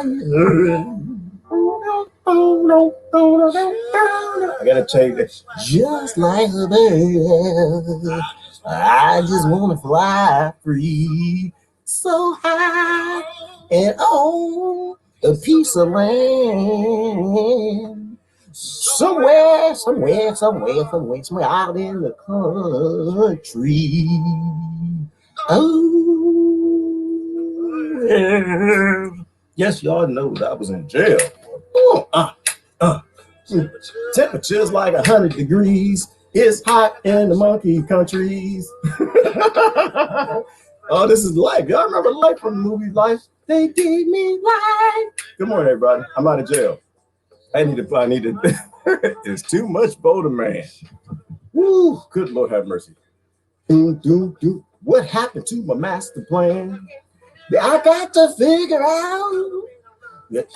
I gotta change it. Just like a bird, I just wanna fly free, so high and on a piece of land. Somewhere out in the country. Oh, yes, y'all know that I was in jail. Oh, uh. Temperatures like 100 degrees. It's hot in the monkey countries. Oh, this is Life. Y'all remember Life from the movie Life? They gave me life. Good morning, everybody. I'm out of jail. I need to. It's too much Boulder Man. Woo, good Lord have mercy. What happened to my master plan? I got to figure out.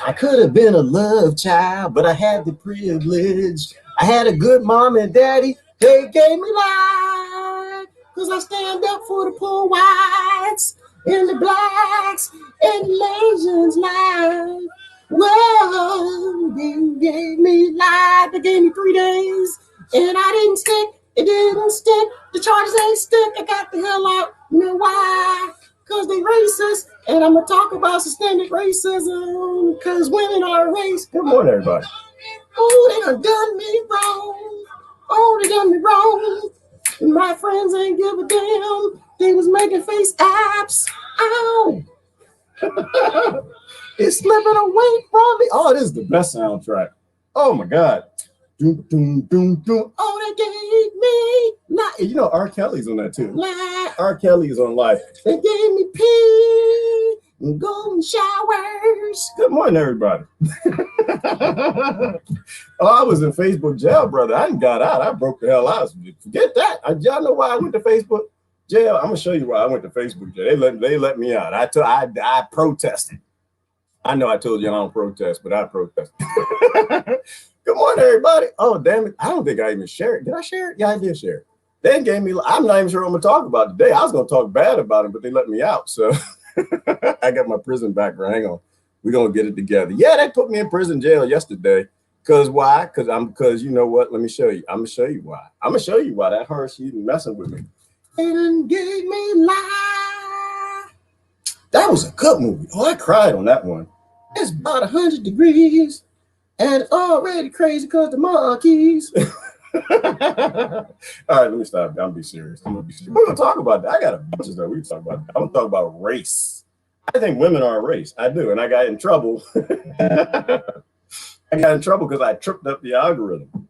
I could have been a love child, but I had the privilege. I had a good mom and daddy. They gave me life. Cause I stand up for the poor whites and the blacks and the Asians life. Well, they gave me life. They gave me 3 days. And I didn't stick. It didn't stick. The charges ain't stick. I got the hell out. You know why? Because they racist. And I'm going to talk about systemic racism. Because women are a race. Good morning, everybody. Oh, they done me wrong. Oh, they done me wrong. And my friends ain't give a damn. They was making face apps. Ow. It's slipping away from me. Oh, this is the best soundtrack. Oh, my God. Doom, doom, doom, doom. Oh, they gave me life. You know, R. Kelly's on that too. Life. R. Kelly is on Life. They gave me pee and golden showers. Good morning, everybody. Oh, I was in Facebook jail, brother. I didn't got out. I broke the hell out. Forget that. Y'all know why I went to Facebook jail? I'm gonna show you why I went to Facebook jail. They let me out. I protested. I know I told you I don't protest, but I protested. Good morning, everybody. Oh, damn it. I don't think I even shared it. Did I share it? Yeah, I did share it. They gave me, I'm not even sure what I'm going to talk about today. I was going to talk bad about it, but they let me out. So I got my prison background. Hang on. We're going to get it together. Yeah, they put me in prison jail yesterday. Because why? Because you know what? Let me show you. I'm going to show you why. I'm going to show you why that hurt. She messing with me. And gave me life. That was a good movie. Oh, I cried on that one. It's about 100 degrees. And it's already crazy because the monkeys. All right, let me stop. I'm gonna be serious. We're gonna talk about that. I got a bunch of stuff we can talk about. I'm gonna talk about race. I think women are a race. I do, and I got in trouble. I got in trouble because I tripped up the algorithm.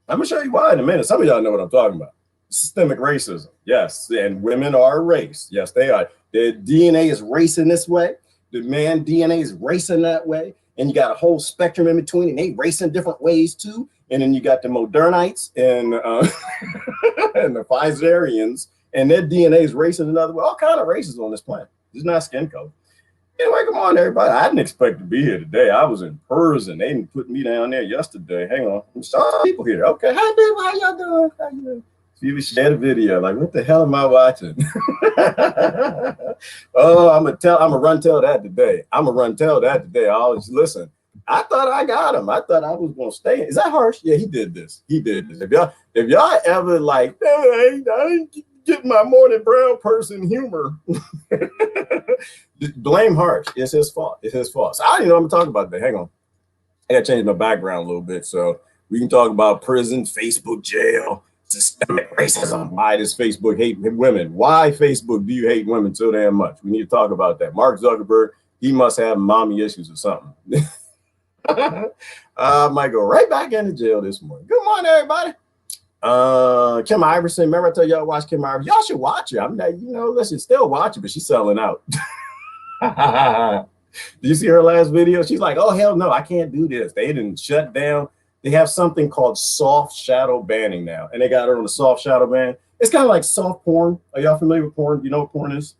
I'm gonna show you why in a minute. Some of y'all know what I'm talking about. Systemic racism. Yes, and women are a race. Yes, they are. Their DNA is racing this way. The man DNA is racing that way. And you got a whole spectrum in between, and they race in different ways too. And then you got the Modernites and and the Pfizerians, and their DNA is racing another way. All kind of races on this planet. It's not skin color. Anyway, come on, everybody. I didn't expect to be here today. I was in prison. They didn't put me down there yesterday. Hang on. There's people here. Okay. Hi, people. How y'all doing? How you doing? People shared a video. Like, what the hell am I watching? Oh, I'm gonna run tell that today. I always listen. I thought I got him. I thought I was gonna stay. Is that harsh? Yeah, he did this. If y'all ever like, I didn't get my morning brown person humor, blame Harsh. It's his fault. So I don't even know what I'm talking about today. Hang on. I gotta change my background a little bit so we can talk about prison, Facebook jail, systemic racism. Why does Facebook hate women? Why Facebook do you hate women so damn much? We need to talk about that. Mark Zuckerberg, he must have mommy issues or something. I might go right back into jail this morning. Good morning, everybody. Kim Iverson. Remember I told y'all watch Kim Iverson? Y'all should watch her. I'm not, listen, still watch her, but she's selling out. Did you see her last video? She's like, oh, hell no, I can't do this. They didn't shut down. They have something called soft shadow banning now, and they got her on the soft shadow ban. It's kind of like soft porn. Are y'all familiar with porn? You know what porn is?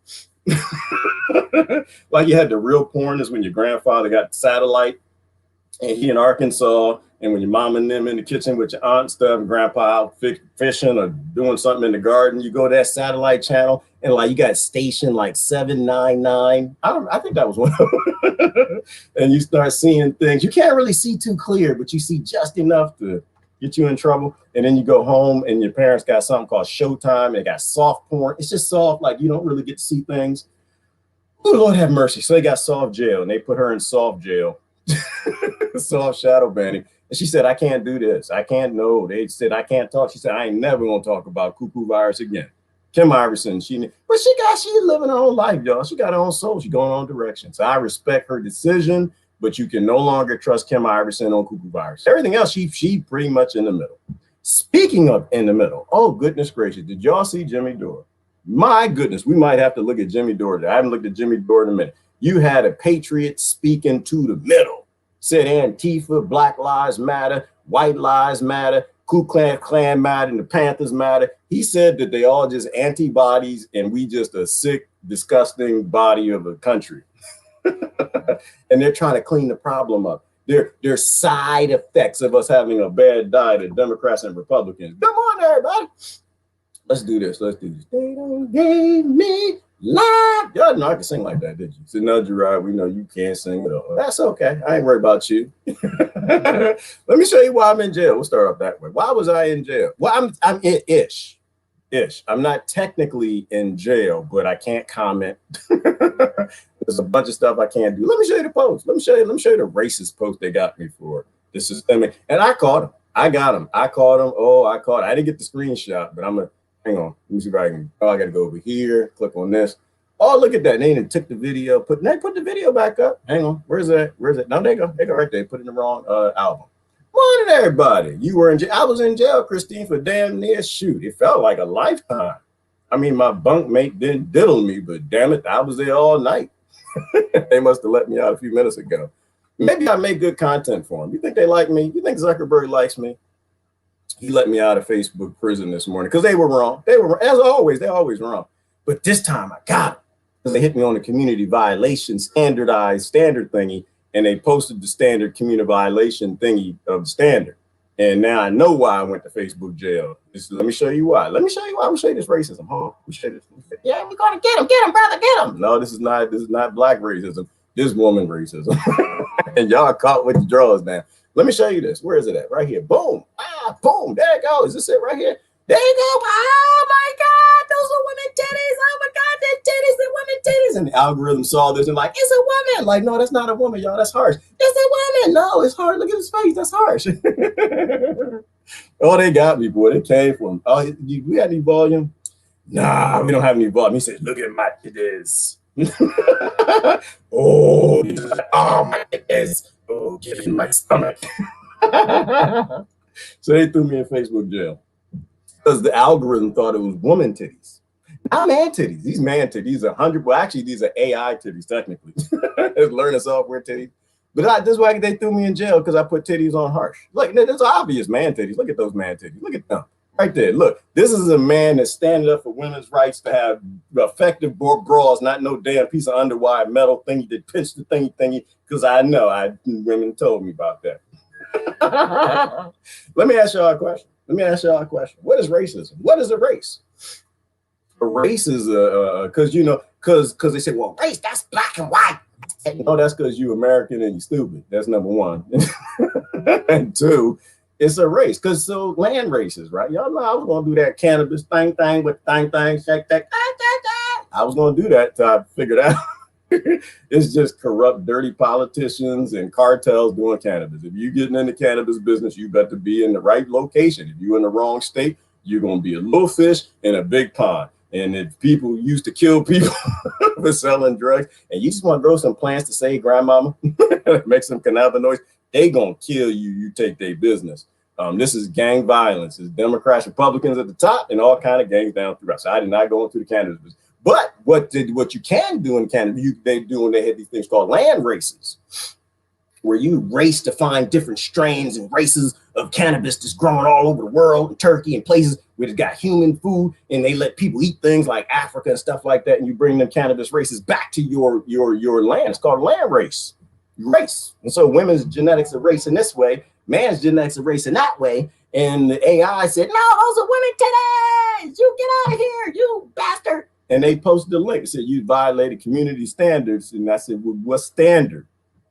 Like you had the real porn is when your grandfather got satellite, and he in Arkansas, And when your mom and them in the kitchen with your aunt and stuff, and grandpa out fishing or doing something in the garden, you go to that satellite channel and like you got station like 799. I think that was one of them. And you start seeing things. You can't really see too clear, but you see just enough to get you in trouble. And then you go home and your parents got something called Showtime. They got soft porn. It's just soft, like you don't really get to see things. Oh, Lord have mercy. So they got soft jail and they put her in soft jail. Soft shadow banning. And she said, I can't do this. I can't know. They said, I can't talk. She said, I ain't never going to talk about cuckoo virus again. Kim Iverson, she's living her own life, y'all. She got her own soul. She's going her own direction. So I respect her decision, but you can no longer trust Kim Iverson on cuckoo virus. Everything else, she pretty much in the middle. Speaking of in the middle, oh, goodness gracious. Did y'all see Jimmy Dore? My goodness, we might have to look at Jimmy Dore. I haven't looked at Jimmy Dore in a minute. You had a patriot speaking to the middle. Said Antifa, Black Lives Matter, White Lives Matter, Ku Klux Klan matter, and the Panthers matter. He said that they all just antibodies and we just a sick, disgusting body of a country. And they're trying to clean the problem up. They're side effects of us having a bad diet of Democrats and Republicans. Come on, everybody. Let's do this. Let's do this. They don't give me life. Y'all know I can sing like that, did you? So no, Gerard, we know you can't sing at all. That's okay. I ain't worried about you. Let me show you why I'm in jail. We'll start off that way. Why was I in jail? Well, I'm in ish. I'm not technically in jail, but I can't comment. There's a bunch of stuff I can't do. Let me show you the post. Let me show you the racist post they got me for. The systemic. And I caught him. I got him. I caught him. Oh, I caught him. I didn't get the screenshot, but I'm a hang on. Let me see if I can. Oh, I got to go over here. Click on this. Oh, look at that. They even took the video. Put the video back up. Hang on. Where's that? Where's it? No, there you go. They go right there. Put it in the wrong album. Morning, everybody. You were in jail. I was in jail, Christine, for damn near shoot. It felt like a lifetime. I mean, my bunkmate didn't diddle me, but damn it, I was there all night. They must have let me out a few minutes ago. Maybe I make good content for them. You think they like me? You think Zuckerberg likes me? He let me out of Facebook prison this morning because they were wrong. They were, as always, they're always wrong. But this time I got them because they hit me on the community violation standard thingy, and they posted the standard community violation thingy of the standard. And now I know why I went to Facebook jail. Let me show you why. Let me show you why. I'm gonna show you this racism. Hold on. Let me show you this. Yeah, we're gonna get him, brother, get him. No, this is not black racism. This woman racism. And y'all caught with the drawers now. Let me show you this. Where is it at? Right here. Boom. Boom. There it goes. Is this it right here? There you go. Oh my God, those are women titties. Oh my God, they're titties and women titties. And the algorithm saw this and like, it's a woman. Like, no, that's not a woman, y'all. That's harsh. It's a woman. No, it's hard. Look at his face. That's harsh. Oh, they got me, boy. They came from. Oh, we got any volume? Nah, we don't have any volume. He said, look at my titties. Oh, my titties. Oh, get in my stomach. So they threw me in Facebook jail because the algorithm thought it was woman titties. Not man titties. These man titties. These are 100. Well, actually, these are AI titties, technically. It's learning software titties. But this is why they threw me in jail, because I put titties on harsh. Look, there's obvious man titties. Look at those man titties. Look at them. Right there. Look, this is a man that's standing up for women's rights to have effective bras, not no damn piece of underwire metal thingy that pinch the thingy, because I know women told me about that. Let me ask y'all a question. What is racism? What is a race? A race is because they say, well, race, that's black and white. No, that's because you American and you stupid. That's number one. And two, it's a race. Because so land races, right? Y'all know I was going to do that cannabis thing with thing, shake. I was going to do that till I figured out it's just corrupt, dirty politicians and cartels doing cannabis. If you're getting in the cannabis business, you got to be in the right location. If you're in the wrong state, you're going to be a little fish in a big pond. And if people used to kill people for selling drugs, and you just want to grow some plants to save grandmama, make some cannabinoids, they gonna kill you. You take their business. This is gang violence. It's Democrats, Republicans at the top, and all kind of gangs down throughout. So I did not go into the cannabis business. But what you can do in Canada, they do when they had these things called land races, where you race to find different strains and races of cannabis that's growing all over the world, in Turkey and places where it's got human food, and they let people eat things like Africa and stuff like that, and you bring them cannabis races back to your land. It's called a land race. And so women's genetics are racing this way, man's genetics are racing that way. And the AI said, no, those are women titties. You get out of here, you bastard. And they posted a link. It said, you violated community standards. And I said, well, what standard?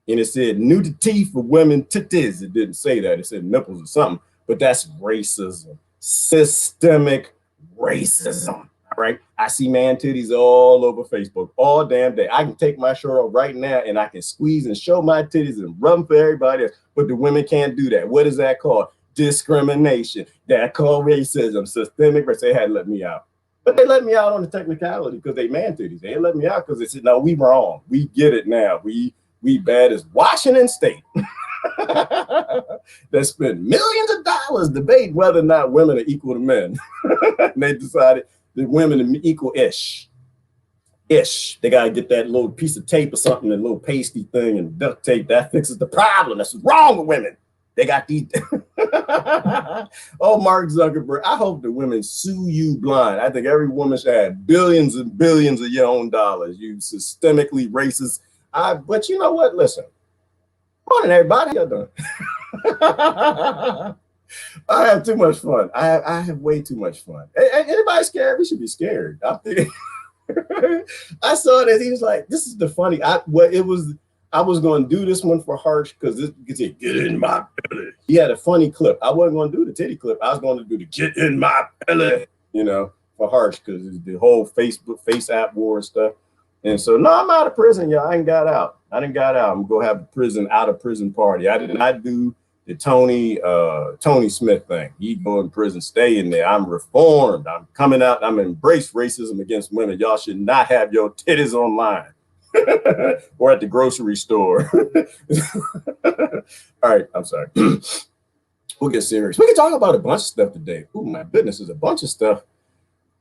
And it said nudity for women titties. It didn't say that. It said nipples or something. But that's racism, systemic racism. Right? I see man titties all over Facebook all damn day. I can take my shirt off right now and I can squeeze and show my titties and rub them for everybody else. But the women can't do that. What is that called? Discrimination. That called racism, systemic racism. They had to let me out. But they let me out on the technicality because they man titties. They let me out because they said, no, we wrong. We get it now. We bad as Washington State. That spent millions of dollars debating whether or not women are equal to men. And they decided that women are equal-ish. They got to get that little piece of tape or something, a little pasty thing and duct tape. That fixes the problem. That's what's wrong with women. They got these. Oh, Mark Zuckerberg. I hope the women sue you blind. I think every woman should have billions and billions of your own dollars. You systemically racist. But you know what? Listen. Morning, everybody. How you doing? I have too much fun. I have way too much fun. Anybody scared? We should be scared. I'm thinking. I saw this. He was like, "This is the funny." I was going to do this one for Harsh because this get in my belly. He had a funny clip. I wasn't going to do the titty clip. I was going to do the get in my belly, for Harsh because the whole Facebook face app war and stuff. And so, no, I'm out of prison, y'all. I ain't got out. I didn't got out. I'm going to have a out of prison party. I did not do the Tony Smith thing. He go in prison, stay in there. I'm reformed. I'm coming out. I'm embrace racism against women. Y'all should not have your titties online or at the grocery store. All right, I'm sorry. We'll get serious. We can talk about a bunch of stuff today. Oh my goodness, there's a bunch of stuff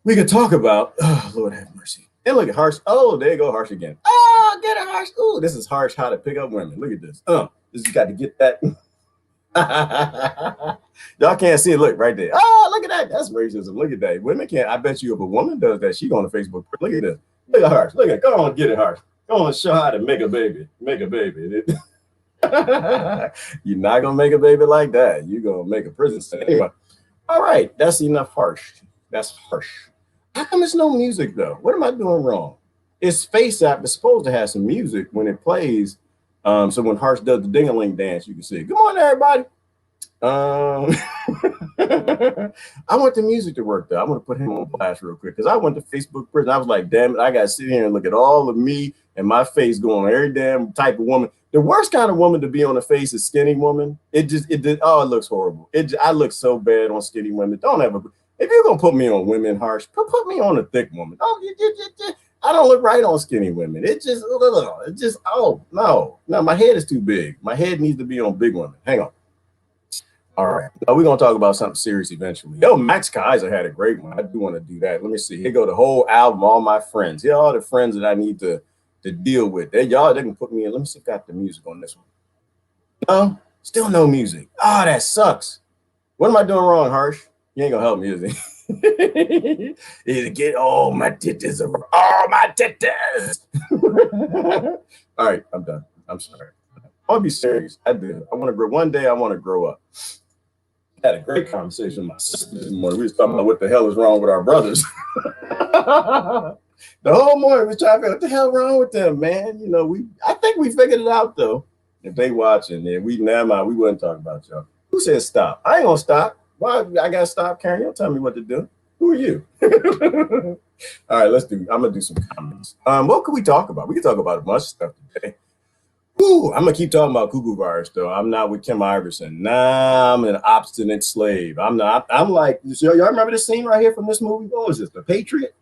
we could talk about. Oh, Lord have mercy. And look at Harsh. Oh, there you go, Harsh again. Oh, get it, Harsh. Oh, this is Harsh, how to pick up women. Look at this. This has got to get that. Y'all can't see it. Look right there. Oh, look at that. That's racism. Look at that. Women can't. I bet you if a woman does that, she going to Facebook. Look at this. Look at Harsh. Look at. Go on, get it, Harsh. Go on, show how to make a baby. Make a baby. You're not gonna make a baby like that. You're gonna make a prison stay. Anyway, all right. That's enough Harsh. That's Harsh. How come there's no music though? What am I doing wrong? It's Face App. It's supposed to have some music when it plays. So when Harsh does the ding-a-ling dance, you can see, good morning, everybody. I want the music to work though. I want to put him on blast real quick because I went to Facebook prison. I was like, damn it, I gotta sit here and look at all of me and my face going on every damn type of woman. The worst kind of woman to be on the face is skinny woman. It looks horrible. I look so bad on skinny women. Don't ever. If you're gonna put me on women, Harsh, put me on a thick woman. I don't look right on skinny women. Oh no, my head is too big. My head needs to be on big women. Hang on. All right, we're gonna talk about something serious eventually. Yo, Max Kaiser had a great one. I do want to do that. Let me see. Here go the whole album, all my friends. Here are all the friends that I need to deal with. They can put me in. Let me see if I got the music on this one. No, still no music. Oh, that sucks. What am I doing wrong, Harsh? You ain't gonna help me, is he? Either get all my titties, all my titties. All right, I'm done. I'm sorry. I'll be serious. I do. I want to grow. One day I want to grow up. I had a great conversation with my sister this morning. We was talking about what the hell is wrong with our brothers. The whole morning we was trying to figure out what the hell wrong with them, man. I think we figured it out though. If they watching, then we wouldn't talk about y'all. Who said stop? I ain't gonna stop. Why I gotta stop, Karen? You don't tell me what to do. Who are you? All right, I'm gonna do some comments. What could we talk about? We can talk about a bunch of stuff today. Ooh, I'm gonna keep talking about cuckoo virus though. I'm not with Kim Iverson. Nah, I'm an obstinate slave. I'm not. I'm like, y'all remember this scene right here from this movie? What was this? The Patriot?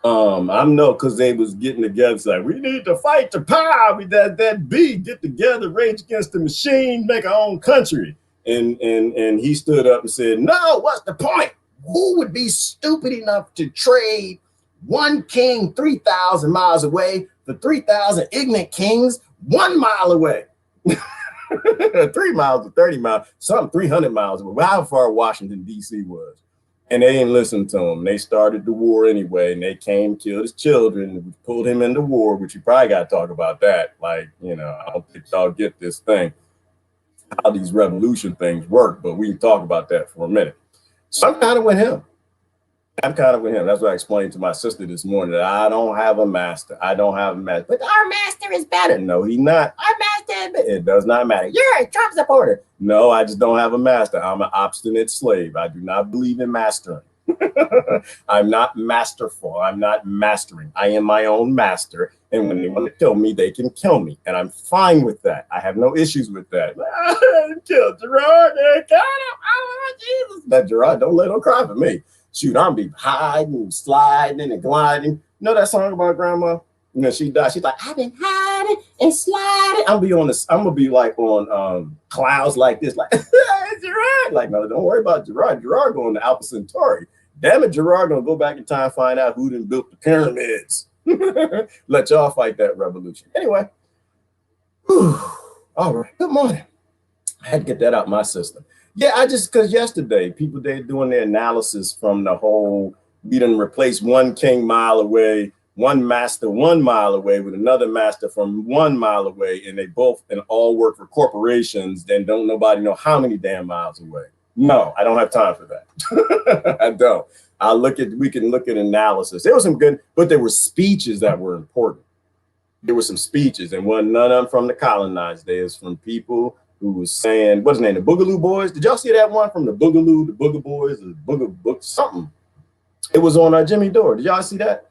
I'm no, because they was getting together. It's like, we need to fight the power. That get together, rage against the machine, make our own country. And he stood up and said, no, what's the point? Who would be stupid enough to trade one king 3,000 miles away for 3,000 ignorant kings 1 mile away? 3 miles to 30 miles, something 300 miles away. How far Washington, D.C. was. And they didn't listen to him. They started the war anyway, and they came, killed his children, pulled him into war, which you probably got to talk about that. Like, I don't think y'all get this thing. how these revolution things work, but we can talk about that for a minute. So I'm kind of with him. I'm kind of with him. That's what I explained to my sister this morning, that I don't have a master. I don't have a master. But our master is better. No, he's not. Our master is better. It does not matter. You're a Trump supporter. No, I just don't have a master. I'm an obstinate slave. I do not believe in mastering. I'm not masterful. I'm not mastering. I am my own master. And when they want to kill me, they can kill me. And I'm fine with that. I have no issues with that. Kill Gerard. Oh, Jesus. That Gerard, don't let him cry for me. Shoot, I'm be hiding, sliding, and gliding. You know that song about grandma? You know, she died. She's like, I've been hiding and sliding. I'm gonna be like on clouds like this, like Gerard. Like, no, don't worry about Gerard. Gerard going to Alpha Centauri. Damn it, Gerard gonna go back in time and find out who done built the pyramids. Let y'all fight that revolution. Anyway, all right. Good morning. I had to get that out my system. Yeah, because yesterday people, they're doing their analysis from the whole, we done replace one king mile away, one master 1 mile away with another master from 1 mile away, and they both and all work for corporations, then don't nobody know how many damn miles away. No, I don't have time for that. I don't. We can look at analysis. There was some good, but there were speeches that were important. There were some speeches, and none of them from the colonized days, from people who was saying, what's his name, the Boogaloo Boys. Did y'all see that one from the Boogaloo, the Booger Boys, the Booger Book, something? It was on Jimmy Dore. Did y'all see that?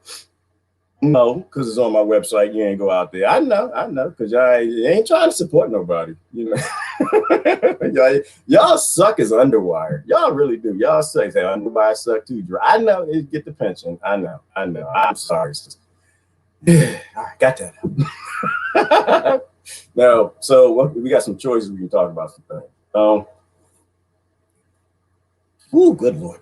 No, because it's on my website. You ain't go out there. I know, because you ain't trying to support nobody. You know, y'all suck as underwire. Y'all really do. Y'all say underwire suck too. I know it get the pension. I know. I'm sorry. All right, got that. Now, so we got some choices. We can talk about some things. Good Lord.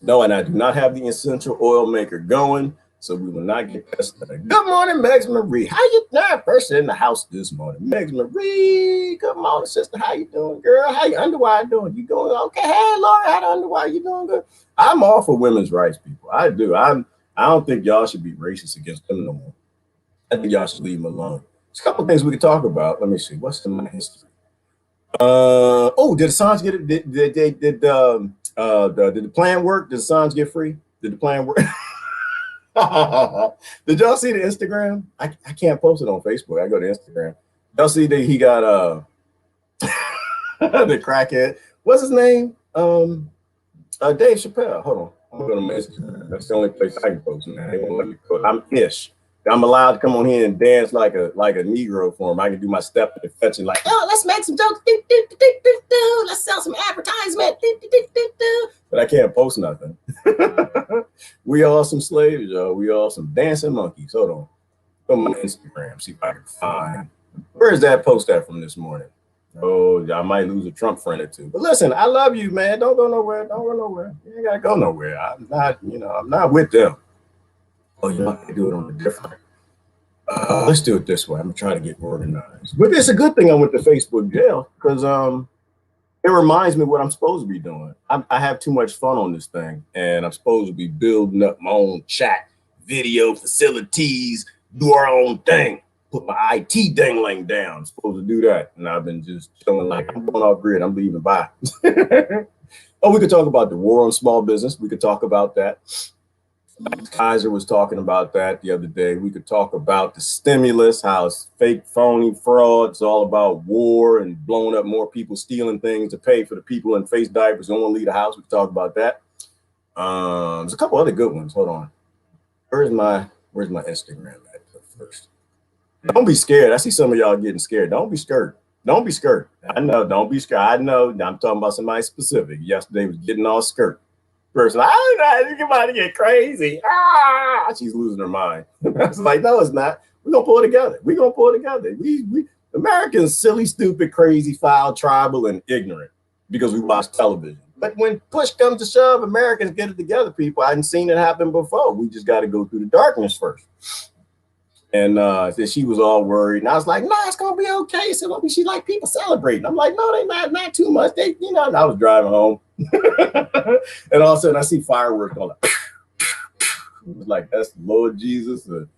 No, and I do not have the essential oil maker going, so we will not get that started. Good morning, Megs Marie. How you doing? First in the house this morning. Megs Marie, good morning, sister. How you doing, girl? How you underwire doing? You doing okay? Hey, Laura, how the underwire? You doing good? I'm all for women's rights, people. I do. I don't think y'all should be racist against them no more. I think y'all should leave them alone. There's a couple of things we can talk about. Let me see. What's in my history? Did Assange get it? Did the plan work? Did Assange get free? Did the plan work? Did y'all see the Instagram? I can't post it on Facebook. I go to Instagram. Y'all see that he got the crackhead. What's his name? Dave Chappelle. Hold on. I'm going to my Instagram. That's the only place I can post it. They won't let me post. I'm Ish. I'm allowed to come on here and dance like a Negro for him. I can do my step and fetching like, oh, let's make some jokes. Let's sell some advertisement. But I can't post nothing. We all some slaves, y'all. We all some dancing monkeys. Hold on. Go on my Instagram. See if I can find. Where is that post at from this morning? Oh, I might lose a Trump friend or two. But listen, I love you, man. Don't go nowhere. Don't go nowhere. You ain't gotta go nowhere. I'm not with them. Oh, you might do it on a different. Let's do it this way. I'm gonna try to get organized. But it's a good thing I went to Facebook jail, because it reminds me what I'm supposed to be doing. I have too much fun on this thing, and I'm supposed to be building up my own chat, video facilities, do our own thing. Put my IT dangling down. I'm supposed to do that, and I've been just showing like I'm going off grid. I'm leaving. Bye. Oh, we could talk about the war on small business. We could talk about that. Kaiser was talking about that the other day. We could talk about the stimulus, how it's fake, phony, fraud. It's all about war and blowing up more people, stealing things to pay for the people in face diapers who don't want to leave the house. We could talk about that. There's a couple other good ones. Hold on. Where's my Instagram at first? Don't be scared. I see some of y'all getting scared. Don't be scared. Don't be scared. I know. Don't be scared. I know. I'm talking about somebody specific. Yesterday was getting all skirt. Person, I don't know, you're about to get crazy. She's losing her mind. I was like, no, it's not. We're gonna pull it together. We're gonna pull it together. We Americans, silly, stupid, crazy, foul, tribal, and ignorant because we watch television. But when push comes to shove, Americans get it together, people. I hadn't seen it happen before. We just got to go through the darkness first. And she was all worried. And I was like, no, it's going to be okay. So she like people celebrating. I'm like, no, they not too much. They, and I was driving home. And all of a sudden I see fireworks going like, it was like, that's Lord Jesus, the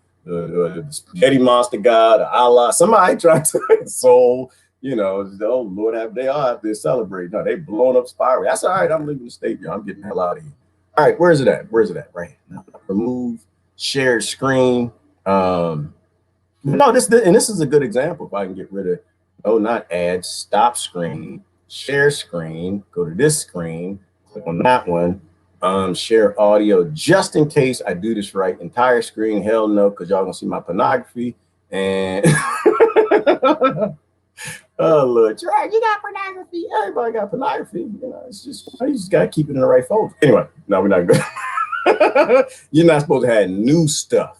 spaghetti monster God, Allah. Somebody tried to soul. You know, oh Lord, they all have to celebrate. No, they blowing up Spireway. That's all right. I'm leaving the stadium. I'm getting the hell out of here. All right, where's it at? Where's it at? Right. Now, remove shared screen. No, this is a good example. If I can get rid of, oh, not add, stop screen, share screen, go to this screen, click on that one, share audio, just in case I do this right. Entire screen, hell no, because y'all gonna see my pornography. And oh Lord, Gerard, you got pornography. Everybody got pornography. You know, it's just you just gotta keep it in the right folder. Anyway, no, we're not good. You're not supposed to have new stuff.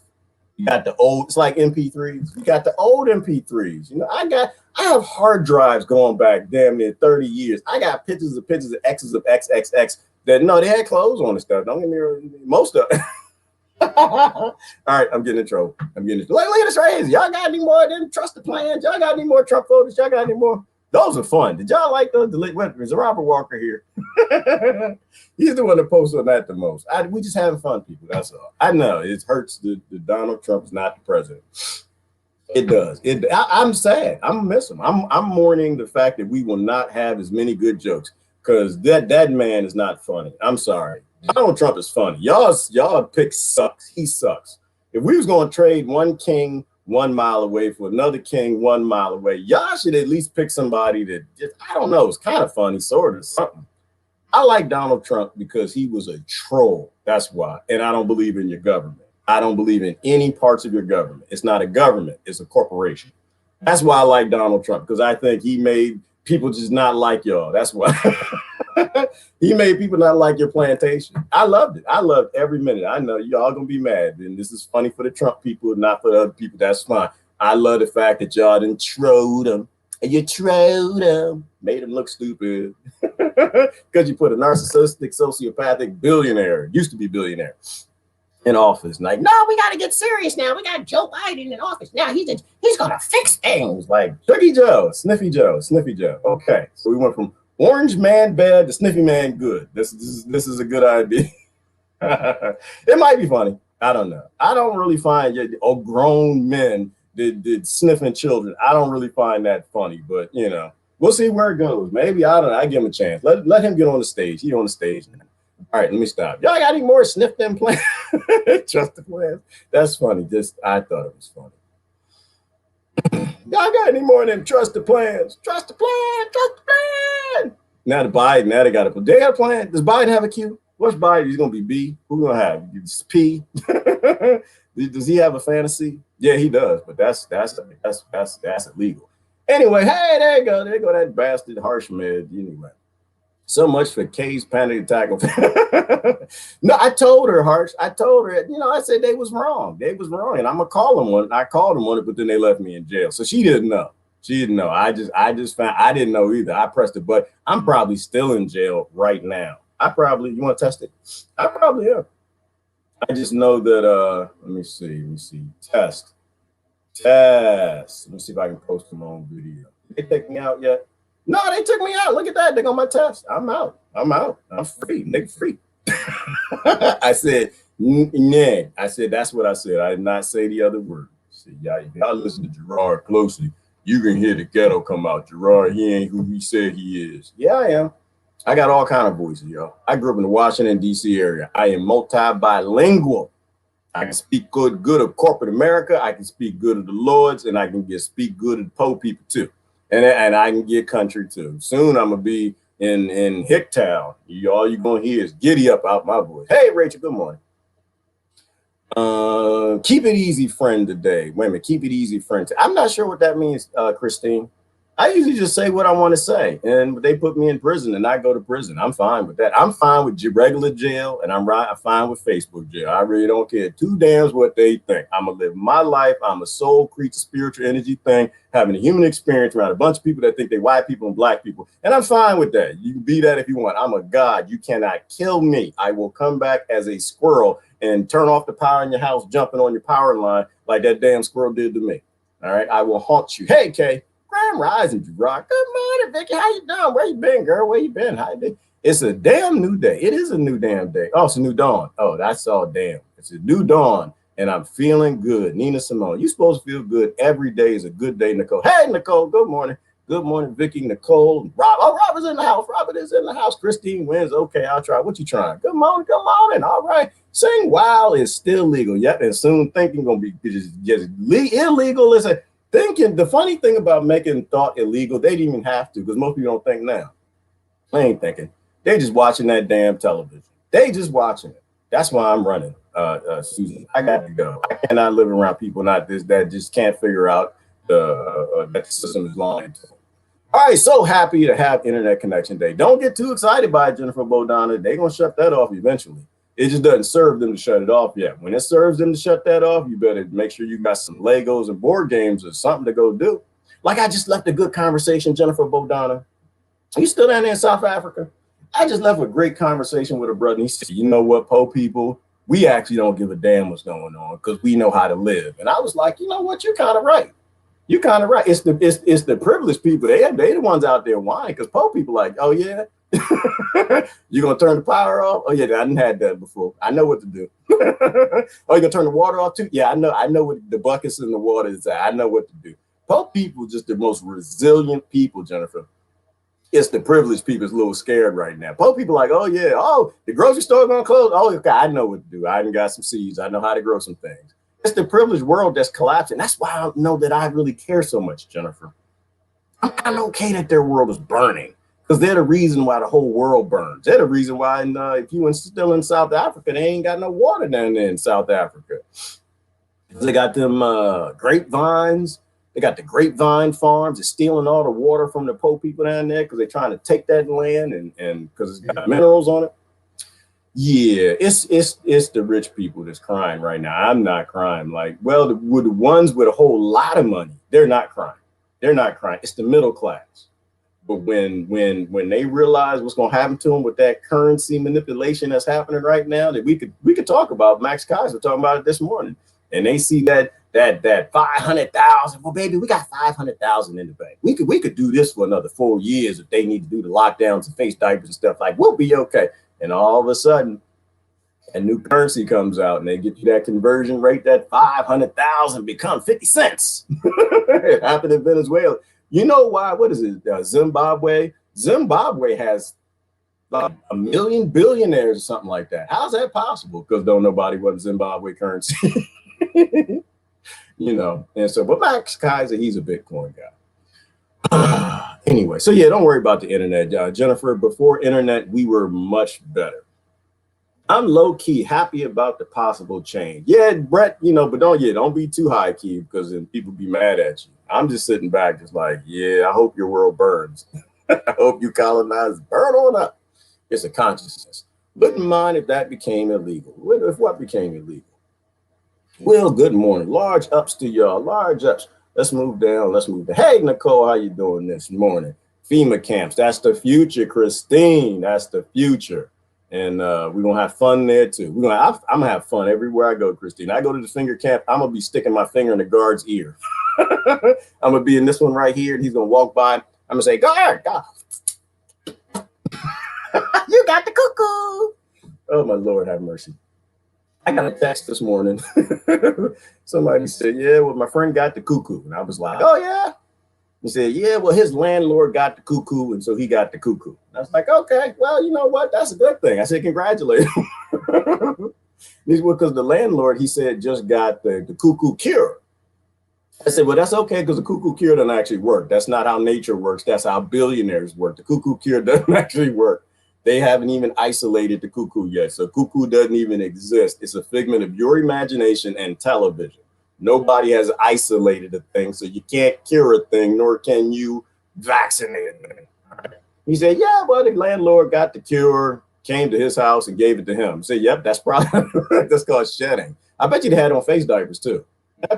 You got the old, it's like MP3s. You got the old MP3s. You know, I have hard drives going back damn near 30 years. I got pictures of X's of XXX that no, they had clothes on and stuff. Don't get me wrong, most of it. All right, I'm getting in trouble. Look at this right here. Y'all got any more of them trust the plans? Y'all got any more Trump photos? Y'all got any more? Those are fun. Did y'all like those? There's a Robert Walker here. He's the one that posts on that the most. We just having fun, people. That's all. I know it hurts that Donald Trump is not the president. It does. I'm sad. I'm gonna miss him. I'm mourning the fact that we will not have as many good jokes because that man is not funny. I'm sorry. Donald Trump is funny. Y'all pick sucks. He sucks. If we was gonna trade one king 1 mile away for another king 1 mile away, y'all should at least pick somebody that just, I don't know, it's kind of funny, sort of something. I like Donald Trump because he was a troll. That's why. And I don't believe in your government. I don't believe in any parts of your government. It's not a government. It's a corporation. That's why I like Donald Trump, because I think he made people just not like y'all. That's why. He made people not like your plantation. I loved it. I loved every minute. I know y'all gonna be mad, and this is funny for the Trump people, not for the other people. That's fine. I love the fact that y'all didn't troll them, and you trolled them, made them look stupid, because you put a narcissistic, sociopathic billionaire, used to be billionaire, in office. Like, no, we got to get serious now. We got Joe Biden in office now. He's gonna fix things. Like Tricky Joe, Sniffy Joe, Sniffy Joe. Okay, so we went from Orange man bad to Sniffy man good. This is a good idea. It might be funny. I don't know. I don't really find grown men did sniffing children. I don't really find that funny, but you know, we'll see where it goes. Maybe I don't know. I give him a chance. Let him get on the stage. He's on the stage now. All right, let me stop. Y'all got any more sniff them plans? Trust the plans. That's funny. I thought it was funny. Y'all got any more of them trust the plans? Trust the plan, trust the plan. Now the Biden, now they got a plan. Does Biden have a Q? What's Biden? He's gonna be B. Who's gonna have? It's P. Does he have a fantasy? Yeah, he does, but that's illegal. Anyway, hey, there you go that bastard Harshmed. Anyway. So much for Kay's panic attack. No, I told her, Harsh. I told her, I said they was wrong. They was wrong. And I'm going to call them one. I called them on it, but then they left me in jail. So she didn't know. She didn't know. I just found, I didn't know either. I pressed it, but I'm probably still in jail right now. You want to test it? I probably am. I just know that, let me see. Test. Let me see if I can post them on video. Did they take me out yet? No, they took me out. Look at that. They got my test. I'm out. I'm free. They free. I said, nah. I said, that's what I said. I did not say the other word. I said, y'all listen to Gerard closely. You can hear the ghetto come out. Gerard, he ain't who he said he is. Yeah, I am. I got all kind of voices, y'all. I grew up in the Washington, D.C. area. I am multi-bilingual. I can speak good of corporate America. I can speak good of the Lords, and I can speak good of the poor people, too. And I can get country too. Soon I'm gonna be in Hicktown. All you're gonna hear is giddy up out my voice. Hey Rachel, good morning. Keep it easy friend today. Wait a minute, keep it easy friend. I'm not sure what that means, Christine. I usually just say what I want to say, and they put me in prison, and I go to prison. I'm fine with that. I'm fine with regular jail, and I'm fine with Facebook jail. I really don't care two damns what they think. I'm gonna live my life. I'm a soul creature, spiritual energy thing, having a human experience around a bunch of people that think they white people and black people, and I'm fine with that. You can be that if you want. I'm a god. You cannot kill me. I will come back as a squirrel and turn off the power in your house, jumping on your power line like that damn squirrel did to me. All right, I will haunt you. Hey, Kay. Grand rising, Gerard. Good morning, Vicky. How you doing? Where you been, girl? Where you been? How you been? It's a damn new day. It is a new damn day. Oh, it's a new dawn. Oh, that's all damn. It's a new dawn, and I'm feeling good. Nina Simone, you supposed to feel good. Every day is a good day, Nicole. Hey, Nicole, good morning. Good morning, Vicky, Nicole, Rob. Oh, Robert is in the house. Robert is in the house. Christine wins. Okay, I'll try. What you trying? Good morning. Good morning. All right. Saying wow is still legal. Yep. And soon thinking gonna be just illegal. Listen, thinking. The funny thing about making thought illegal, they didn't even have to because most people don't think now. They ain't thinking. They just watching that damn television. They just watching it. That's why I'm running, Susan. I got to go. I cannot live around people not this that just can't figure out that the system is lying to them. All right, so happy to have internet connection day. Don't get too excited by it, Jennifer Bodonna. They're gonna shut that off eventually. It just doesn't serve them to shut it off yet. When it serves them to shut that off, you better make sure you got some Legos and board games or something to go do. Like I just left a good conversation, Jennifer Bodonna. Are you still down there in South Africa? I just left a great conversation with a brother. And he said, you know what, Po people, we actually don't give a damn what's going on because we know how to live. And I was like, you know what, you're kind of right. You're kind of right. It's the privileged people. They the ones out there whining because Po people like, oh yeah, you're gonna turn the power off? Oh yeah, I didn't had that before. I know what to do. Oh, you're gonna turn the water off too? Yeah, I know what the buckets in the water is at. I know what to do. Po people just the most resilient people, Jennifer. It's the privileged people is a little scared right now. Po people like, oh yeah, oh, the grocery store gonna close. Oh, okay, I know what to do. I even got some seeds. I know how to grow some things. It's the privileged world that's collapsing. That's why I don't know that I really care so much, Jennifer. I'm okay that their world is burning because they're the reason why the whole world burns. They're the reason why if you were still in South Africa, they ain't got no water down there in South Africa. They got them grapevines. They got the grapevine farms. They're stealing all the water from the Po people down there because they're trying to take that land and because it's got minerals on it. Yeah, it's the rich people that's crying right now. I'm not crying. Like, well, the ones with a whole lot of money, they're not crying. They're not crying. It's the middle class. But when they realize what's going to happen to them with that currency manipulation that's happening right now, that we could talk about. Max Kaiser talking about it this morning, and they see that 500,000. Well, baby, we got 500,000 in the bank. We could do this for another 4 years if they need to do the lockdowns and face diapers and stuff. Like, we'll be okay. And all of a sudden, a new currency comes out and they get you that conversion rate, that 500,000 become 50 cents. It happened in Venezuela. You know why? What is it? Zimbabwe? Zimbabwe has like 1 million billionaires or something like that. How's that possible? Because don't nobody want Zimbabwe currency. You know, and so, but Max Kaiser, he's a Bitcoin guy. Anyway, so yeah, don't worry about the internet, Jennifer. Before internet, we were much better. I'm low key happy about the possible change. Yeah, Brett, you know, but don't be too high key because then people be mad at you. I'm just sitting back, just like, yeah, I hope your world burns. I hope you colonize, burn on up. It's a consciousness. Wouldn't mind if that became illegal. If what became illegal? Well, good morning. Large ups to y'all. Large ups. Let's move down. Hey, Nicole, how you doing this morning? FEMA camps. That's the future, Christine. That's the future. And we're going to have fun there, too. I'm going to have fun everywhere I go, Christine. I go to the finger camp. I'm going to be sticking my finger in the guard's ear. I'm going to be in this one right here, and he's going to walk by. I'm going to say, guard. You got the cuckoo. Oh, my Lord, have mercy. I got a text this morning. Somebody said, yeah, well, my friend got the cuckoo. And I was like, oh, yeah. He said, yeah, well, his landlord got the cuckoo. And so he got the cuckoo. And I was like, okay, well, you know what? That's a good thing. I said, congratulate him. Because the landlord, he said, just got the cuckoo cure. I said, well, that's okay because the cuckoo cure doesn't actually work. That's not how nature works. That's how billionaires work. The cuckoo cure doesn't actually work. They haven't even isolated the cuckoo yet. So cuckoo doesn't even exist. It's a figment of your imagination and television. Nobody has isolated a thing, so you can't cure a thing, nor can you vaccinate it. He said, yeah, well, the landlord got the cure, came to his house and gave it to him. I said, yep, that's probably, that's called shedding. I bet you they had it on face diapers too.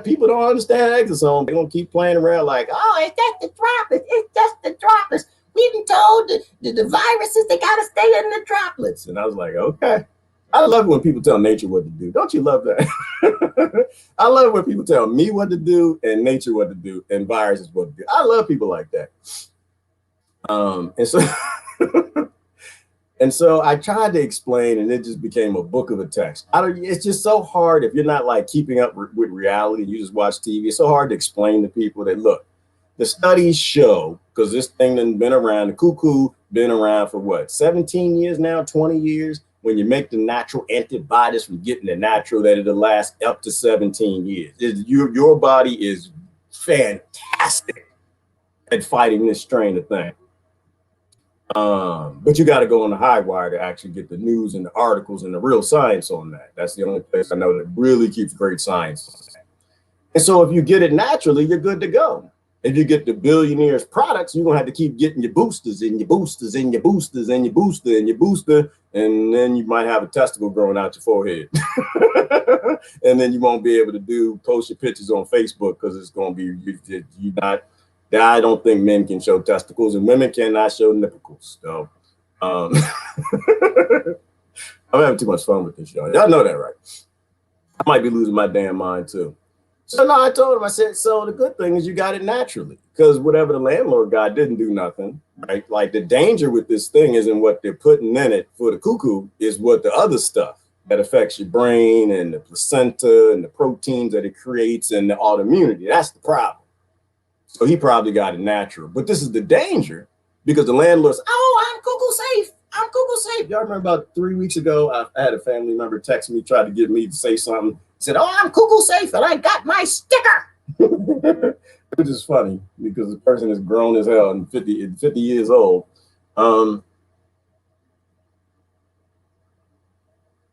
People don't understand exosome. They're going to keep playing around like, oh, it's just the droplets. It's just the droplets. We've been told the viruses, they got to stay in the droplets. And I was like, okay. I love it when people tell nature what to do. Don't you love that? I love when people tell me what to do and nature what to do and viruses what to do. I love people like that. And so I tried to explain, and it just became a book of a text. It's just so hard if you're not like keeping up with reality. You just watch TV. It's so hard to explain to people that, look, the studies show because this thing that's been around, the cuckoo been around for what, 17 years now, 20 years? When you make the natural antibodies from getting the natural, that it'll last up to 17 years. Your body is fantastic at fighting this strain of thing. But you got to go on the high wire to actually get the news and the articles and the real science on that. That's the only place I know that really keeps great science. And so if you get it naturally, you're good to go. If you get the billionaires' products, you're going to have to keep getting your boosters and your boosters and your boosters and your booster and your booster. And then you might have a testicle growing out your forehead. And then you won't be able to post your pictures on Facebook because it's going to be, you're not, I don't think men can show testicles and women cannot show nipples. So I'm having too much fun with this, y'all. Y'all know that, right? I might be losing my damn mind too. So no, I told him, I said, so the good thing is you got it naturally, because whatever the landlord got didn't do nothing, right? Like the danger with this thing isn't what they're putting in it for the cuckoo, is what the other stuff that affects your brain and the placenta and the proteins that it creates and the autoimmunity. That's the problem. So he probably got it natural, but this is the danger, because the landlord's, oh, I'm cuckoo safe. I'm cuckoo safe. Y'all remember about 3 weeks ago, I had a family member text me, tried to get me to say something. Said, oh, I'm cuckoo safe and I got my sticker. Which is funny because the person is grown as hell and 50 years old. What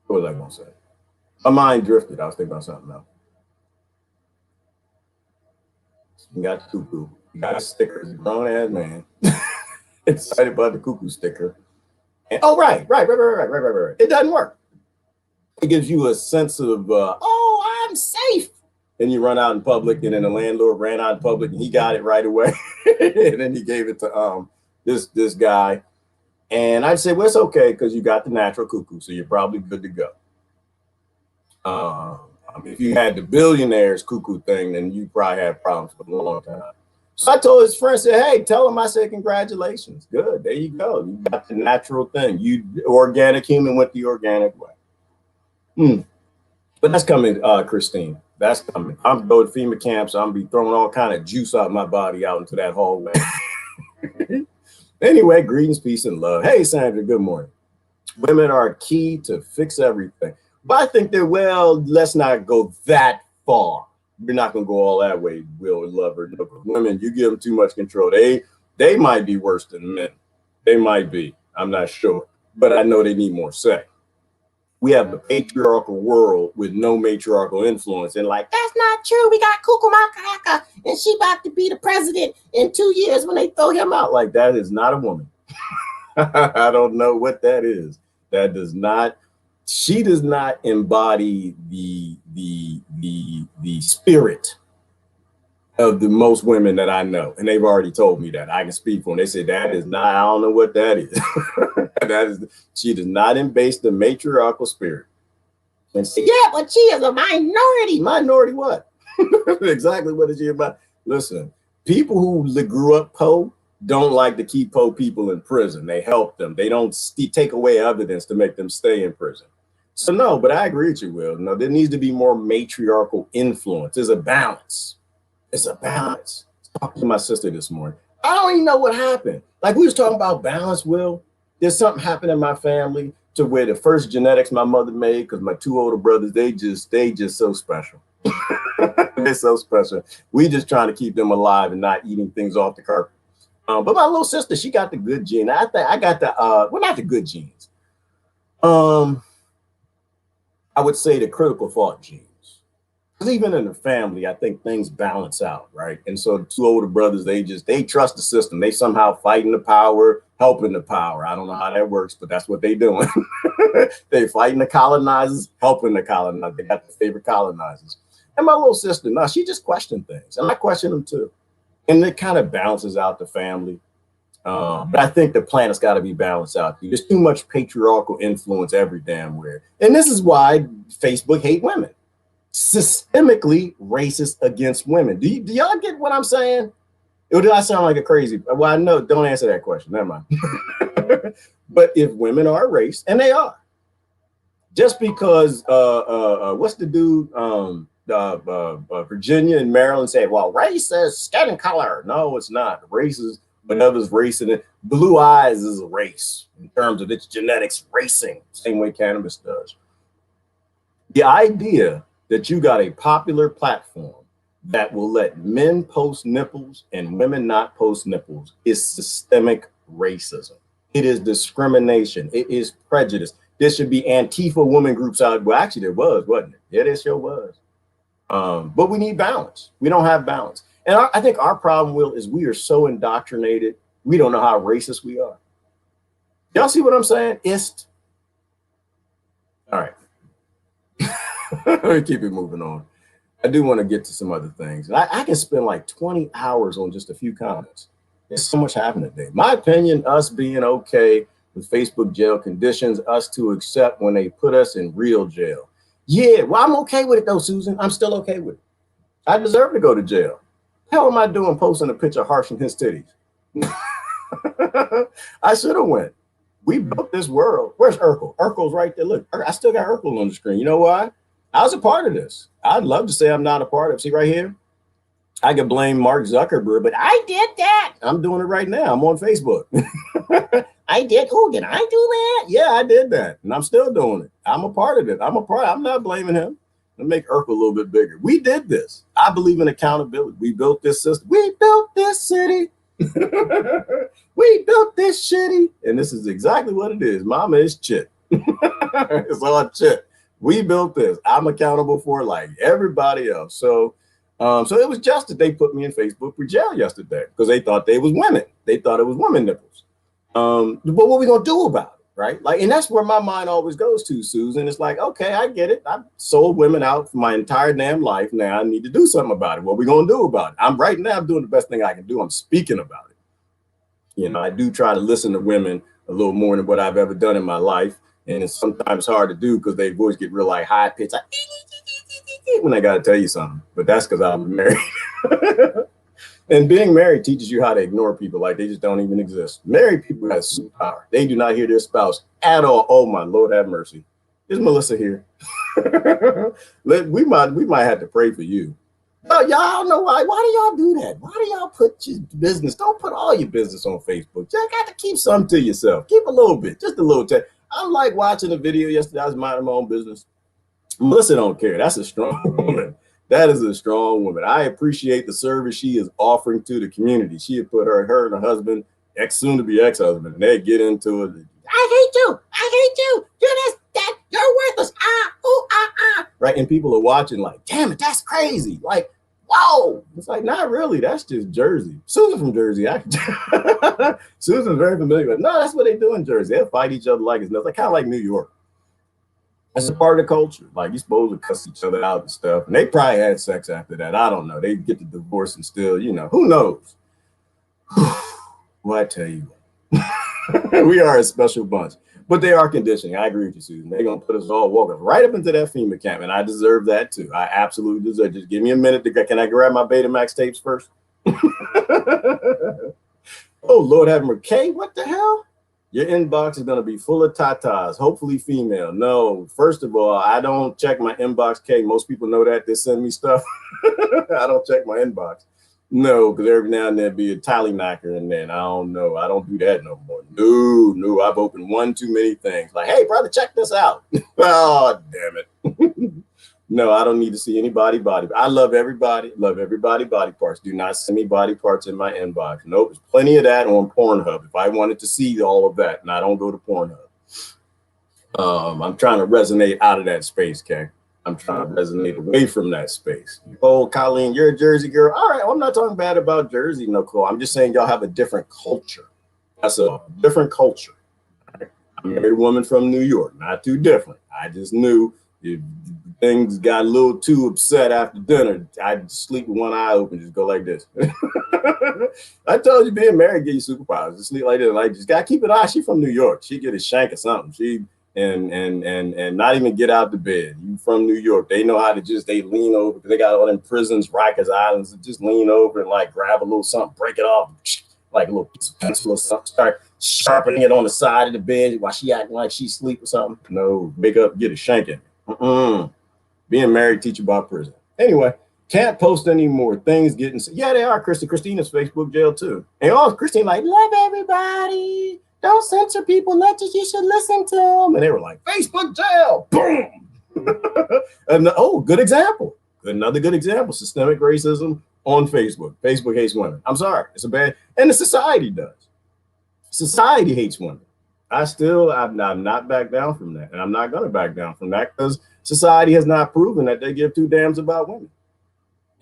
was I going to say? My mind drifted. I was thinking about something else. You got the cuckoo. You got a sticker. It's a grown ass man. Excited about the cuckoo sticker. And, oh, right. It doesn't work. It gives you a sense of, oh, I'm safe. And you run out in public, and then the landlord ran out in public, and he got it right away. And then he gave it to this guy. And I'd say, well, it's okay, because you got the natural cuckoo, so you're probably good to go. If you had the billionaires cuckoo thing, then you probably had problems for a long time. So I told his friend, said, hey, tell him I said, congratulations. Good. There you go. You got the natural thing. You organic human went the organic way. But that's coming, Christine. That's coming. I'm going to FEMA camps. I'm gonna be throwing all kind of juice out of my body out into that hallway. Anyway, greetings, peace, and love. Hey, Sandra, good morning. Women are key to fix everything. But I think that, well, let's not go that far. We're not going to go all that way, Will and Lover. Women, you give them too much control. They might be worse than men. They might be. I'm not sure. But I know they need more say. We have a patriarchal world with no matriarchal influence. And like, that's not true. We got Cuckoo Makaka, and she about to be the president in 2 years when they throw him out. Like, that is not a woman. I don't know what that is. That does not, she does not embody the spirit of the most women that I know. And they've already told me that. I can speak for them. They said, that is not, I don't know what that is. She does not embrace the matriarchal spirit. And say, yeah, but she is a minority. Minority what? Exactly what is she about? Listen, people who grew up poor don't like to keep poor people in prison. They help them. They don't take away evidence to make them stay in prison. So no, but I agree with you, Will. No, there needs to be more matriarchal influence. There's a balance. It's a balance. Talking to my sister this morning. I don't even know what happened. Like, we was talking about balance, Will. There's something happened in my family to where the first genetics my mother made, because my two older brothers, they just so special. They're so special. We just trying to keep them alive and not eating things off the carpet. But my little sister, she got the good gene. I think I got the well, not the good genes. I would say the critical thought genes. Because even in the family, I think things balance out, right? And so the two older brothers, they trust the system. They somehow fighting the power, helping the power. I don't know how that works, but that's what they doing. They fighting the colonizers, helping the colonizers. They got the favorite colonizers. And my little sister, no, she just questioned things. And I question them too. And it kind of balances out the family. But I think the planet's got to be balanced out. There's too much patriarchal influence every damn where. And this is why Facebook hate women. Systemically racist against women. Do y'all get what I'm saying? Or do I sound like a crazy? Well, I know, don't answer that question. Never mind. But if women are erased, and they are, just because what's the dude? Virginia and Maryland say, well, race is skin color. No, it's not. Race is Whatever's racing it. Blue eyes is a race in terms of its genetics racing, same way cannabis does. The idea that you got a popular platform that will let men post nipples and women not post nipples is systemic racism. It is discrimination. It is prejudice. There should be Antifa women groups out. Well, actually, there was, wasn't it? Yeah, there sure was. But we need balance. We don't have balance. And I think our problem, Will, is we are so indoctrinated. We don't know how racist we are. Y'all see what I'm saying? All right. Let me keep it moving on. I do want to get to some other things. I can spend like 20 hours on just a few comments. There's so much happening today. My opinion, us being okay with Facebook jail conditions, us to accept when they put us in real jail. Yeah, well, I'm okay with it though, Susan. I'm still okay with it. I deserve to go to jail. Hell am I doing posting a picture of Harsh and his titties? I should have went. We built this world. Where's Urkel? Urkel's right there. Look, I still got Urkel on the screen. You know why? I was a part of this. I'd love to say I'm not a part of it. See right here? I could blame Mark Zuckerberg, but I did that. I'm doing it right now. I'm on Facebook. I did. Oh, did I do that? Yeah, I did that. And I'm still doing it. I'm a part of it. I'm not blaming him. Let's make Urkel a little bit bigger. We did this. I believe in accountability. We built this system. We built this city. We built this shitty. And this is exactly what it is. Mama is chit. It's all chit. We built this. I'm accountable for it like everybody else. So it was just that they put me in Facebook for jail yesterday because they thought they was women. They thought it was women nipples. But what are we gonna do about it, right? Like, and that's where my mind always goes to, Susan. It's like, okay, I get it. I've sold women out for my entire damn life. Now I need to do something about it. What are we gonna do about it? I'm doing the best thing I can do. I'm speaking about it. You know, I do try to listen to women a little more than what I've ever done in my life. And it's sometimes hard to do because their voice get real like high pitched, like, when I got to tell you something. But that's because I'm married. And being married teaches you how to ignore people like they just don't even exist. Married people have superpower. They do not hear their spouse at all. Oh my Lord, have mercy. Is Melissa here? we might have to pray for you. But y'all know why. Why do y'all do that? Why do y'all put your business? Don't put all your business on Facebook. You got to keep some to yourself. Keep a little bit, just a little. I like watching a video yesterday. I was minding my own business. Melissa don't care. That's a strong woman. That is a strong woman. I appreciate the service she is offering to the community. She had put her and her husband, soon to be ex-husband, and they get into it. I hate you. I hate you. You're this, that, you're worthless. Right? And people are watching like, damn it, that's crazy. Like, whoa. It's like, not really. That's just Jersey. Susan's from Jersey. Susan's very familiar with it. No, that's what they do in Jersey. They'll fight each other like it's nothing. Kind of like New York. That's a part of the culture. Like, you're supposed to cuss each other out and stuff. And they probably had sex after that. I don't know. They get the divorce and still, you know, who knows? Well, I tell you what. We are a special bunch. But they are conditioning. I agree with you, Susan. They're going to put us all walking right up into that FEMA camp. And I deserve that, too. I absolutely deserve it. Just give me a minute. Can I grab my Betamax tapes first? Oh, Lord have mercy. Kay, what the hell? Your inbox is going to be full of tatas, hopefully female. No, first of all, I don't check my inbox, Kay. Most people know that. They send me stuff. I don't check my inbox. No, because every now and then be a tally knocker, and then I don't know. I don't do that no more. No, I've opened one too many things. Like, hey, brother, check this out. Oh, damn it. No, I don't need to see anybody body. I love everybody body parts. Do not send me body parts in my inbox. Nope, there's plenty of that on Pornhub. If I wanted to see all of that, and I don't go to Pornhub. I'm trying to resonate out of that space, Kay. I'm trying to resonate away from that space. Oh, Colleen, you're a Jersey girl. All right, well, I'm not talking bad about Jersey, Nicole. I'm just saying y'all have a different culture. That's a different culture. I married a woman from New York, not too different. I just knew if things got a little too upset after dinner, I'd sleep with one eye open, just go like this. I told you being married give you superpowers. Just sleep like this. Like, just gotta keep an eye. She from New York. She get a shank or something. She and not even get out the bed. You from New York. They know how to they lean over because they got all them prisons, Rikers Islands, just lean over and like grab a little something, break it off, like a little piece of pencil or something, start sharpening it on the side of the bed while she acting like she sleep or something. No, wake up, get a shanking. Being married teach you about prison. Anyway, Can't post anymore. Things getting, yeah, they are, Christy. Christina's Facebook jail too. And all Christine like, love everybody. Don't censor people. You should listen to them. And they were like, Facebook jail. Boom. And good example. Another good example. Systemic racism on Facebook. Facebook hates women. I'm sorry. It's a bad, and the society does. Society hates women. I'm not back down from that. And I'm not going to back down from that because society has not proven that they give two damns about women.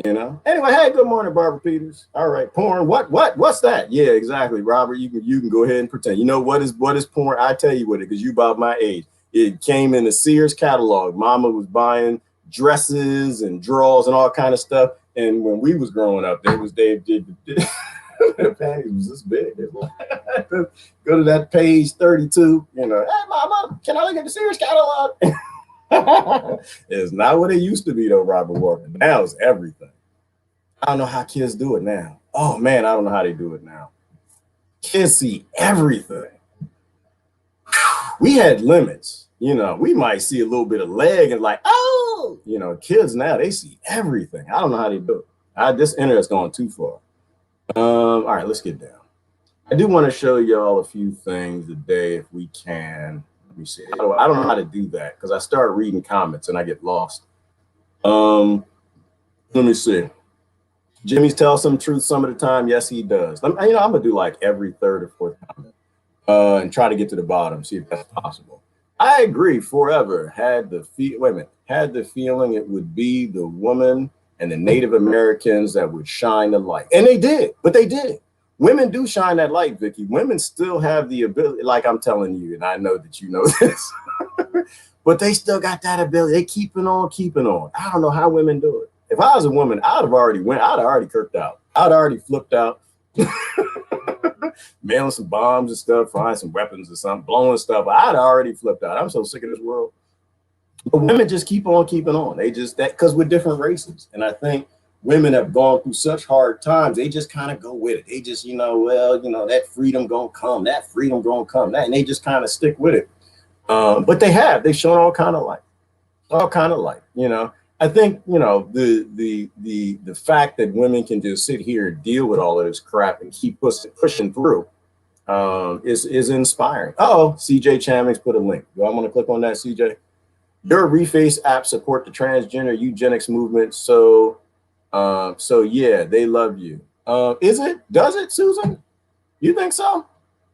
You know. Anyway, hey, good morning, Barbara Peters. All right, porn. What's that? Yeah, exactly, Robert. You can go ahead and pretend. You know what is porn? I tell you what it, because you about my age. It came in the Sears catalog. Mama was buying dresses and drawers and all kind of stuff. And when we was growing up, their panties was this big. Go to that page 32. You know, hey, Mama, can I look at the Sears catalog? It's not what it used to be though, Robert Walker. Now it's everything. I don't know how kids do it now. Oh man, I don't know how they do it now. Kids see everything. We had limits. You know, we might see a little bit of leg and like, oh, you know, kids now, they see everything. I don't know how they do it. This internet's going too far. All right, let's get down. I do want to show y'all a few things today if we can. Let me see. I don't know how to do that because I start reading comments and I get lost. Let me see. Jimmy's tells some truth some of the time. Yes, he does. I'm gonna do like every third or fourth comment and try to get to the bottom, see if that's possible. I agree. Forever had the feeling it would be the woman and the Native Americans that would shine the light, and they did. But they did. Women do shine that light, Vicky. Women still have the ability, like I'm telling you, and I know that you know this, but they still got that ability. They keeping on. I don't know how women do it. If I was a woman, I'd have already kirked out. I'd already flipped out, mailing some bombs and stuff, finding some weapons or something, blowing stuff. I'd already flipped out. I'm so sick of this world. But women just keep on keeping on. They just because we're different races, and I think women have gone through such hard times. They just kind of go with it. They just, that freedom gonna come. And they just kind of stick with it. But they've shown all kind of light. You know, I think the fact that women can just sit here and deal with all of this crap and keep pushing through is inspiring. CJ Chamix put a link. Do I want to click on that, CJ? Your Reface app support the transgender eugenics movement. So yeah, they love you. Does it, Susan? You think so?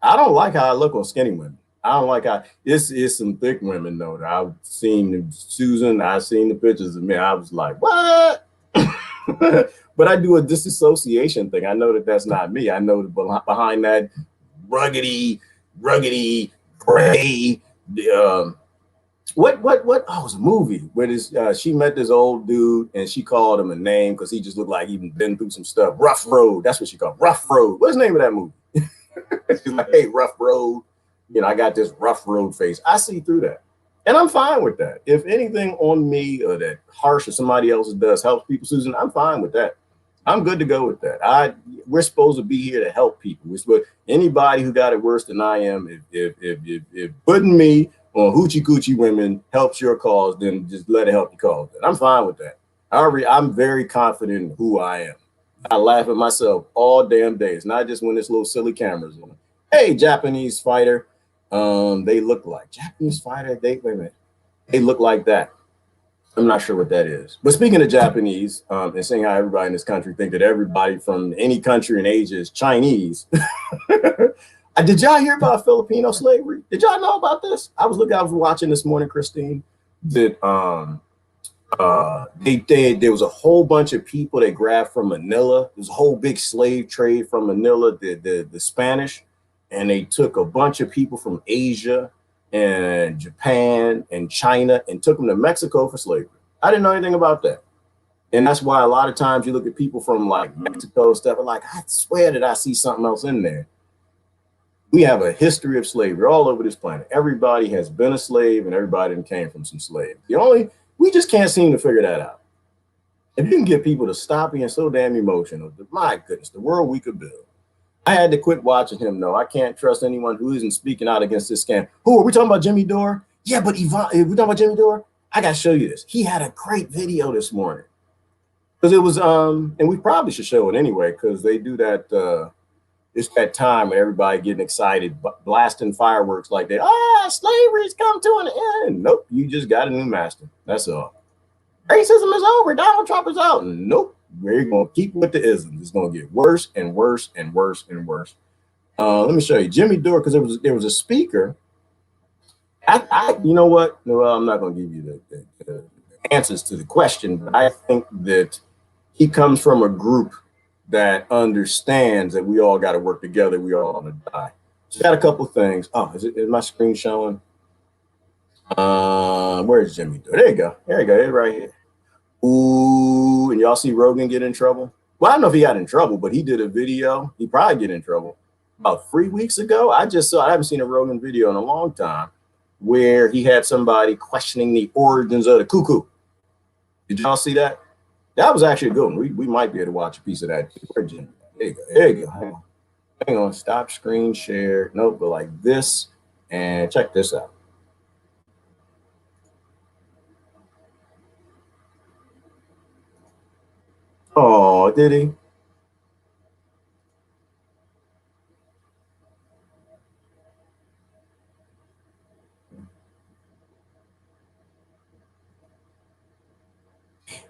I don't like how I look on skinny women. I don't like how it's some thick women though. I've seen Susan. I've seen the pictures of me. I was like, what? But I do a disassociation thing. I know that that's not me. I know that behind that ruggedy, gray, what? Oh, it was a movie where she met this old dude and she called him a name because he just looked like he'd been through some stuff. Rough Road. That's what she called Rough Road. What's the name of that movie? She's like, hey, Rough Road. I got this rough road face. I see through that. And I'm fine with that. If anything on me or that harsh or somebody else does helps people, Susan, I'm fine with that. I'm good to go with that. We're supposed to be here to help people. Anybody who got it worse than I am, if putting me on hoochie coochie women helps your cause, then just let it help your cause. I'm fine with that. I'm very confident in who I am. I laugh at myself all damn day. It's not just when this little silly camera's on. Hey, Japanese fighter. They look like Japanese fighter. Wait a minute. They look like that. I'm not sure what that is. But speaking of Japanese, and seeing how everybody in this country think that everybody from any country in Asia is Chinese. Did y'all hear about Filipino slavery? Did y'all know about this? I was watching this morning, Christine, that there was a whole bunch of people they grabbed from Manila. There was a whole big slave trade from Manila, the Spanish, and they took a bunch of people from Asia and Japan and China and took them to Mexico for slavery. I didn't know anything about that. And that's why a lot of times you look at people from like Mexico stuff and like, I swear that I see something else in there. We have a history of slavery all over this planet. Everybody has been a slave and everybody came from some slaves. We just can't seem to figure that out. If you can get people to stop being so damn emotional, my goodness, the world we could build. I had to quit watching him, though. I can't trust anyone who isn't speaking out against this scam. Who are we talking about? Jimmy Dore? Yeah, but Yvonne, we talking about Jimmy Dore? I got to show you this. He had a great video this morning. Because it was, and we probably should show it anyway, because they do that. It's that time when everybody getting excited, blasting fireworks like that. Slavery's come to an end. Nope, you just got a new master. That's all. Racism is over. Donald Trump is out. Nope, we're gonna keep with the isms. It's gonna get worse and worse and worse and worse. Let me show you Jimmy Dore, because there was a speaker. You know what? No, I'm not gonna give you the answers to the question, but I think that he comes from a group that understands that we all got to work together. We all want to die. So got a couple of things. Oh, is my screen showing? Where's Jimmy? There you go. There you go. It's right here. Ooh, and y'all see Rogan get in trouble? Well, I don't know if he got in trouble, but he did a video. He probably get in trouble about 3 weeks ago. I haven't seen a Rogan video in a long time where he had somebody questioning the origins of the cuckoo. Did y'all see that? That was actually a good one. We might be able to watch a piece of that. There you go. There you go. Hang on. Stop screen share. Nope, but like this. And check this out. Oh, did he?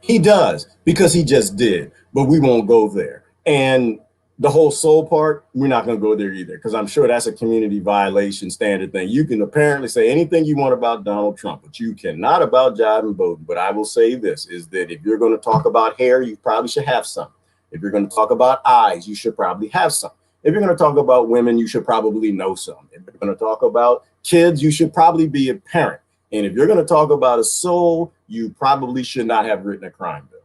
He does, because he just did, but we won't go there. And the whole soul part, we're not going to go there either, because I'm sure that's a community violation standard thing. You can apparently say anything you want about Donald Trump, but you cannot about Jivin Bowden. But I will say this, is that if you're going to talk about hair, you probably should have some. If you're going to talk about eyes, you should probably have some. If you're going to talk about women, you should probably know some. If you're going to talk about kids, you should probably be a parent. And if you're going to talk about a soul, you probably should not have written a crime bill.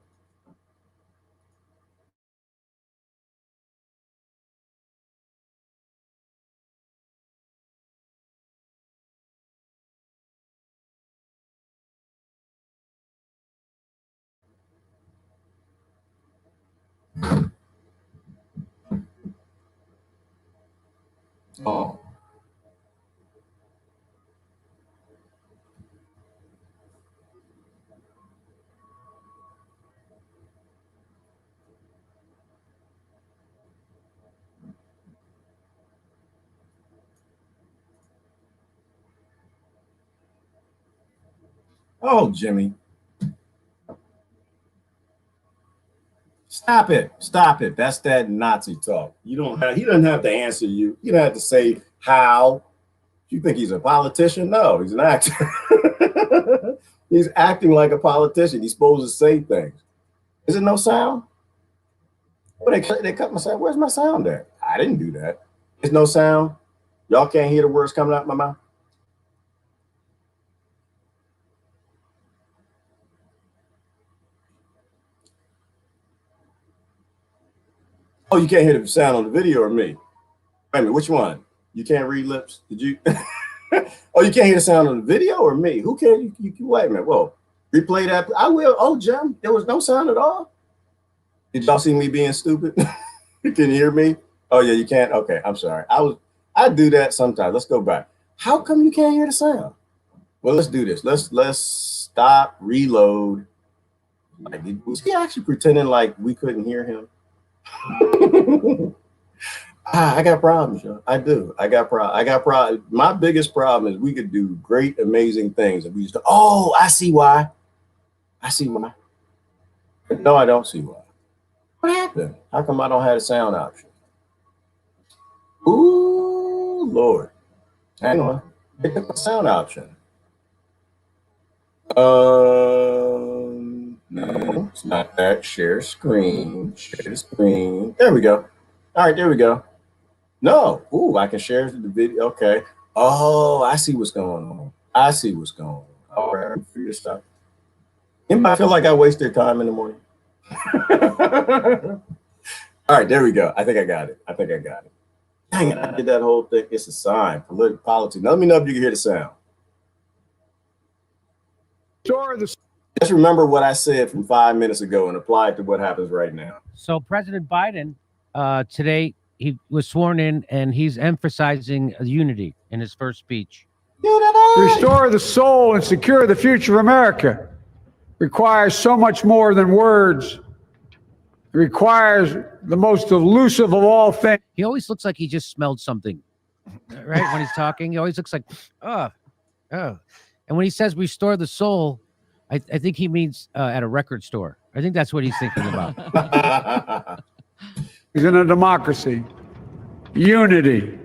Oh. Oh, Jimmy. Stop it. Stop it. That's that Nazi talk. He doesn't have to answer you. You don't have to say how. You think he's a politician? No, he's an actor. He's acting like a politician. He's supposed to say things. Is it no sound? Oh, they cut my sound. Where's my sound at? I didn't do that. There's no sound. Y'all can't hear the words coming out of my mouth. Oh, you can't hear the sound on the video or me? Wait a minute, which one? You can't read lips? Did you? Oh, you can't hear the sound on the video or me? Who can you wait a minute. Whoa. Replay that. I will. Oh, Jim, there was no sound at all. Did y'all see me being stupid? Can you hear me? Oh yeah, you can't. Okay, I'm sorry. I do that sometimes. Let's go back. How come you can't hear the sound? Well, let's do this. Let's stop, reload. Like, was he actually pretending like we couldn't hear him? I got problems, yo. I do. I got problems. My biggest problem is we could do great, amazing things, and we used to. Oh, I see why. I see why. No, I don't see why. What happened? How come I don't have a sound option? Ooh, Lord. Hang on. They took the sound option. No, it's not that. Share screen. Share screen. There we go. All right, there we go. No. Ooh, I can share the video. Okay. Oh, I see what's going on. I see what's going on. All right, figure this out. Anybody feel like I waste their time in the morning? All right, there we go. I think I got it. Dang it, I did that whole thing. It's a sign. Politics. Now, let me know if you can hear the sound. Just remember what I said from 5 minutes ago and apply it to what happens right now. So President Biden, today, he was sworn in, and he's emphasizing unity in his first speech. Restore the soul and secure the future of America requires so much more than words requires the most elusive of all things. He always looks like he just smelled something, right? When he's talking, he always looks like, oh. And when he says restore the soul, I think he means at a record store. I think that's what he's thinking about. He's in a democracy. Unity.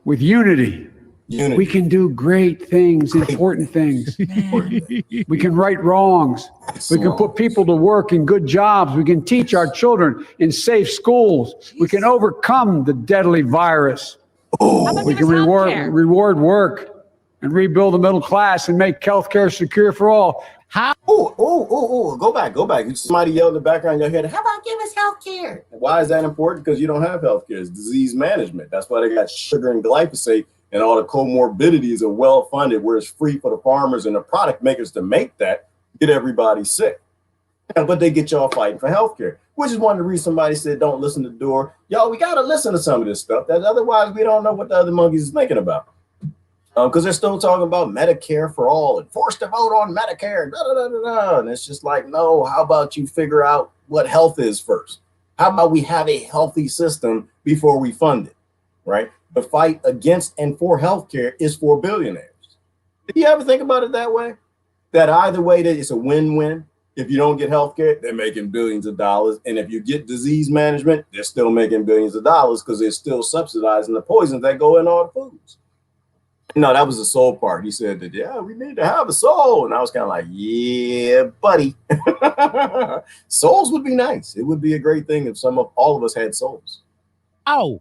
With unity, we can do great things, important things. We can right wrongs. We can put people to work in good jobs. We can teach our children in safe schools. We can overcome the deadly virus. We can reward work and rebuild the middle class and make healthcare secure for all. How? Go back. Somebody yelled in the background in your head, how about give us health care? Why is that important? Because you don't have health care. It's disease management. That's why they got sugar and glyphosate and all the comorbidities are well funded, where it's free for the farmers and the product makers to make that, get everybody sick. But they get y'all fighting for health care, which is one of the reasons somebody said, don't listen to the door. Y'all, we got to listen to some of this stuff. That otherwise we don't know what the other monkeys is thinking about. Because they're still talking about Medicare for all and forced to vote on Medicare. And it's just like, no, how about you figure out what health is first? How about we have a healthy system before we fund it, right? The fight against and for healthcare is for billionaires. Did you ever think about it that way? That either way, that it's a win-win. If you don't get healthcare, they're making billions of dollars. And if you get disease management, they're still making billions of dollars because they're still subsidizing the poisons that go in all the foods. No, that was the soul part. He said that, yeah, we need to have a soul. And I was kind of like, yeah, buddy. Souls would be nice. It would be a great thing if all of us had souls. Oh,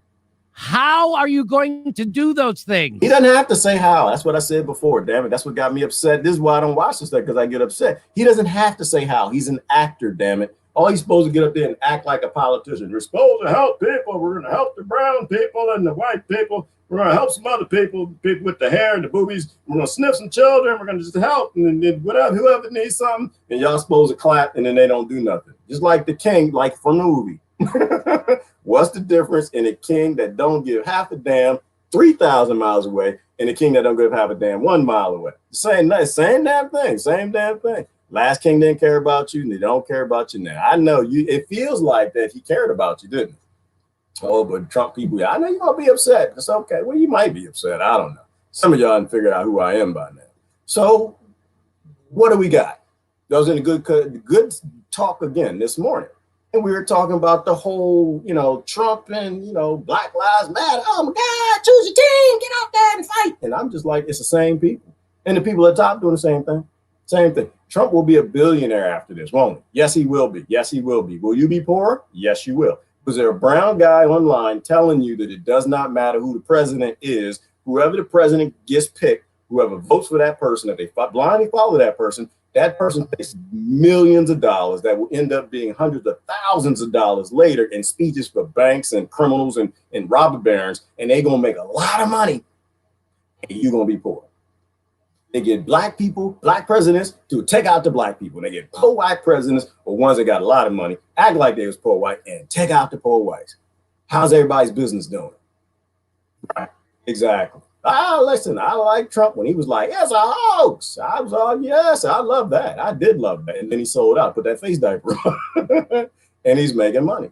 how are you going to do those things? He doesn't have to say how. That's what I said before. Damn it. That's what got me upset. This is why I don't watch this stuff, because I get upset. He doesn't have to say how. He's an actor, damn it. All he's supposed to get up there and act like a politician. We're supposed to help people. We're going to help the brown people and the white people. We're going to help some other people with the hair and the boobies. We're going to sniff some children. We're going to just help. And then whatever, whoever needs something. And y'all supposed to clap, and then they don't do nothing. Just like the king, like from the movie. What's the difference in a king that don't give half a damn 3,000 miles away and a king that don't give half a damn 1 mile away? Same damn thing. Same damn thing. Last king didn't care about you, and they don't care about you now. I know you. It feels like that he cared about you, didn't he? Oh, but Trump people, yeah, I know you're going to be upset. It's okay. Well, you might be upset. I don't know. Some of y'all haven't figured out who I am by now. So what do we got? That was in a good talk again this morning. And we were talking about the whole, Trump and, Black Lives Matter. Oh, my God, choose your team. Get out there and fight. And I'm just like, it's the same people. And the people at the top doing the same thing. Same thing. Trump will be a billionaire after this, won't he? Yes, he will be. Yes, he will be. Will you be poor? Yes, you will. Was there a brown guy online telling you that it does not matter who the president is, whoever the president gets picked, whoever votes for that person, if they blindly follow that person takes millions of dollars that will end up being hundreds of thousands of dollars later in speeches for banks and criminals and robber barons, and they're going to make a lot of money, and you're going to be poor. They get black people, black presidents to take out the black people. And they get poor white presidents or ones that got a lot of money, act like they was poor white and take out the poor whites. How's everybody's business doing? Right. Exactly. Listen, I like Trump when he was like, it's a hoax. I was all, yes, I love that. I did love that. And then he sold out, put that face diaper on. And he's making money.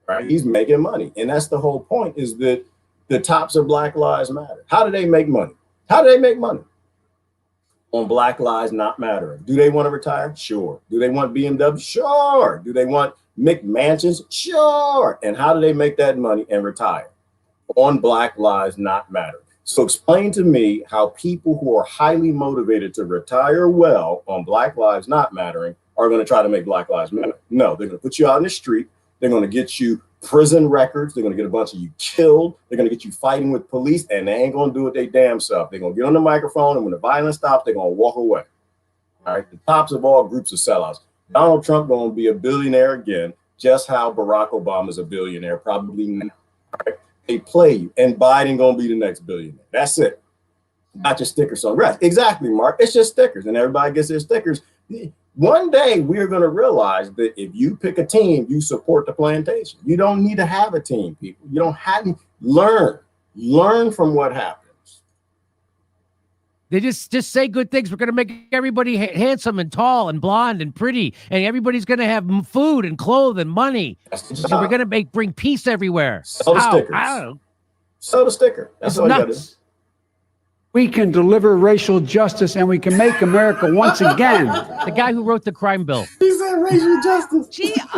Right. He's making money. And that's the whole point, is that the tops of Black Lives Matter. How do they make money? How do they make money? On Black Lives Not Mattering. Do they want to retire? Sure. Do they want BMW? Sure. Do they want McMansions? Sure. And how do they make that money and retire? On Black Lives Not Mattering. So explain to me how people who are highly motivated to retire well on Black Lives Not Mattering are going to try to make Black Lives Matter. No, they're going to put you out in the street. They're going to get you prison records. They're going to get a bunch of you killed. They're going to get you fighting with police, and they ain't going to do it they damn self. They're going to get on the microphone, and when the violence stops, they're going to walk away. All right. The tops of all groups of sellouts. Donald Trump going to be a billionaire again, just how Barack Obama's a billionaire, probably now. All right. They play you, and Biden going to be the next billionaire. That's it. Not just stickers on rest. Exactly, Mark. It's just stickers, and everybody gets their stickers. One day we're going to realize that if you pick a team, you support the plantation. You don't need to have a team, people. You don't have to learn from what happens. They just say good things. We're going to make everybody handsome and tall and blonde and pretty, and everybody's going to have food and clothes and money. And we're going to bring peace everywhere. Sell the stickers. I don't know. Sell the sticker. That's all you got to do. We can deliver racial justice, and we can make America once again. The guy who wrote the crime bill. He said racial justice.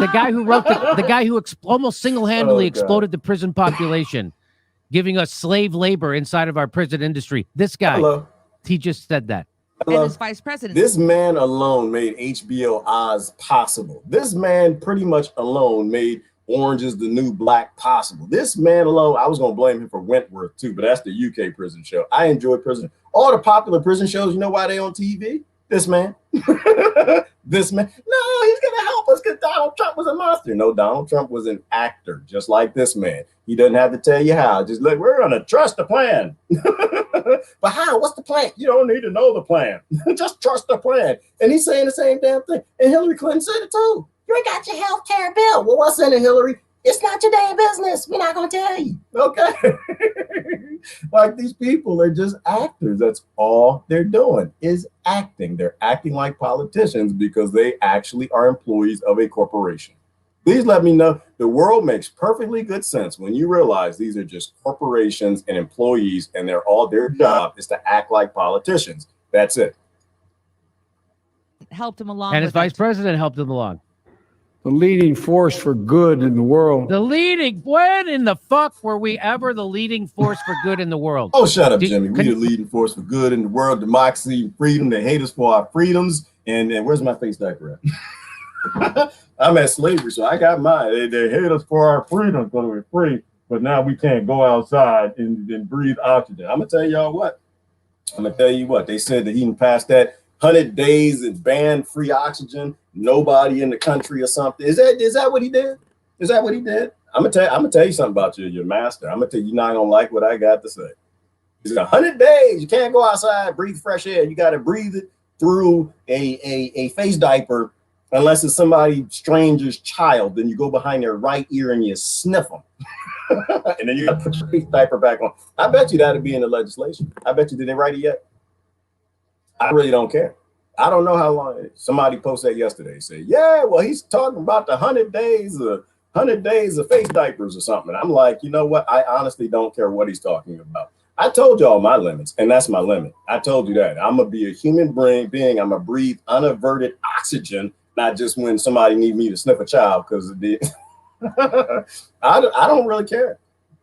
The guy who wrote the guy who almost single-handedly exploded the prison population, giving us slave labor inside of our prison industry. This guy. Hello. He just said that. And as vice president. This man alone made HBO Oz possible. This man pretty much alone made Orange is the New Black possible. This man alone, I was going to blame him for Wentworth too, but that's the UK prison show. I enjoy prison. All the popular prison shows, you know why they on TV? This man. This man. No, he's going to help us because Donald Trump was a monster. No, Donald Trump was an actor, just like this man. He doesn't have to tell you how. Just look, we're going to trust the plan. But how? What's the plan? You don't need to know the plan. Just trust the plan. And he's saying the same damn thing. And Hillary Clinton said it too. You ain't got your health care bill. Well, what's in it, Hillary? It's not your damn business. We're not going to tell you. Okay. Like these people are just actors. That's all they're doing is acting. They're acting like politicians because they actually are employees of a corporation. Please let me know. The world makes perfectly good sense when you realize these are just corporations and employees, and their job is to act like politicians. That's it. Helped him along. And his vice president helped him along. The leading force for good in the world. When in the fuck were we ever the leading force for good in the world? Oh, shut up, Jimmy. We're the leading force for good in the world, democracy, freedom. They hate us for our freedoms. And where's my face diaper at? I'm at slavery, so I got mine. They hate us for our freedom because we're free, but now we can't go outside and breathe oxygen. I'm going to tell y'all what. They said that he can pass that 100 days and ban free oxygen. Nobody in the country or something. Is that what he did? Is that what he did? I'm gonna tell you something about your master. I'm gonna tell you, you're not gonna like what I got to say. He's got 100 days. You can't go outside, breathe fresh air. You got to breathe it through a face diaper, unless it's somebody stranger's child. Then you go behind their right ear and you sniff them. And then you got to put your face diaper back on. I bet you that'd be in the legislation. I bet you, did they write it yet? I really don't care. I don't know how long it is. Somebody posted that yesterday. Say, yeah, well, he's talking about the 100 days of face diapers or something. I'm like, you know what? I honestly don't care what he's talking about. I told y'all my limits, and that's my limit. I told you that. I'm going to be a human being. I'm going to breathe unaverted oxygen, not just when somebody need me to sniff a child, because I don't really care.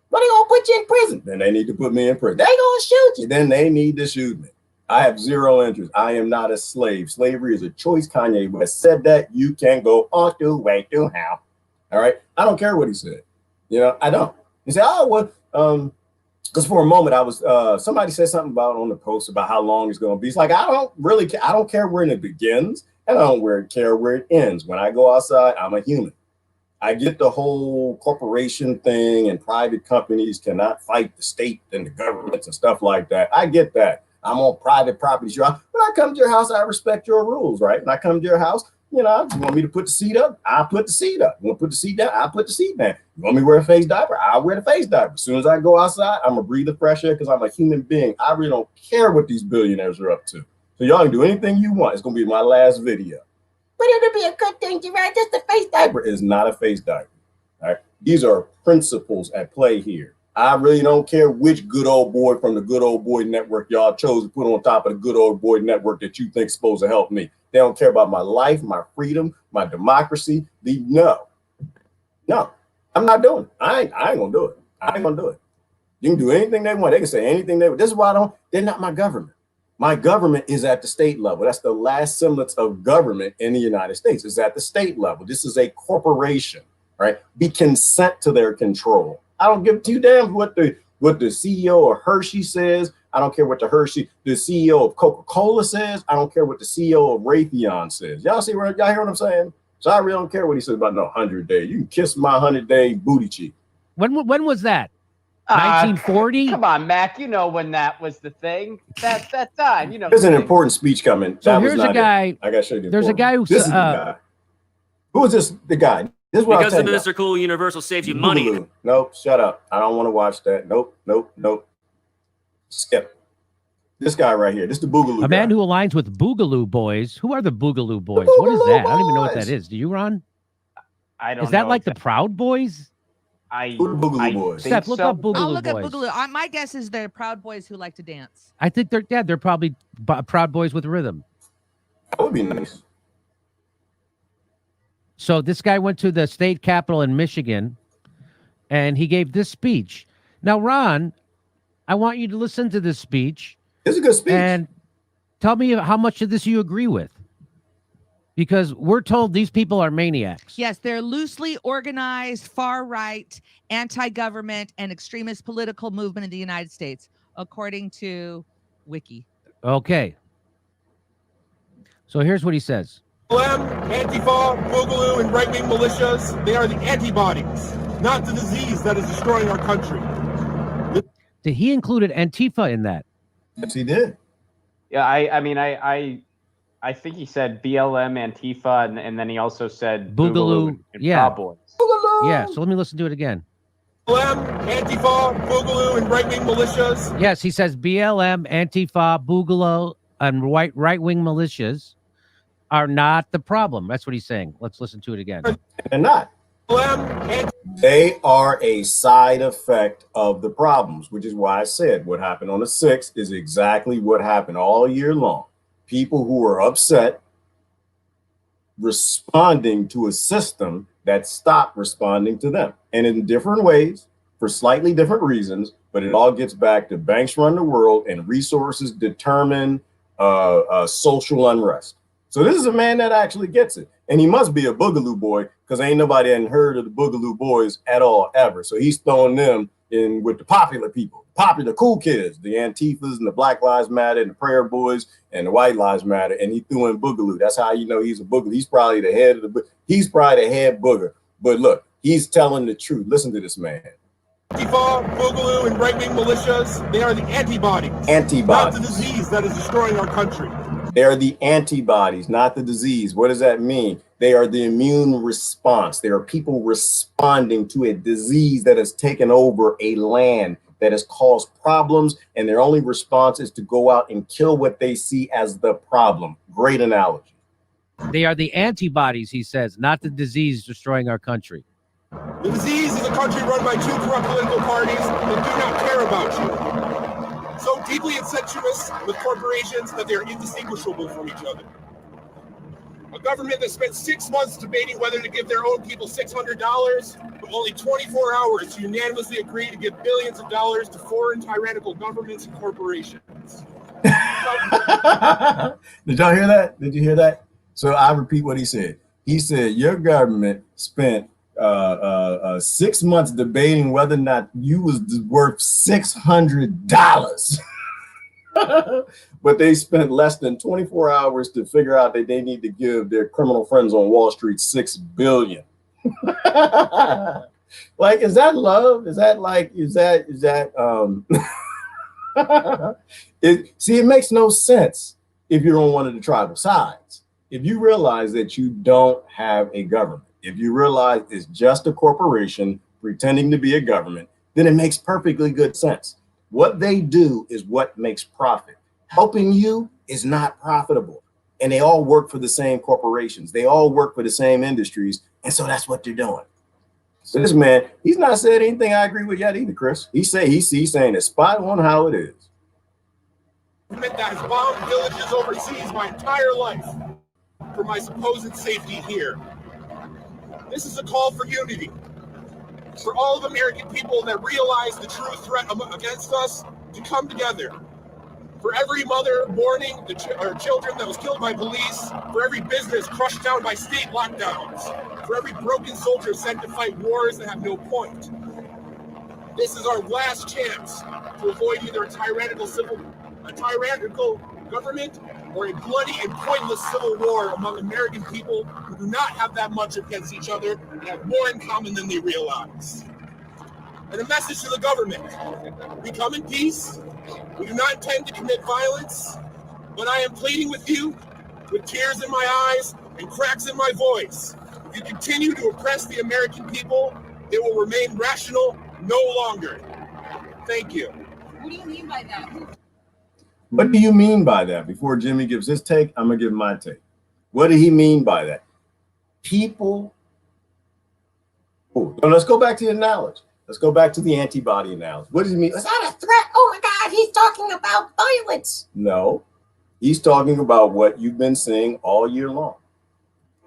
But they going to put you in prison. Then they need to put me in prison. They going to shoot you. Then they need to shoot me. I have zero interest. I am not a slave. Slavery is a choice. Kanye West said that. You can go on to way to how. All right. I don't care what he said. You know, I don't. He said, oh, well, because for a moment I was somebody said something about on the post about how long it's going to be. It's like, I don't really care. I don't care where it begins, and I don't care where it ends. When I go outside, I'm a human. I get the whole corporation thing, and private companies cannot fight the state and the governments and stuff like that. I get that. I'm on private property. When I come to your house, I respect your rules, right? When I come to your house, you know, you want me to put the seat up? I'll put the seat up. You want to put the seat down? I'll put the seat down. You want me to wear a face diaper? I'll wear the face diaper. As soon as I go outside, I'm going to breathe the fresh air because I'm a human being. I really don't care what these billionaires are up to. So y'all can do anything you want. It's going to be my last video. But it'll be a good thing to write. Just a face diaper. It's not a face diaper. All right. These are principles at play here. I really don't care which good old boy from the Good Old Boy Network y'all chose to put on top of the Good Old Boy Network that you think is supposed to help me. They don't care about my life, my freedom, my democracy. No, I'm not doing it. I ain't gonna do it. I ain't gonna do it. You can do anything they want. They can say anything they want. This is why they're not my government. My government is at the state level. That's the last semblance of government in the United States. It's at the state level. This is a corporation, right? We consent to their control. I don't give two damn what the CEO of Hershey says. I don't care what the CEO of Coca-Cola says. I don't care what the CEO of Raytheon says. Y'all hear what I'm saying? So I really don't care what he says about no 100 days. You can kiss my 100-day booty cheek. When was that? 1940? Come on, Mac. You know when that was the thing. That time. You know. There's an important speech coming. So here's a guy. I gotta show you. There's a guy who. This is the guy. Who is this? The guy. This is what because the Mr. Cool Universal saves you money. Nope, shut up. I don't want to watch that. Nope. Skip. This guy right here. This is the Boogaloo A man guy. who aligns with Boogaloo Boys. Who are the Boogaloo Boys? Boogaloo What is that? I don't even know what Boys. that is. Do you, Ron? I don't Is that know like the exactly. Proud Boys? Who the Boogaloo Boys? think Steph, look so. up Boogaloo I'll look Boys. at Boogaloo. My guess is they're Proud Boys who like to dance. I think they're probably Proud Boys with rhythm. That would be nice. So this guy went to the state capitol in Michigan, and he gave this speech. Now, Ron, I want you to listen to this speech It's a good speech. and tell me how much of this you agree with. Because we're told these people are maniacs. Yes, they're loosely organized, far-right, anti-government, and extremist political movement in the United States, according to Wiki. Okay. So here's what he says. Antifa, Boogaloo, and right-wing militias, they are the antibodies, not the disease that is destroying our country. He included Antifa in that. Yes, he did. Yeah, I think he said BLM, Antifa, and then he also said Boogaloo, and yeah. Proud Boys. Yeah, so let me listen to it again. Antifa, Boogaloo, and right-wing militias. Yes, he says BLM, Antifa, Boogaloo, and right-wing militias are not the problem. That's what he's saying. Let's listen to it again. They're not. They are a side effect of the problems, which is why I said what happened on the 6th is exactly what happened all year long. People who are upset responding to a system that stopped responding to them, and in different ways for slightly different reasons, but it all gets back to banks run the world and resources determine social unrest. So this is a man that actually gets it, and he must be a Boogaloo boy because ain't nobody hadn't heard of the Boogaloo Boys at all ever. So he's throwing them in with the popular people, popular cool kids, the Antifas and the Black Lives Matter and the Prayer Boys and the White Lives Matter, and he threw in Boogaloo. That's how you know he's a Boogaloo. He's probably the head of the. He's probably the head booger. But look, he's telling the truth. Listen to this man. Antifa, Boogaloo, and right-wing militias, they are the antibodies, Antibodies. not the disease that is destroying our country. They are the antibodies, not the disease. What does that mean? They are the immune response. There are people responding to a disease that has taken over a land, that has caused problems, and their only response is to go out and kill what they see as the problem. Great analogy. They are the antibodies, he says, not the disease destroying our country. The disease is a country run by two corrupt political parties that do not care about you. So deeply incestuous with corporations that they are indistinguishable from each other. A government that spent 6 months debating whether to give their own people $600, but only 24 hours to unanimously agree to give billions of dollars to foreign tyrannical governments and corporations. Did y'all hear that? Did you hear that? So I repeat what he said. He said your government spent 6 months debating whether or not you was worth $600. But they spent less than 24 hours to figure out that they need to give their criminal friends on Wall Street $6 billion. Like, is that love? Is that it makes no sense if you're on one of the tribal sides. If you realize that you don't have a government, if you realize it's just a corporation pretending to be a government, then it makes perfectly good sense. What they do is what makes profit. Helping you is not profitable. And they all work for the same corporations. They all work for the same industries. And so that's what they're doing. So this man, he's not said anything I agree with yet either, Chris. He's saying it's spot on how it is. That has bombed villages overseas my entire life for my supposed safety here. This is a call for unity. For all of American people that realize the true threat against us to come together. For every mother mourning her children that was killed by police, for every business crushed down by state lockdowns, for every broken soldier sent to fight wars that have no point. This is our last chance to avoid either a tyrannical government or a bloody and pointless civil war among American people who do not have that much against each other and have more in common than they realize. And a message to the government: we come in peace. We do not intend to commit violence, but I am pleading with you with tears in my eyes and cracks in my voice. If you continue to oppress the American people, they will remain rational no longer. Thank you. What do you mean by that? What do you mean by that? Before Jimmy gives his take, I'm gonna give my take. What did he mean by that? People. Oh, let's go back to the analogy. Let's go back to the antibody analogy. What does he mean? Is that a threat? Oh my God, he's talking about violence. No, he's talking about what you've been seeing all year long.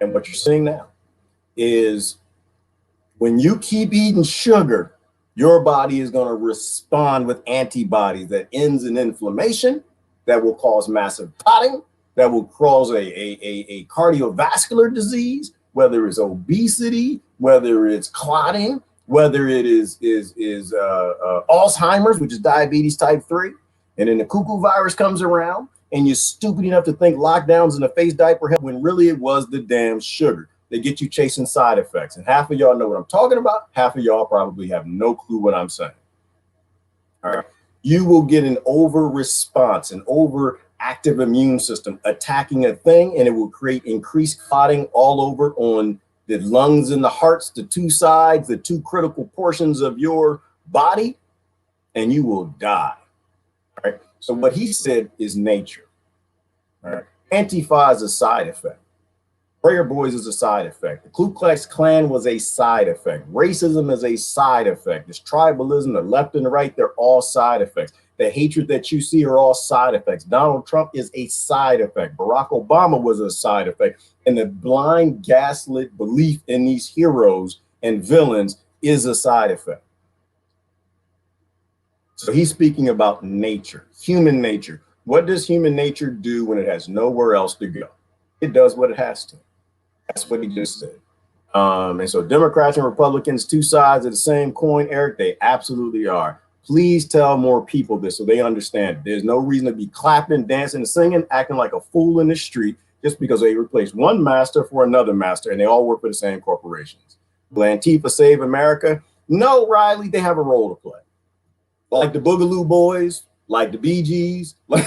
And what you're seeing now is when you keep eating sugar, your body is going to respond with antibodies that ends in inflammation, that will cause massive clotting, that will cause a cardiovascular disease, whether it's obesity, whether it's clotting, whether it is Alzheimer's, which is diabetes type 3. And then the cuckoo virus comes around and you're stupid enough to think lockdowns in a face diaper help when really it was the damn sugar. They get you chasing side effects. And half of y'all know what I'm talking about. Half of y'all probably have no clue what I'm saying. All right. You will get an over response, an overactive immune system attacking a thing, and it will create increased clotting all over on the lungs and the hearts, the two sides, the two critical portions of your body, and you will die. All right. So what he said is nature. All right. Antifa is a side effect. Prayer Boys is a side effect. The Ku Klux Klan was a side effect. Racism is a side effect. This tribalism, the left and the right, they're all side effects. The hatred that you see are all side effects. Donald Trump is a side effect. Barack Obama was a side effect. And the blind, gaslit belief in these heroes and villains is a side effect. So he's speaking about nature, human nature. What does human nature do when it has nowhere else to go? It does what it has to. That's what he just said. And so Democrats and Republicans, two sides of the same coin, Eric, they absolutely are. Please tell more people this so they understand. There's no reason to be clapping, dancing, and singing, acting like a fool in the street just because they replaced one master for another master and they all work for the same corporations. Will Antifa save America? No, Riley, they have a role to play. Like the Boogaloo Boys, like the Bee Gees, like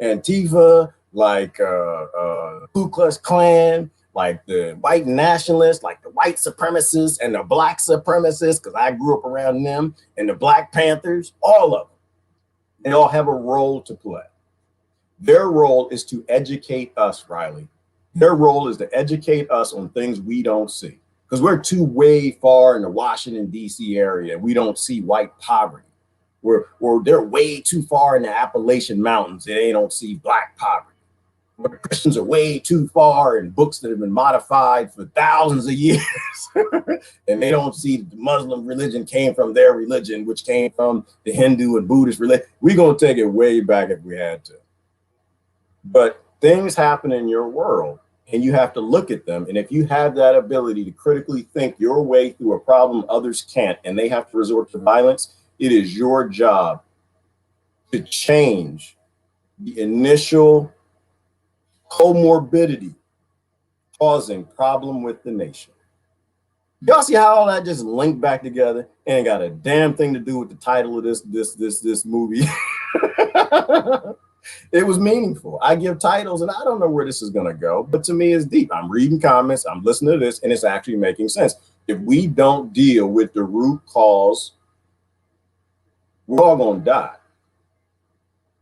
Antifa, like Ku Klux Klan, like the white nationalists, like the white supremacists and the black supremacists, because I grew up around them, and the Black Panthers, all of them. They all have a role to play. Their role is to educate us, Riley. Their role is to educate us on things we don't see, because we're too way far in the Washington, D.C. area. We don't see white poverty. They're way too far in the Appalachian Mountains. They don't see black poverty. Christians are way too far in books that have been modified for thousands of years. And they don't see the Muslim religion came from their religion, which came from the Hindu and Buddhist religion. We're going to take it way back if we had to. But things happen in your world and you have to look at them. And if you have that ability to critically think your way through a problem others can't, and they have to resort to violence, it is your job to change the initial comorbidity causing problem with the nation. Y'all see how all that just linked back together and ain't got a damn thing to do with the title of this movie. It was meaningful. I give titles and I don't know where this is going to go, but to me it's deep. I'm reading comments, I'm listening to this, and it's actually making sense. If we don't deal with the root cause, we're all going to die.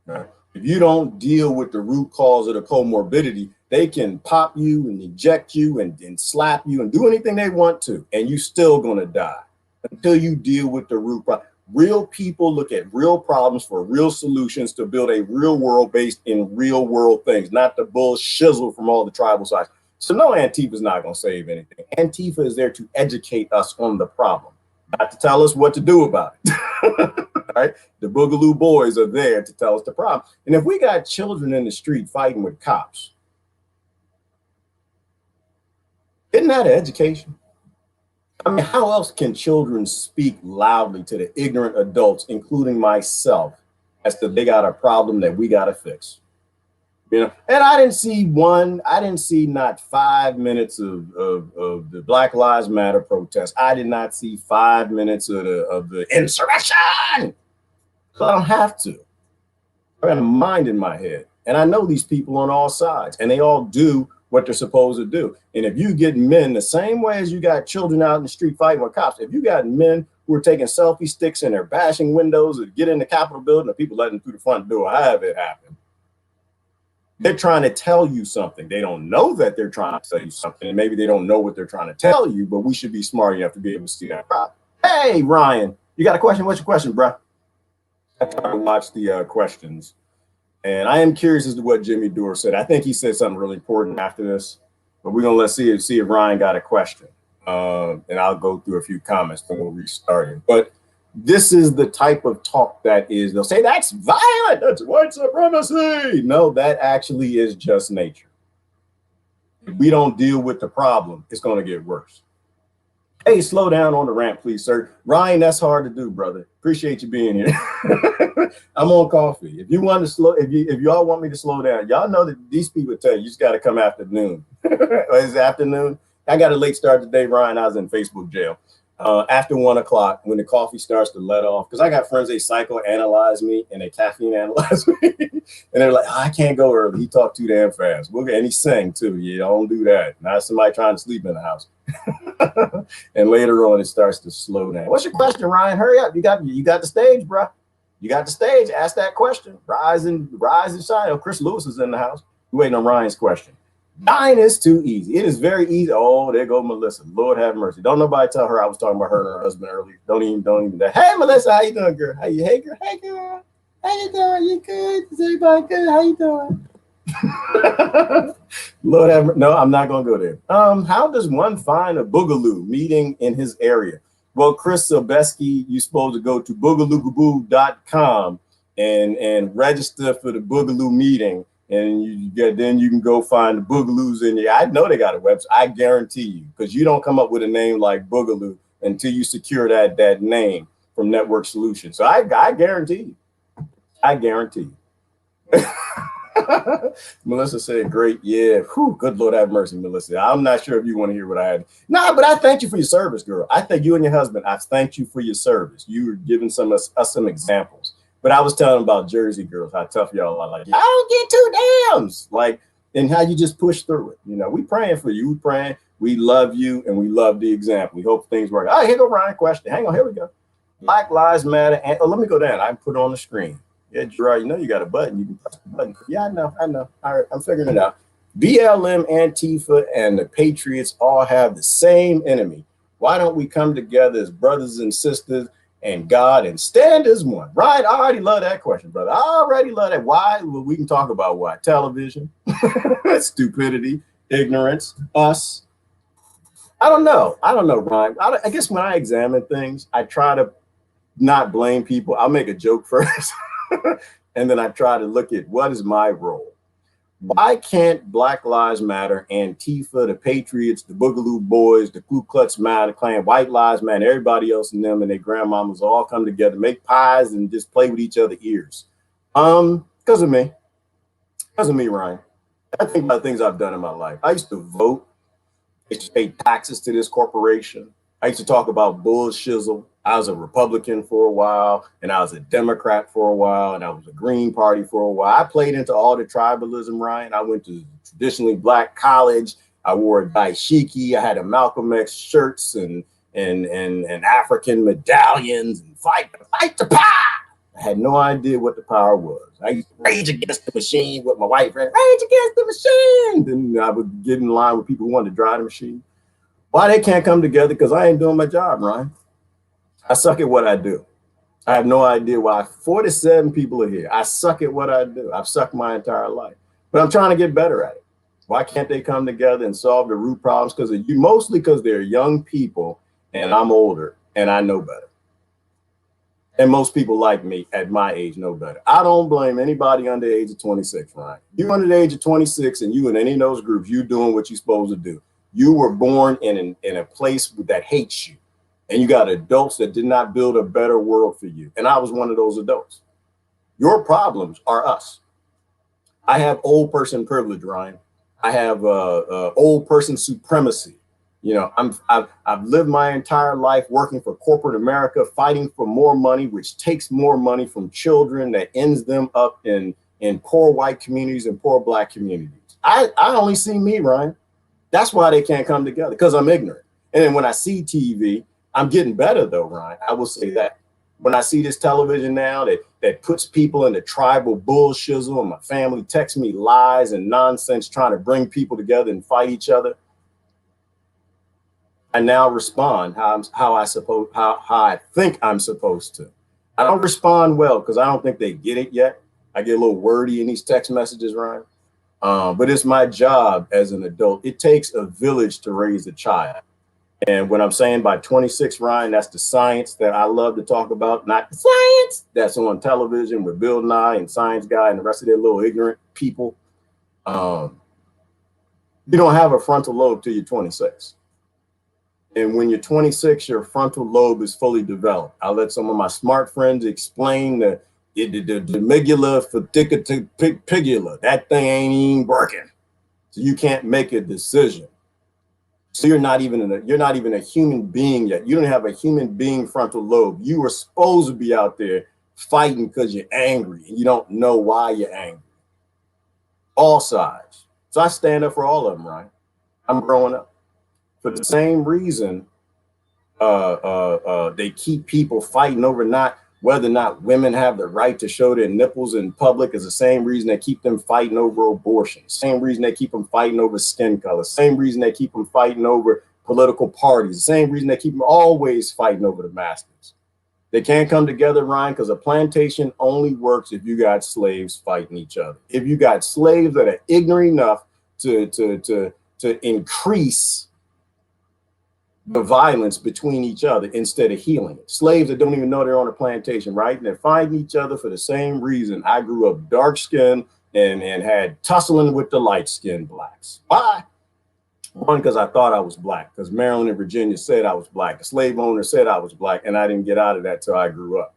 Right? If you don't deal with the root cause of the comorbidity, they can pop you and eject you and slap you and do anything they want to, and you're still going to die until you deal with the root problem. Real people look at real problems for real solutions to build a real world based in real world things, not the bull shizzle from all the tribal sides. So no, Antifa is not going to save anything. Antifa is there to educate us on the problem, not to tell us what to do about it. Right? The Boogaloo Boys are there to tell us the problem. And if we got children in the street fighting with cops, isn't that an education? I mean, how else can children speak loudly to the ignorant adults, including myself, as to they got a problem that we got to fix? You know, and I didn't see not 5 minutes of the Black Lives Matter protest. I did not see 5 minutes of the insurrection. So I don't have to. I got a mind in my head. And I know these people on all sides, and they all do what they're supposed to do. And if you get men the same way as you got children out in the street fighting with cops, if you got men who are taking selfie sticks and they're bashing windows and get in the Capitol building, or people letting them through the front door, however it happened, they're trying to tell you something. They don't know that they're trying to tell you something, and maybe they don't know what they're trying to tell you, but we should be smart enough to be able to see that problem. Hey, Ryan, you got a question? What's your question, bro? I tried to watch the questions. And I am curious as to what Jimmy Dore said. I think he said something really important after this, but we're gonna see if Ryan got a question. And I'll go through a few comments, then we'll restart it. But this is the type of talk that is, they'll say that's violent, that's white supremacy. No, that actually is just nature. If we don't deal with the problem, it's gonna get worse. Hey, slow down on the ramp, please, sir. Ryan, that's hard to do, brother. Appreciate you being here. I'm on coffee. If you want to slow, if y'all want me to slow down, y'all know that these people tell you just got to come after noon. It's afternoon. I got a late start today, Ryan. I was in Facebook jail. After 1 o'clock, when the coffee starts to let off, because I got friends, they psychoanalyze me and they caffeine analyze me. And they're like, oh, I can't go early. He talked too damn fast. And he sang too. You don't do that. Not somebody trying to sleep in the house. And later on, it starts to slow down. What's your question, Ryan? Hurry up. You got the stage, bro. You got the stage. Ask that question. Rise and shine. Oh, Chris Lewis is in the house. We're waiting on Ryan's question. Dying is too easy. It is very easy. Oh, there go Melissa. Lord have mercy. Don't nobody tell her I was talking about her and her husband earlier. Don't even. Hey, Melissa, how you doing, girl? Hey, girl. Hey, girl. How you doing? You good? Is everybody good? How you doing? Lord have mercy. No, I'm not gonna go there. How does one find a boogaloo meeting in his area? Well, Chris Silbeski, you're supposed to go to boogaloo.com and register for the boogaloo meeting. And then you can go find the boogaloos in there. I know they got a website. I guarantee you, because you don't come up with a name like Boogaloo until you secure that name from Network Solutions. So I guarantee you. I guarantee you. Melissa said, great. Yeah. Whew, good Lord have mercy, Melissa. I'm not sure if you want to hear what I had. No, but I thank you for your service, girl. I thank you and your husband. I thank you for your service. You were giving us some examples. But I was telling about Jersey girls, how tough y'all are. Like, I don't get two dams. Like, and how you just push through it. You know, we praying for you. We praying. We love you and we love the example. We hope things work. All right, here go Ryan question. Hang on, here we go. Black Lives Matter. And let me go down. I can put it on the screen. Yeah, Gerard, you know you got a button. You can press the button. Yeah, I know. All right, I'm figuring it out. BLM, Antifa, and the Patriots all have the same enemy. Why don't we come together as brothers and sisters and God and stand as one? Right? I already love that question, brother. I already love that. Why? Well, we can talk about why. Television, stupidity, ignorance, us. I don't know, Ryan. I guess when I examine things, I try to not blame people. I'll make a joke first. And then I try to look at what is my role. Why can't Black Lives Matter, Antifa, the Patriots, the Boogaloo Boys, the Ku Klux Klan, White Lives Matter, everybody else in them and their grandmamas all come together, make pies and just play with each other's ears? Because of me. Because of me, Ryan. I think about things I've done in my life. I used to vote. I used to pay taxes to this corporation. I used to talk about bull shizzle. I was a Republican for a while, and I was a Democrat for a while, and I was a Green Party for a while. I played into all the tribalism, Ryan. I went to traditionally black college. I wore a dashiki. I had a Malcolm X shirts and African medallions and fight the power. I had no idea what the power was. I used to rage against the machine with my white friend. Rage against the machine. Then I would get in line with people who wanted to drive the machine. Why they can't come together? Because I ain't doing my job, Ryan. I suck at what I do. I have no idea why 47 people are here. I suck at what I do. I've sucked my entire life, but I'm trying to get better at it. Why can't they come together and solve the root problems? Mostly because they're young people and I'm older and I know better. And most people like me at my age know better. I don't blame anybody under the age of 26, Ryan. You under the age of 26 and you in any of those groups, you doing what you're supposed to do. You were born in a place that hates you. And you got adults that did not build a better world for you. And I was one of those adults. Your problems are us. I have old person privilege, Ryan. I have old person supremacy. You know, I've lived my entire life working for corporate America, fighting for more money, which takes more money from children that ends them up in poor white communities and poor black communities. I only see me, Ryan. That's why they can't come together, because I'm ignorant. And then when I see TV, I'm getting better though, Ryan. I will say that. When I see this television now that puts people into tribal bullshizzle, and my family texts me lies and nonsense trying to bring people together and fight each other, I now respond how I think I'm supposed to. I don't respond well because I don't think they get it yet. I get a little wordy in these text messages, Ryan. But it's my job as an adult. It takes a village to raise a child. And what I'm saying by 26, Ryan, that's the science that I love to talk about, not the science that's on television with Bill Nye and Science Guy and the rest of their little ignorant people. You don't have a frontal lobe till you're 26. And when you're 26, your frontal lobe is fully developed. I'll let some of my smart friends explain the amygdala pigula. That thing ain't even working. So you can't make a decision. So you're not even a human being yet. You don't have a human being frontal lobe. You were supposed to be out there fighting because you're angry and you don't know why you're angry. All sides. So I stand up for all of them, right? I'm growing up. For the same reason they keep people fighting over whether or not women have the right to show their nipples in public is the same reason they keep them fighting over abortion. Same reason they keep them fighting over skin color. Same reason they keep them fighting over political parties. Same reason they keep them always fighting over the masters. They can't come together, Ryan, because a plantation only works if you got slaves fighting each other. If you got slaves that are ignorant enough to increase the violence between each other instead of healing it. Slaves that don't even know they're on a plantation, right? And they're fighting each other for the same reason. I grew up dark skinned and had tussling with the light skinned blacks. Why? One, because I thought I was black, because Maryland and Virginia said I was black. The slave owner said I was black, and I didn't get out of that till I grew up.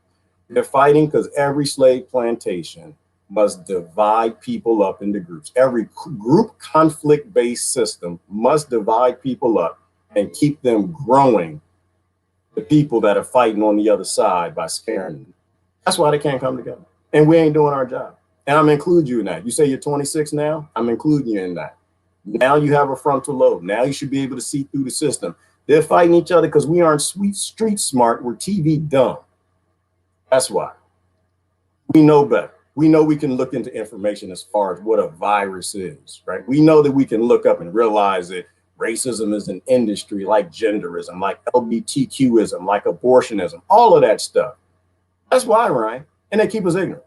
They're fighting because every slave plantation must divide people up into groups. Every group conflict-based system must divide people up and keep them growing, the people that are fighting on the other side, by scaring them. That's why they can't come together. And we ain't doing our job. And I'm including you in that. You say you're 26 now, I'm including you in that. Now you have a frontal lobe. Now you should be able to see through the system. They're fighting each other because we aren't street smart, we're TV dumb. That's why. We know better. We know we can look into information as far as what a virus is, right? We know that we can look up and realize that racism is an industry, like genderism, like LGBTQism, like abortionism, all of that stuff. That's why, Ryan. And they keep us ignorant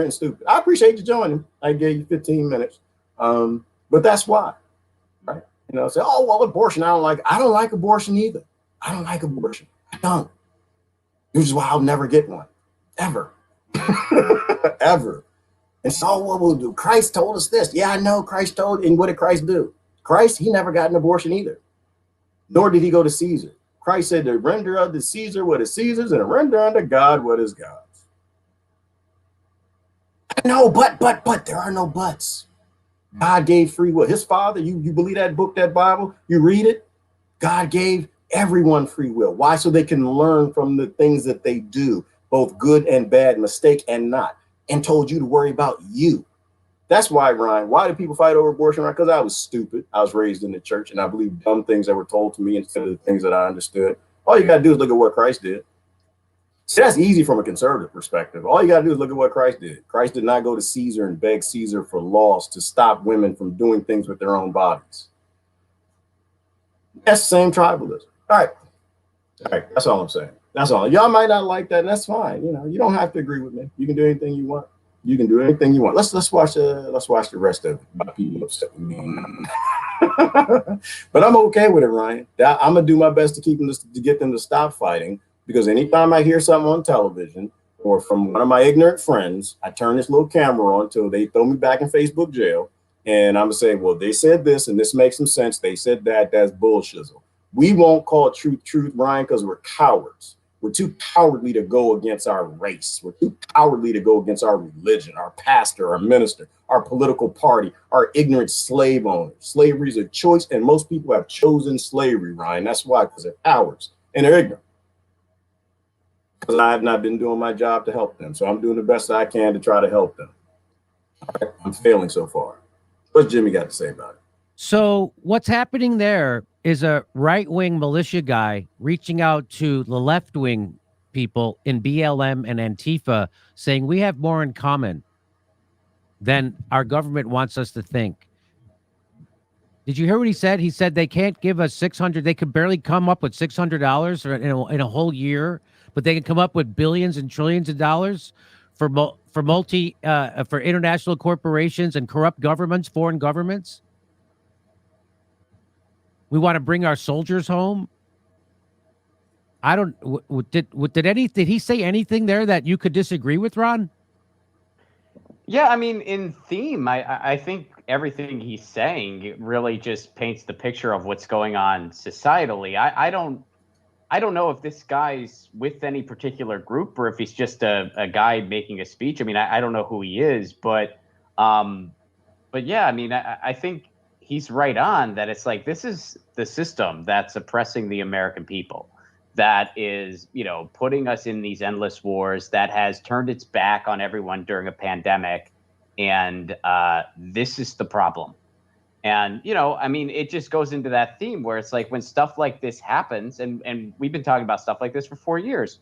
and stupid. I appreciate you joining. I gave you 15 minutes. But that's why, right? You know, say, oh, well, abortion, I don't like abortion either. I don't like abortion. I don't. Which is why I'll never get one, ever, ever. And so what we'll do, Christ told us this. Yeah, I know Christ told, and what did Christ do? Christ, he never got an abortion either, nor did he go to Caesar. Christ said to render unto Caesar what is Caesar's and to render unto God what is God's. No, but there are no buts. God gave free will. His Father, you believe that book, that Bible, you read it? God gave everyone free will. Why? So they can learn from the things that they do, both good and bad, mistake and not, and told you to worry about you. That's why, Ryan, why do people fight over abortion? Because I was stupid. I was raised in the church and I believed dumb things that were told to me instead of the things that I understood. All you got to do is look at what Christ did. See, that's easy from a conservative perspective. All you got to do is look at what Christ did. Christ did not go to Caesar and beg Caesar for laws to stop women from doing things with their own bodies. That's the same tribalism. All right. That's all I'm saying. That's all. Y'all might not like that, and that's fine. You know, you don't have to agree with me. You can do anything you want. You can do anything you want. Let's watch the rest of it. My people upset with me. But I'm okay with it, Ryan. I'm gonna do my best to keep them to get them to stop fighting, because anytime I hear something on television or from one of my ignorant friends, I turn this little camera on till they throw me back in Facebook jail, and I'm gonna say, well, they said this and this makes some sense. They said that. That's bullshit. We won't call truth, Ryan, because we're cowards. We're too cowardly to go against our race. We're too cowardly to go against our religion, our pastor, our minister, our political party, our ignorant slave owners. Slavery is a choice, and most people have chosen slavery, Ryan. That's why, because they're cowards and they're ignorant. Because I have not been doing my job to help them. So I'm doing the best I can to try to help them. I'm failing so far. What's Jimmy got to say about it? So what's happening there is a right-wing militia guy reaching out to the left-wing people in BLM and Antifa saying we have more in common than our government wants us to think. Did you hear what he said? He said they can't give us $600. They could barely come up with $600 in a whole year, but they can come up with billions and trillions of dollars for international corporations and corrupt governments, foreign governments. We want to bring our soldiers home. I don't. Did he say anything there that you could disagree with, Ron? Yeah, I mean, in theme, I think everything he's saying really just paints the picture of what's going on societally. I don't know if this guy's with any particular group or if he's just a guy making a speech. I mean, I don't know who he is, but yeah, I mean, I think he's right on that. It's like, this is the system that's oppressing the American people, that is, putting us in these endless wars, that has turned its back on everyone during a pandemic. And this is the problem. And, I mean, it just goes into that theme where it's like when stuff like this happens, and we've been talking about stuff like this for 4 years.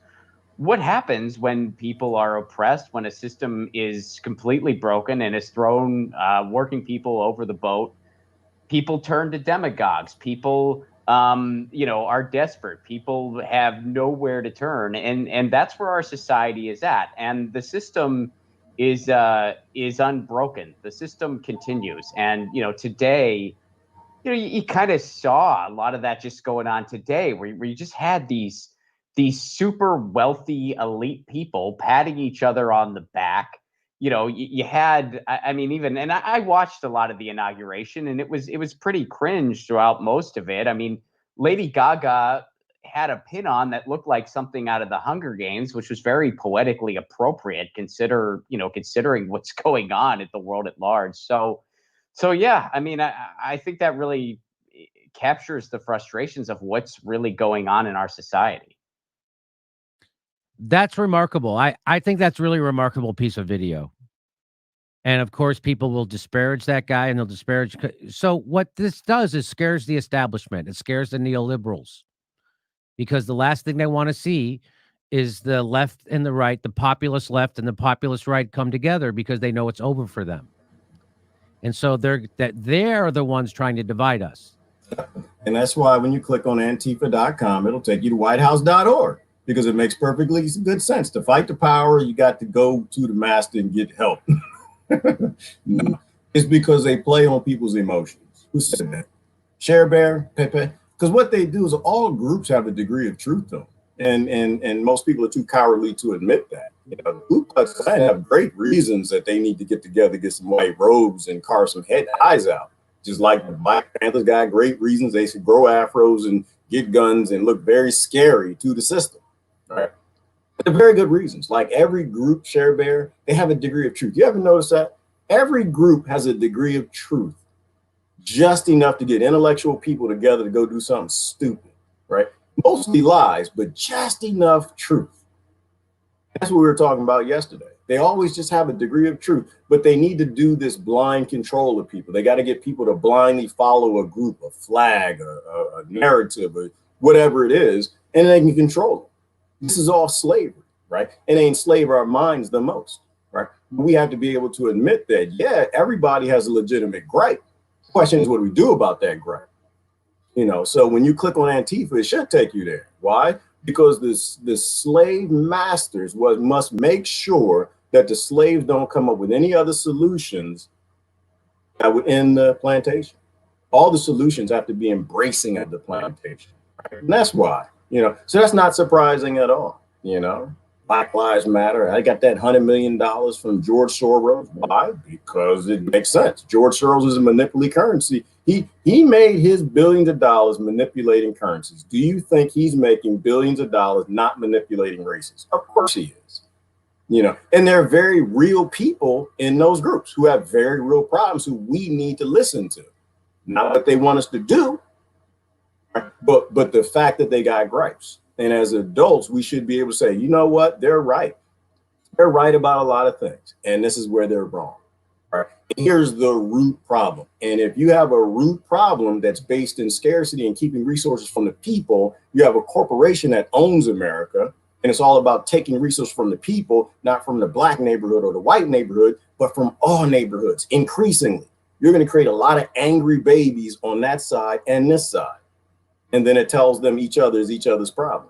What happens when people are oppressed, when a system is completely broken and has thrown working people over the boat? People turn to demagogues. People are desperate. People have nowhere to turn, and that's where our society is at. And the system is unbroken. The system continues, and today, you kind of saw a lot of that just going on today, where you just had these super wealthy elite people patting each other on the back. You had, I mean, even, and I watched a lot of the inauguration, and it was pretty cringe throughout most of it. I mean, Lady Gaga had a pin on that looked like something out of the Hunger Games, which was very poetically appropriate, considering what's going on in the world at large. So yeah, I mean, I think that really captures the frustrations of what's really going on in our society. That's remarkable. I think that's really a remarkable piece of video. And of course, people will disparage that guy, and they'll disparage. So what this does is scares the establishment. It scares the neoliberals, because the last thing they want to see is the left and the right, the populist left and the populist right, come together, because they know it's over for them. And so they're the ones trying to divide us. And that's why when you click on Antifa.com, it'll take you to WhiteHouse.org. Because it makes perfectly good sense. To fight the power, you got to go to the master and get help. No, it's because they play on people's emotions. Who said that? Share Bear, Pepe. Because what they do is all groups have a degree of truth to them. And most people are too cowardly to admit that. Ku Klux Klan have great reasons that they need to get together, get some white robes and carve some eyes out. Just like the Black Panthers got great reasons. They should grow afros and get guns and look very scary to the system. Right. They're very good reasons. Like every group, Share Bear, they have a degree of truth. You ever notice that? Every group has a degree of truth, just enough to get intellectual people together to go do something stupid, right? Mostly lies, but just enough truth. That's what we were talking about yesterday. They always just have a degree of truth, but they need to do this blind control of people. They got to get people to blindly follow a group, a flag, a narrative, or whatever it is, and they can control it. This is all slavery, right? And they enslave our minds the most, right? We have to be able to admit that, yeah, everybody has a legitimate gripe. The question is, what do we do about that gripe? So when you click on Antifa, it should take you there. Why? Because the slave masters must make sure that the slaves don't come up with any other solutions that would end the plantation. All the solutions have to be embracing of the plantation, right? And that's why. So that's not surprising at all. Black Lives Matter. I got that $100 million from George Soros. Why? Because it makes sense. George Soros is a manipulating currency. He made his billions of dollars manipulating currencies. Do you think he's making billions of dollars not manipulating races? Of course he is. And there are very real people in those groups who have very real problems who we need to listen to. Not what they want us to do, but the fact that they got gripes. And as adults, we should be able to say, you know what? They're right. They're right about a lot of things. And this is where they're wrong. Right? Here's the root problem. And if you have a root problem that's based in scarcity and keeping resources from the people, you have a corporation that owns America, and it's all about taking resources from the people, not from the black neighborhood or the white neighborhood, but from all neighborhoods. Increasingly, you're going to create a lot of angry babies on that side and this side. And then it tells them each other is each other's problem.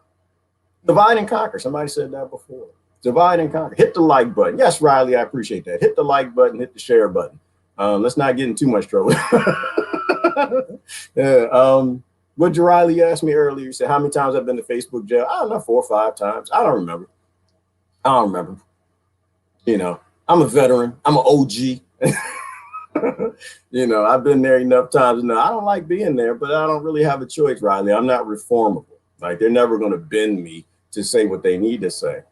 Divide and conquer. Somebody said that before. Divide and conquer. Hit the like button. Yes, Riley, I appreciate that. Hit the like button, hit the share button. Let's not get in too much trouble. What Riley asked me earlier, you said, how many times I've been to Facebook jail? I don't know, 4 or 5 times. I don't remember. You know, I'm a veteran. I'm an OG. You know, I've been there enough times. No, I don't like being there, but I don't really have a choice, Riley. I'm not reformable. Like, they're never going to bend me to say what they need to say.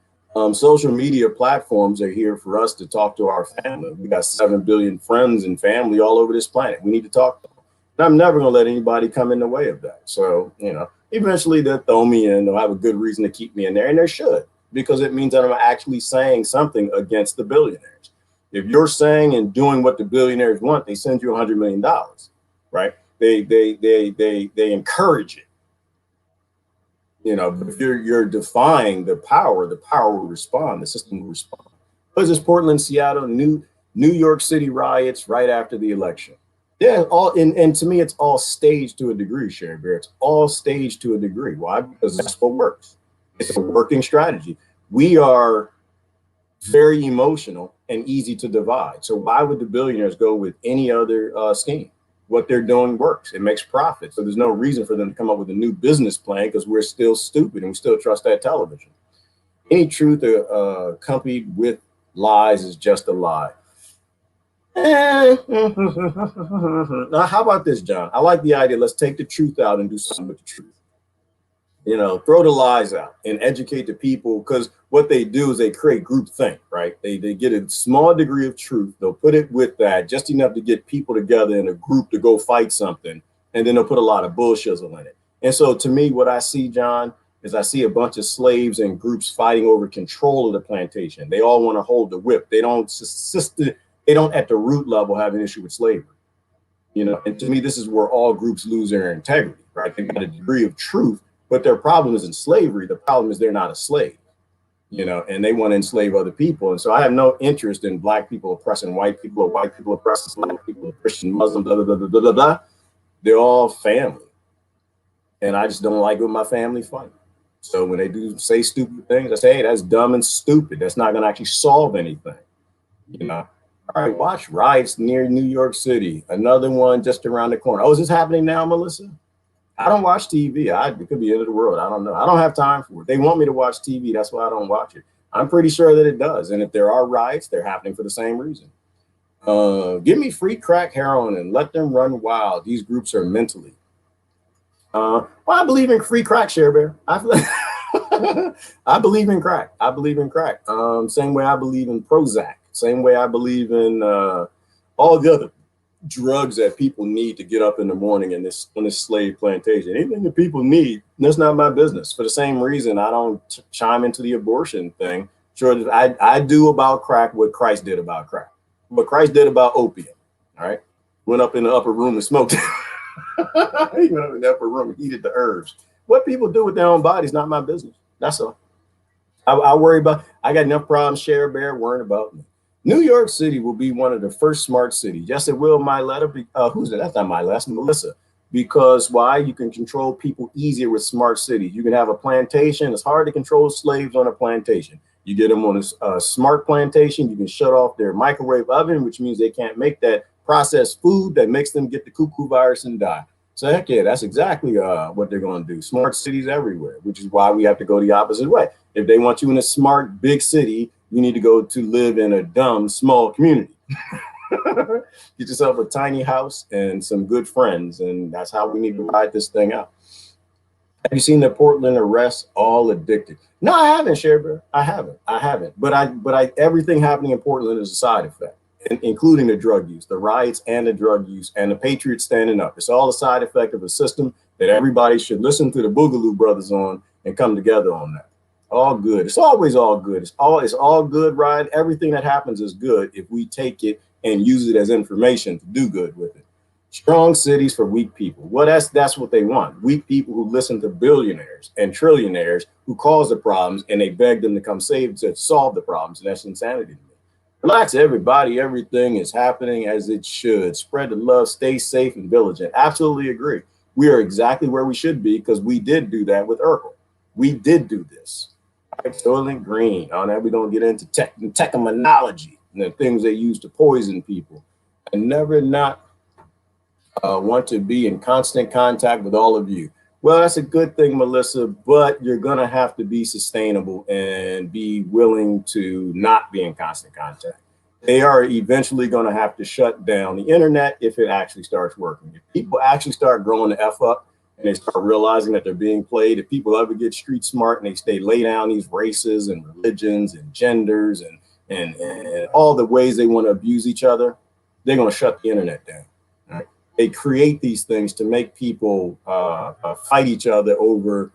Social media platforms are here for us to talk to our family. We got 7 billion friends and family all over this planet. We need to talk to them. And I'm never going to let anybody come in the way of that. So, you know, eventually they'll throw me in. They'll have a good reason to keep me in there. And they should, because it means that I'm actually saying something against the billionaires. If you're saying and doing what the billionaires want, they send you $100 million, right? They encourage it. You know, but if you're defying the power will respond. The system will respond. Because it's Portland, Seattle, New York City riots right after the election. Yeah, and to me, it's all staged to a degree, Sharon Bear. It's all staged to a degree. Why? Because that's what works. It's a working strategy. We are very emotional and easy to divide. So why would the billionaires go with any other scheme? What they're doing works. It makes profit. So there's no reason for them to come up with a new business plan, because we're still stupid and we still trust that television. Any truth accompanied with lies is just a lie. Now, how about this, John? I like the idea. Let's take the truth out and do something with the truth. You know, throw the lies out and educate the people, because what they do is they create groupthink, right? They get a small degree of truth. They'll put it with that, just enough to get people together in a group to go fight something. And then they'll put a lot of bullshizzle in it. And so to me, what I see, John, is I see a bunch of slaves and groups fighting over control of the plantation. They all want to hold the whip. They don't at the root level have an issue with slavery. You know, and to me, this is where all groups lose their integrity, right? They've got a degree of truth, but their problem isn't slavery. The problem is they're not a slave, you know, and they want to enslave other people. And so I have no interest in black people oppressing white people, or white people oppressing black people, Christian, Muslim, blah, blah, blah, blah, blah, blah. They're all family. And I just don't like when my family fight. So when they do say stupid things, I say, hey, that's dumb and stupid. That's not going to actually solve anything, you know. All right, watch riots near New York City. Another one just around the corner. Oh, is this happening now, Melissa? I don't watch TV. It could be the end of the world. I don't know. I don't have time for it. They want me to watch TV. That's why I don't watch it. I'm pretty sure that it does. And if there are riots, they're happening for the same reason. Give me free crack heroin and let them run wild. These groups are mentally. Well, I believe in free crack, Share Bear. I believe in crack. I believe in crack. Same way I believe in Prozac. Same way I believe in all the other drugs that people need to get up in the morning in this slave plantation. Anything that people need, that's not my business. For the same reason, I don't chime into the abortion thing. Sure, I do about crack what Christ did about crack. What Christ did about opium. All right, went up in the upper room and smoked. He went up in the upper room and heated the herbs. What people do with their own bodies, not my business. That's all. I worry about. I got enough problems. Share Bear worrying about me. New York City will be one of the first smart cities. Yes, it will, Myletta. Who's that? That's not Myletta, that's Melissa. Because why? You can control people easier with smart cities. You can have a plantation. It's hard to control slaves on a plantation. You get them on a smart plantation. You can shut off their microwave oven, which means they can't make that processed food that makes them get the cuckoo virus and die. So heck yeah, that's exactly what they're going to do. Smart cities everywhere, which is why we have to go the opposite way. If they want you in a smart big city, you need to go to live in a dumb, small community. Get yourself a tiny house and some good friends. And that's how we need to ride this thing out. Have you seen the Portland arrests? All addicted. No, I haven't, Sherber. I haven't. But everything happening in Portland is a side effect, including the drug use, the riots and the drug use and the Patriots standing up. It's all a side effect of a system that everybody should listen to the Boogaloo Brothers on and come together on that. All good. It's always all good. It's all good, Ryan. Everything that happens is good if we take it and use it as information to do good with it. Strong cities for weak people. Well, that's what they want. Weak people who listen to billionaires and trillionaires who cause the problems, and they beg them to come to solve the problems. And that's insanity to me. Relax, everybody. Everything is happening as it should. Spread the love, stay safe and vigilant. Absolutely agree. We are exactly where we should be because we did do that with Urkel. We did do this. Right? Soylent Green. On that, we don't get into technology and the things they use to poison people. I never not want to be in constant contact with all of you. Well, that's a good thing, Melissa, but you're going to have to be sustainable and be willing to not be in constant contact. They are eventually going to have to shut down the internet if it actually starts working. If people actually start growing the F up and they start realizing that they're being played, if people ever get street smart and they lay down these races and religions and genders and all the ways they want to abuse each other, they're going to shut the internet down. Right? They create these things to make people fight each other over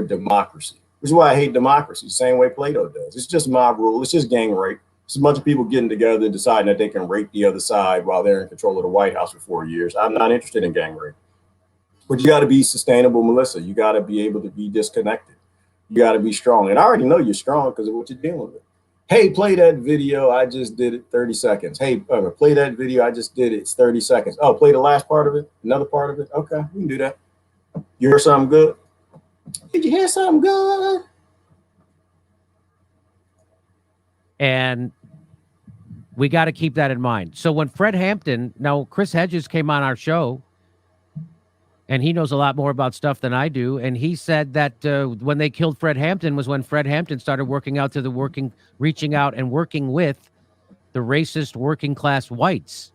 democracy, which is why I hate democracy, same way Plato does. It's just mob rule. It's just gang rape. It's a bunch of people getting together, deciding that they can rape the other side while they're in control of the White House for 4 years. I'm not interested in gang rape. But you got to be sustainable, Melissa. You got to be able to be disconnected. You got to be strong. And I already know you're strong because of what you're dealing with. Hey, play that video. I just did it 30 seconds. Hey, play that video. I just did it. It's 30 seconds. Oh, play the last part of it. Another part of it. Okay, we can do that. You heard something good? Did you hear something good? And we got to keep that in mind. So when Fred Hampton, now Chris Hedges came on our show, and he knows a lot more about stuff than I do. And he said that when they killed Fred Hampton was when Fred Hampton started reaching out and working with the racist working class whites.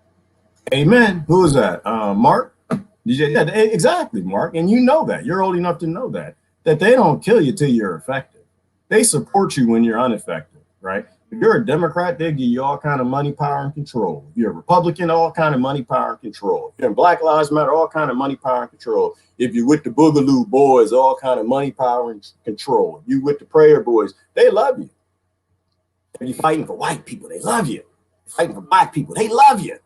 Amen. Who is that? Mark? Yeah, exactly, Mark. And you know that. You're old enough to know that they don't kill you till you're effective. They support you when you're ineffective, right? If you're a Democrat, they give you all kind of money, power, and control. If you're a Republican, all kind of money, power, and control. If you're in Black Lives Matter, all kind of money, power, and control. If you're with the Boogaloo Boys, all kind of money, power, and control. If you're with the Prayer Boys, they love you. If you're fighting for white people, they love you. Fighting for Black people, they love you.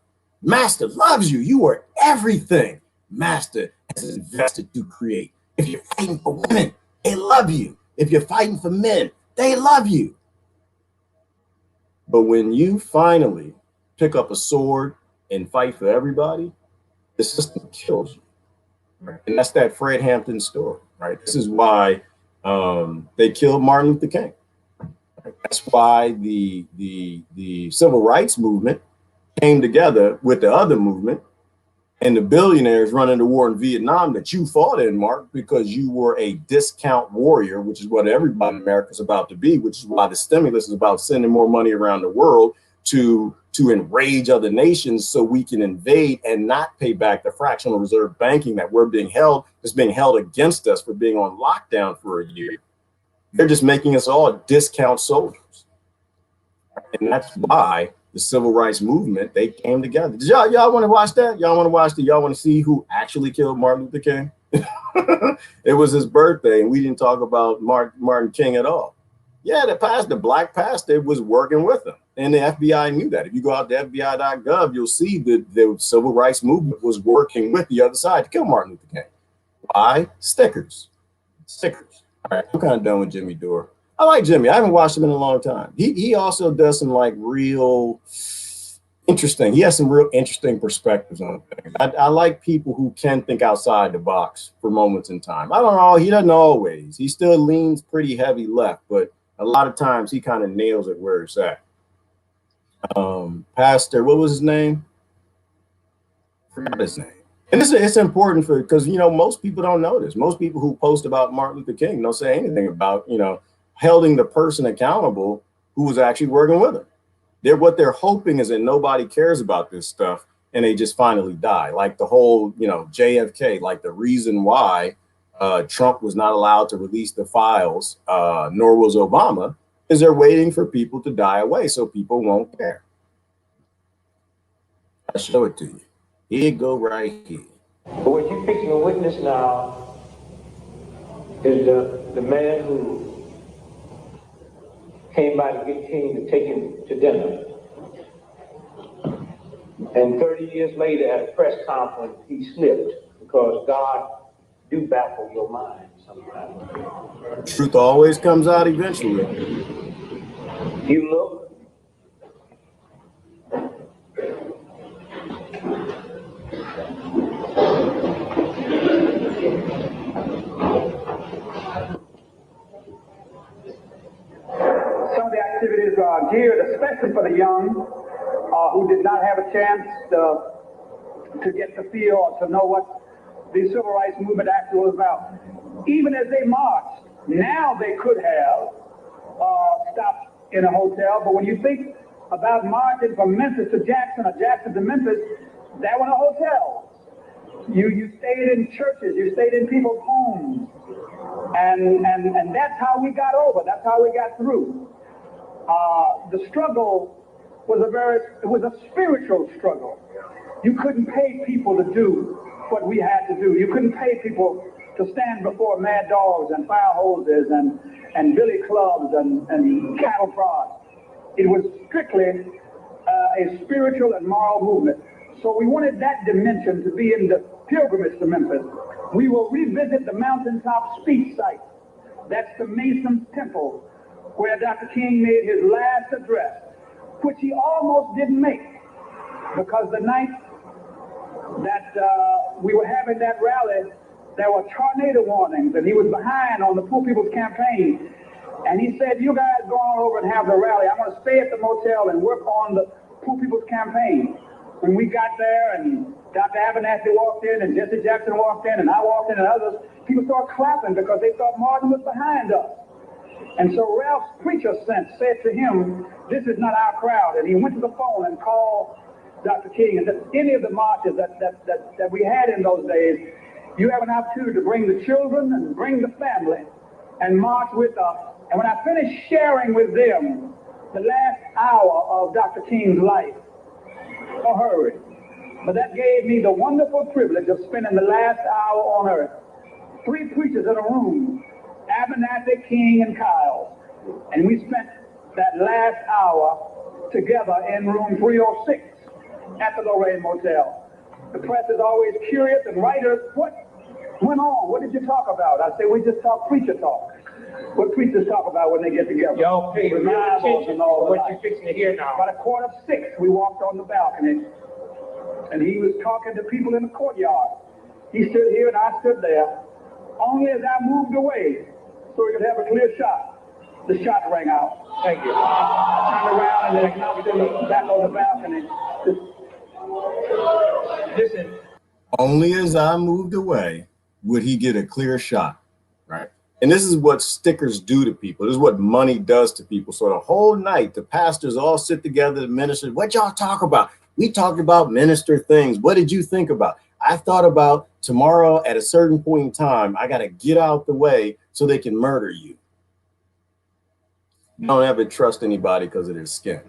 Master loves you. You are everything Master has invested to create. If you're fighting for women, they love you. If you're fighting for men, they love you. But when you finally pick up a sword and fight for everybody, the system kills you. Right? And that's that Fred Hampton story, right? This is why they killed Martin Luther King. Right? That's why the civil rights movement came together with the other movement and the billionaires running the war in Vietnam that you fought in, Mark, because you were a discount warrior, which is what everybody in America is about to be, which is why the stimulus is about sending more money around the world to enrage other nations so we can invade and not pay back the fractional reserve banking that is being held against us for being on lockdown for a year. They're just making us all discount soldiers. And that's why the civil rights movement, they came together. Did y'all want to watch that? Y'all want to watch that? Y'all want to see who actually killed Martin Luther King? It was his birthday, and we didn't talk about Martin King at all. Yeah, the black pastor was working with him, and the FBI knew that. If you go out to FBI.gov, you'll see that the civil rights movement was working with the other side to kill Martin Luther King. Why? Stickers. All right, I'm kind of done with Jimmy Dore. I like Jimmy. I haven't watched him in a long time. He also does some like real interesting. He has some real interesting perspectives on things. I like people who can think outside the box for moments in time. I don't know. He doesn't always. He still leans pretty heavy left, but a lot of times he kind of nails it where it's at. Pastor, what was his name? Forgot his name. And it's important because, most people don't know this. Most people who post about Martin Luther King don't say anything about, holding the person accountable who was actually working with him. What they're hoping is that nobody cares about this stuff and they just finally die. Like the whole, JFK, like the reason why Trump was not allowed to release the files, nor was Obama, is they're waiting for people to die away so people won't care. I'll show it to you. Here you go right here. But what you're fixing to witness now is the man who came by to get King to take him to dinner. And 30 years later at a press conference, he slipped, because God do baffle your mind sometimes. Truth always comes out eventually. You look. Some of the activities are geared especially for the young who did not have a chance to get to feel or to know what the civil rights movement actually was about. Even as they marched, now they could have stopped in a hotel, but when you think about marching from Memphis to Jackson or Jackson to Memphis, there were no hotels. You stayed in churches, you stayed in people's homes, and that's how we got over, that's how we got through. The struggle was a spiritual struggle. You couldn't pay people to do what we had to do. You couldn't pay people to stand before mad dogs and fire hoses and billy clubs and cattle prods. It was strictly a spiritual and moral movement. So we wanted that dimension to be in the pilgrimage to Memphis. We will revisit the mountaintop speech site. That's the Mason's Temple, where Dr. King made his last address, which he almost didn't make, because the night that we were having that rally, there were tornado warnings, and he was behind on the Poor People's Campaign. And he said, you guys go on over and have the rally. I'm going to stay at the motel and work on the Poor People's Campaign. When we got there and Dr. Abernathy walked in and Jesse Jackson walked in and I walked in and others, people started clapping because they thought Martin was behind us. And so Ralph's preacher sense said to him, this is not our crowd. And he went to the phone and called Dr. King and said, any of the marches that we had in those days, you have an opportunity to bring the children and bring the family and march with us. And when I finished sharing with them the last hour of Dr. King's life, a hurry, but that gave me the wonderful privilege of spending the last hour on earth. 3 preachers in a room, Abernathy, King, and Kyle. And we spent that last hour together in room 306 at the Lorraine Motel. The press is always curious, and writers, what went on? What did you talk about? I say, we just talk preacher talk. What preachers talk about when they get together. Y'all pay real attention to what you're fixing to hear now. About 5:45, we walked on the balcony, and he was talking to people in the courtyard. He stood here and I stood there. Only as I moved away, so we could have a clear shot, the shot rang out. Thank you. I turned around and then I stood back on the balcony. Listen. Only as I moved away would he get a clear shot, right? And this is what stickers do to people. This is what money does to people. So the whole night, the pastors all sit together, the ministers, what y'all talk about? We talked about minister things. What did you think about? I thought about tomorrow at a certain point in time, I got to get out the way so they can murder you. Don't ever trust anybody because of their skin.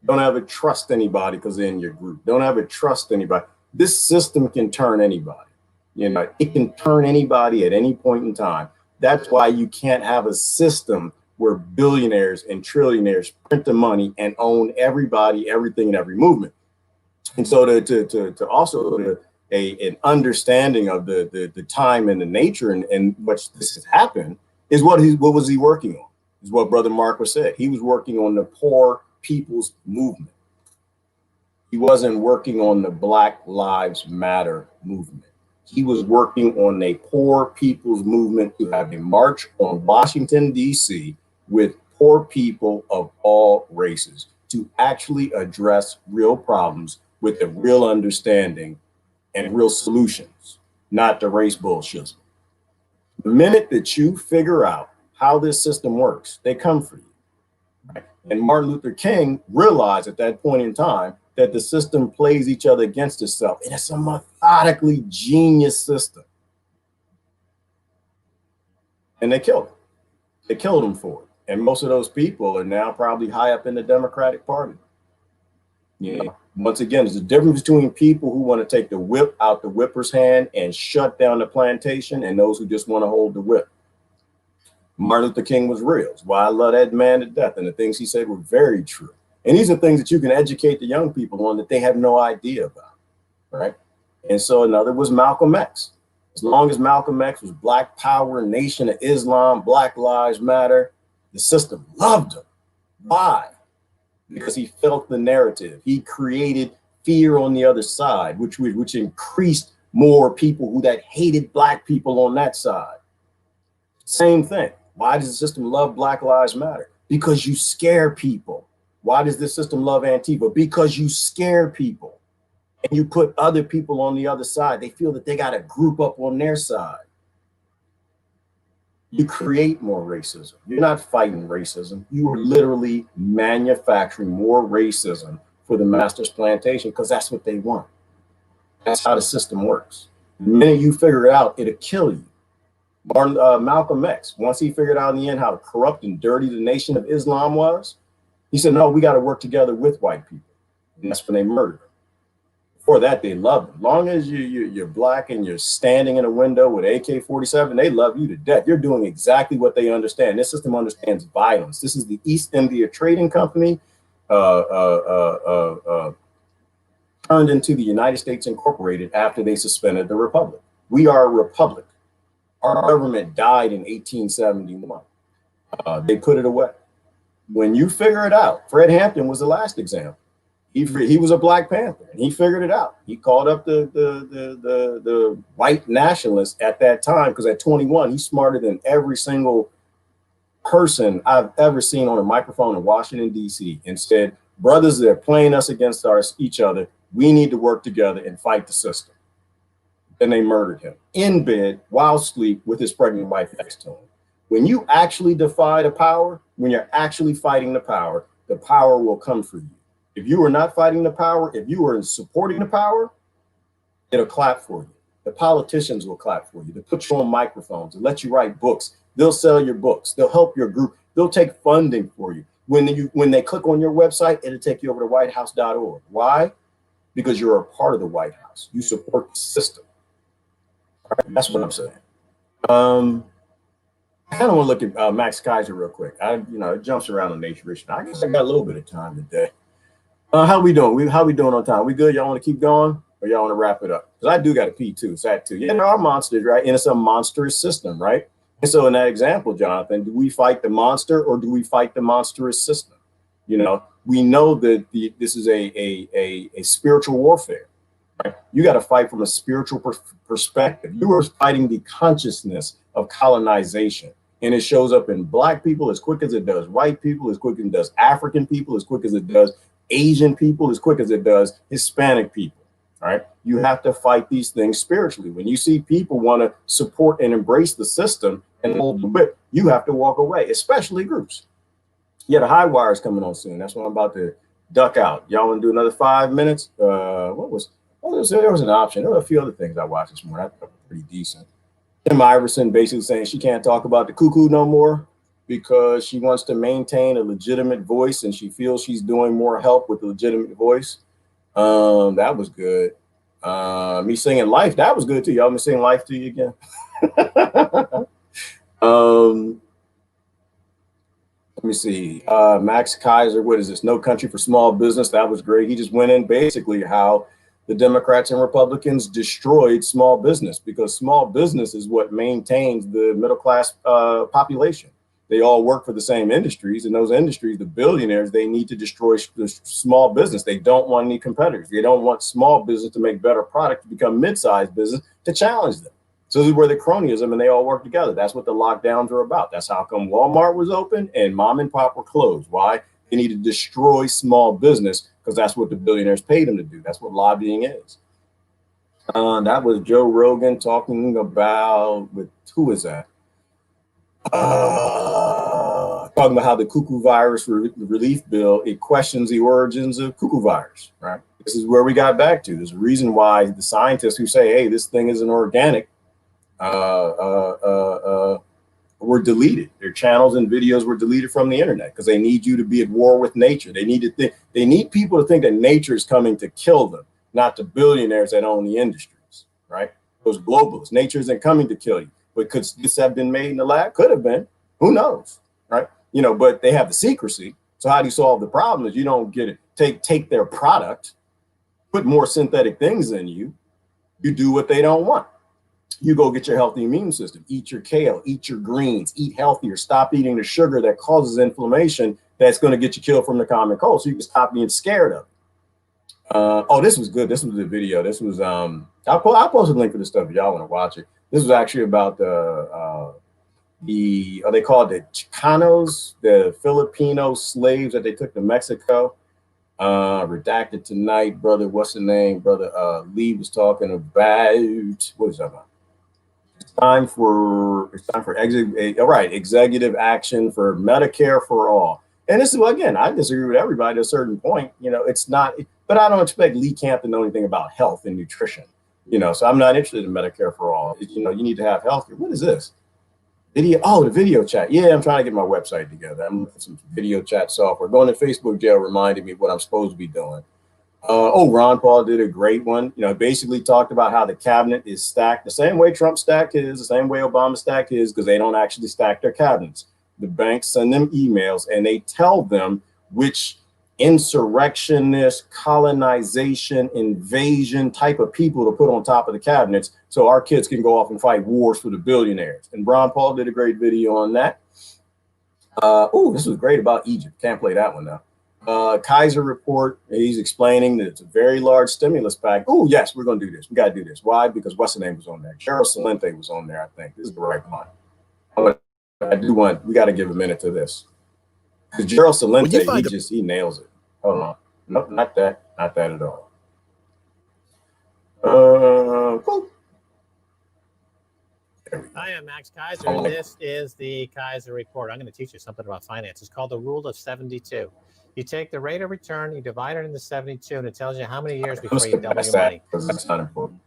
Don't ever trust anybody because they're in your group. Don't ever trust anybody. This system can turn anybody. You know, it can turn anybody at any point in time. That's why you can't have a system where billionaires and trillionaires print the money and own everybody, everything, and every movement. And so to also an understanding of the time and the nature and which this has happened is what was he working on? Is what Brother Marcus said. He was working on the poor people's movement. He wasn't working on the Black Lives Matter movement. He was working on a poor people's movement to have a march on Washington, D.C. with poor people of all races to actually address real problems with a real understanding and real solutions, not the race bullshit. The minute that you figure out how this system works, they come for you. Right? And Martin Luther King realized at that point in time that the system plays each other against itself. And it's a methodically genius system. And they killed him. They killed him for it. And most of those people are now probably high up in the Democratic Party. You know, once again, there's a difference between people who want to take the whip out the whipper's hand and shut down the plantation and those who just want to hold the whip. Martin Luther King was real. That's why I love that man to death. And the things he said were very true. And these are things that you can educate the young people on that they have no idea about, right? And so another was Malcolm X. As long as Malcolm X was Black Power, Nation of Islam, Black Lives Matter, the system loved him. Why? Because he felt the narrative. He created fear on the other side, which increased more people who that hated Black people on that side. Same thing. Why does the system love Black Lives Matter? Because you scare people. Why does this system love Antifa? Because you scare people. And you put other people on the other side. They feel that they got to group up on their side. You create more racism. You're not fighting racism. You are literally manufacturing more racism for the master's plantation because that's what they want. That's how the system works. The minute you figure it out, it'll kill you. Malcolm X, once he figured out in the end how corrupt and dirty the Nation of Islam was, he said, no, we got to work together with white people. And that's when they murdered him. Before that, they loved him. Long as you're Black and you're standing in a window with AK-47, they love you to death. You're doing exactly what they understand. This system understands violence. This is the East India Trading Company turned into the United States Incorporated after they suspended the Republic. We are a republic. Our government died in 1871. They put it away. When you figure it out, Fred Hampton was the last example. He was a Black Panther and he figured it out. He called up the white nationalists at that time because at 21, he's smarter than every single person I've ever seen on a microphone in Washington, D.C. and said, brothers, they're playing us against each other. We need to work together and fight the system. Then they murdered him in bed while asleep with his pregnant wife next to him. When you actually defy the power, when you're actually fighting the power will come for you. If you are not fighting the power, if you are supporting the power, it'll clap for you. The politicians will clap for you. They'll put you on microphones and let you write books. They'll sell your books. They'll help your group. They'll take funding for you. When they click on your website, it'll take you over to whitehouse.org. Why? Because you're a part of the White House. You support the system. All right, that's what I'm saying. I kind of want to look at Max Keiser real quick. It jumps around on Nature Rich. I guess I got a little bit of time today. How we doing? How we doing on time? We good? Y'all want to keep going, or y'all want to wrap it up? Because I do got to pee too. So too. Yeah, there are monsters, right? And it's a monstrous system, right? And so in that example, Jonathan, do we fight the monster or do we fight the monstrous system? You know, we know that this is a spiritual warfare. Right? You got to fight from a spiritual perspective. You are fighting the consciousness of colonization. And it shows up in Black people as quick as it does white people, as quick as it does African people, as quick as it does Asian people, as quick as it does Hispanic people. All right. You have to fight these things spiritually. When you see people want to support and embrace the system and hold the whip, you have to walk away, especially groups. Yeah, the high wire is coming on soon. That's why I'm about to duck out. Y'all want to do another 5 minutes? There was an option. There were a few other things I watched this morning. I thought were pretty decent. Kim Iverson basically saying she can't talk about the cuckoo no more because she wants to maintain a legitimate voice and she feels she's doing more help with the legitimate voice. That was good. Me singing Life, that was good too. Y'all been singing Life to you again? Let me see. Max Keiser, what is this? No Country for Small Business. That was great. He just went in basically how the Democrats and Republicans destroyed small business because small business is what maintains the middle class population. They all work for the same industries, and those industries, the billionaires, they need to destroy the small business. They don't want any competitors. They don't want small business to make better product to become mid-sized business to challenge them. So this is where the cronyism and they all work together. That's what the lockdowns are about. That's how come Walmart was open and mom and pop were closed. Why? They need to destroy small business because that's what the billionaires paid them to do. That's what lobbying is. That was Joe Rogan talking about, who is that? Talking about how the cuckoo virus relief bill, it questions the origins of cuckoo virus, right? This is where we got back to. There's a reason why the scientists who say, hey, this thing isn't organic, were deleted. Their channels and videos were deleted from the internet because they need you to be at war with nature. They need to think, they need people to think that nature is coming to kill them, not the billionaires that own the industries, right? Those globalists. Nature isn't coming to kill you. But could this have been made in the lab? Could have been. Who knows, right? You know, but they have the secrecy. So how do you solve the problem? Is you don't get it, take their product, put more synthetic things in you, you do what they don't want. You go get your healthy immune system, eat your kale, eat your greens, eat healthier, stop eating the sugar that causes inflammation that's going to get you killed from the common cold, so you can stop being scared of it. Oh, this was good. This was the video. This was I'll post a link for this stuff if y'all want to watch it. This was actually about they called the Chicanos, the Filipino slaves that they took to Mexico. Redacted tonight, brother. What's the name? Brother Lee was talking about, what is that about? It's time for executive action for Medicare for all. And this is, again, I disagree with everybody to a certain point. You know, it's not, but I don't expect Lee Camp to know anything about health and nutrition. You know, so I'm not interested in Medicare for all. You know, you need to have health. What is this? Video. Oh, the video chat. Yeah, I'm trying to get my website together. I'm looking at some video chat software. Going to Facebook jail reminded me what I'm supposed to be doing. Ron Paul did a great one. You know, basically talked about how the cabinet is stacked the same way Trump stacked his, the same way Obama stacked his, because they don't actually stack their cabinets. The banks send them emails and they tell them which insurrectionist, colonization, invasion type of people to put on top of the cabinets so our kids can go off and fight wars for the billionaires. And Ron Paul did a great video on that. This was great about Egypt. Can't play that one now. Kaiser report, he's explaining that it's a very large stimulus pack. Oh, yes, we're going to do this. We got to do this. Why? Because what's the name was on there? Gerald Celente was on there, I think. This is the right one. We got to give a minute to this. Because Gerald Celente, he nails it. Hold on. Nope, not that at all. Cool. Hi, I'm Max Kaiser, and this is the Kaiser Report. I'm going to teach you something about finance. It's called the Rule of 72. You take the rate of return, you divide it into 72, and it tells you how many years before you double your money. That's not important.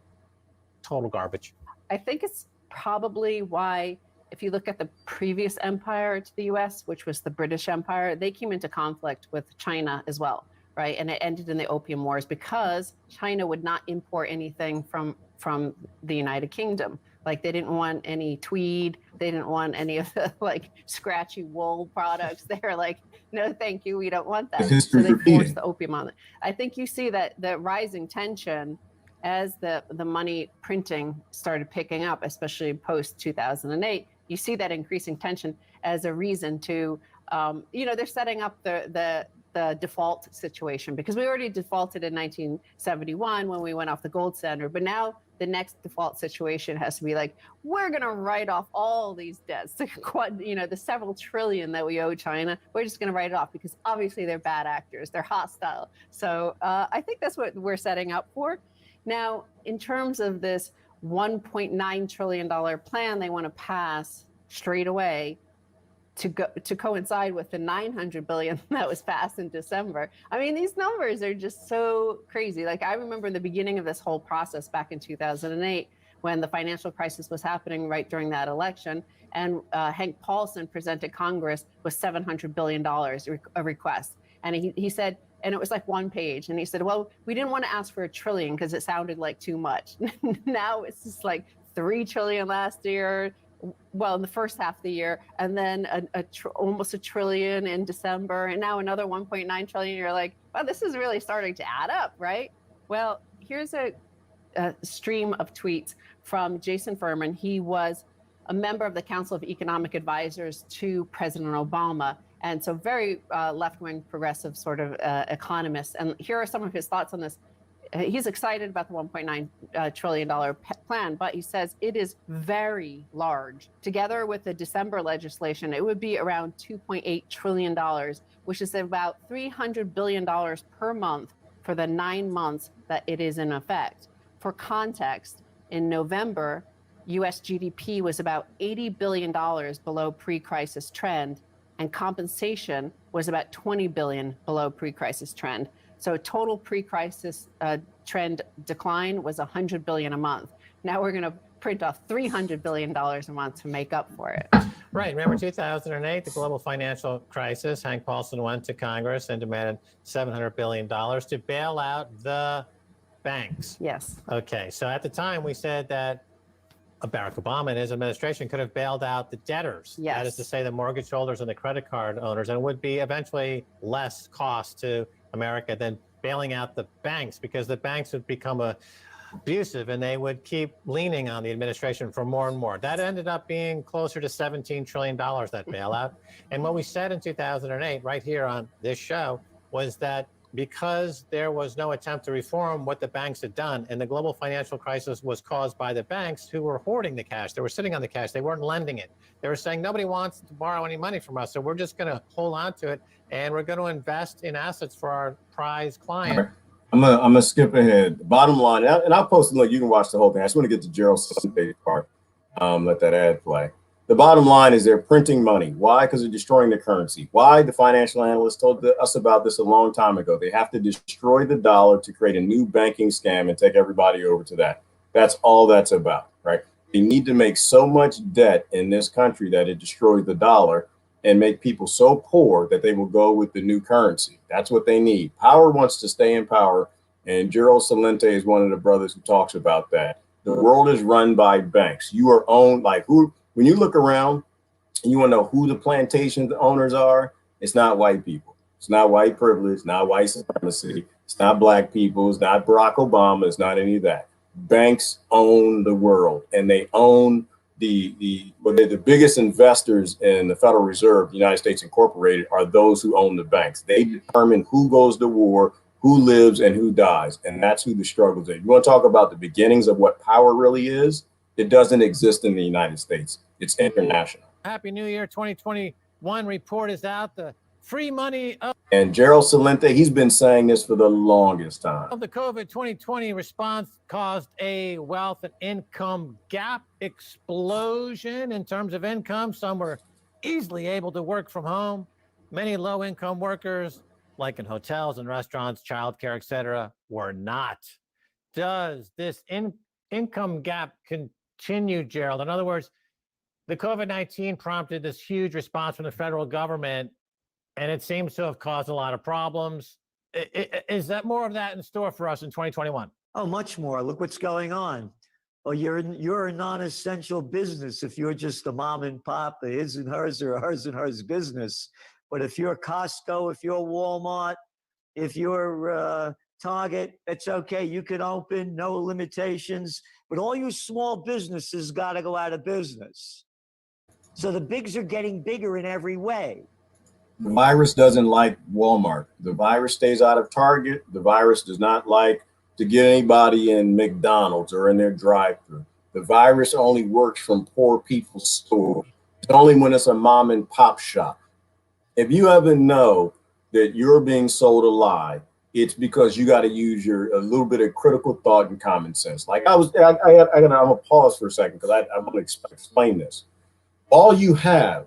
Total garbage. I think it's probably why, if you look at the previous empire to the US, which was the British Empire, they came into conflict with China as well, right? And it ended in the Opium Wars because China would not import anything from the United Kingdom. Like, they didn't want any tweed. They didn't want any of the like scratchy wool products. They're like, no, thank you. We don't want that. So they forced the opium on it. I think you see that the rising tension as the money printing started picking up, especially post 2008. You see that increasing tension as a reason to, they're setting up the default situation, because we already defaulted in 1971 when we went off the gold standard. But now the next default situation has to be like, we're going to write off all these debts, the several trillion that we owe China. We're just going to write it off because obviously they're bad actors. They're hostile. So I think that's what we're setting up for. Now, in terms of this $1.9 trillion plan they want to pass straight away to coincide with the $900 billion that was passed in December. I mean, these numbers are just so crazy. Like, I remember the beginning of this whole process back in 2008 when the financial crisis was happening right during that election, and Hank Paulson presented Congress with $700 billion a request. And he said, and it was like one page. And he said, well, we didn't want to ask for $1 trillion because it sounded like too much. Now it's just like $3 trillion last year, well, in the first half of the year, and then almost $1 trillion in December, and now another 1.9 trillion. You're like, well, this is really starting to add up, right? Well, here's a stream of tweets from Jason Furman. He was a member of the Council of Economic Advisors to President Obama, and so very left-wing progressive sort of economist. And here are some of his thoughts on this. He's excited about the $1.9 trillion plan, but he says it is very large. Together with the December legislation, it would be around $2.8 trillion, which is about $300 billion per month for the 9 months that it is in effect. For context, in November, US GDP was about $80 billion below pre-crisis trend, and compensation was about $20 billion below pre-crisis trend. So total pre-crisis trend decline was $100 billion a month. Now we're going to print off $300 billion a month to make up for it. Right. Remember 2008, the global financial crisis. Hank Paulson went to Congress and demanded $700 billion to bail out the banks. Yes. Okay. So at the time, we said that Barack Obama and his administration could have bailed out the debtors. Yes. That is to say, the mortgage holders and the credit card owners, and it would be eventually less cost to America than bailing out the banks, because the banks would become abusive and they would keep leaning on the administration for more and more. That ended up being closer to $17 trillion, that bailout. And what we said in 2008, right here on this show, was that because there was no attempt to reform what the banks had done, and the global financial crisis was caused by the banks who were hoarding the cash. They were sitting on the cash. They weren't lending it. They were saying, nobody wants to borrow any money from us, so we're just going to hold on to it, and we're going to invest in assets for our prize client. I'm gonna skip ahead. The bottom line, and I'll post a link. You can watch the whole thing. I just want to get to Gerald Celente part. Let that ad play. The bottom line is they're printing money. Why? Because they're destroying the currency. Why? The financial analysts told us about this a long time ago. They have to destroy the dollar to create a new banking scam and take everybody over to that. That's all that's about, right? They need to make so much debt in this country that it destroys the dollar and make people so poor that they will go with the new currency. That's what they need. Power wants to stay in power, and Gerald Celente is one of the brothers who talks about that. The world is run by banks. You are owned, like who? When you look around and you want to know who the plantation owners are, it's not white people. It's not white privilege, it's not white supremacy. It's not black people. It's not Barack Obama. It's not any of that. Banks own the world, and they own the biggest investors in the Federal Reserve, the United States Incorporated, are those who own the banks. They determine who goes to war, who lives, and who dies. And that's who the struggles are. You want to talk about the beginnings of what power really is? It doesn't exist in the United States. It's international. Happy New Year 2021 report is out. The free money and Gerald Celente, he's been saying this for the longest time. Of the COVID 2020 response caused a wealth and income gap explosion in terms of income. Some were easily able to work from home. Many low-income workers, like in hotels and restaurants, childcare, etc., were not. Does this income gap continue, Gerald? In other words, the COVID-19 prompted this huge response from the federal government, and it seems to have caused a lot of problems. Is that more of that in store for us in 2021? Oh, much more. Look what's going on. Well, you're a non-essential business if you're just a mom and pop, a his and hers or a hers and hers business. But if you're Costco, if you're Walmart, if you're Target, it's okay. You can open, no limitations. But all you small businesses got to go out of business. So the bigs are getting bigger in every way. The virus doesn't like Walmart. The virus stays out of Target. The virus does not like to get anybody in McDonald's or in their drive-thru. The virus only works from poor people's stores. It's only when it's a mom and pop shop. If you ever know that you're being sold a lie, it's because you got to use a little bit of critical thought and common sense. Like I'm gonna pause for a second because I want to explain this. All you have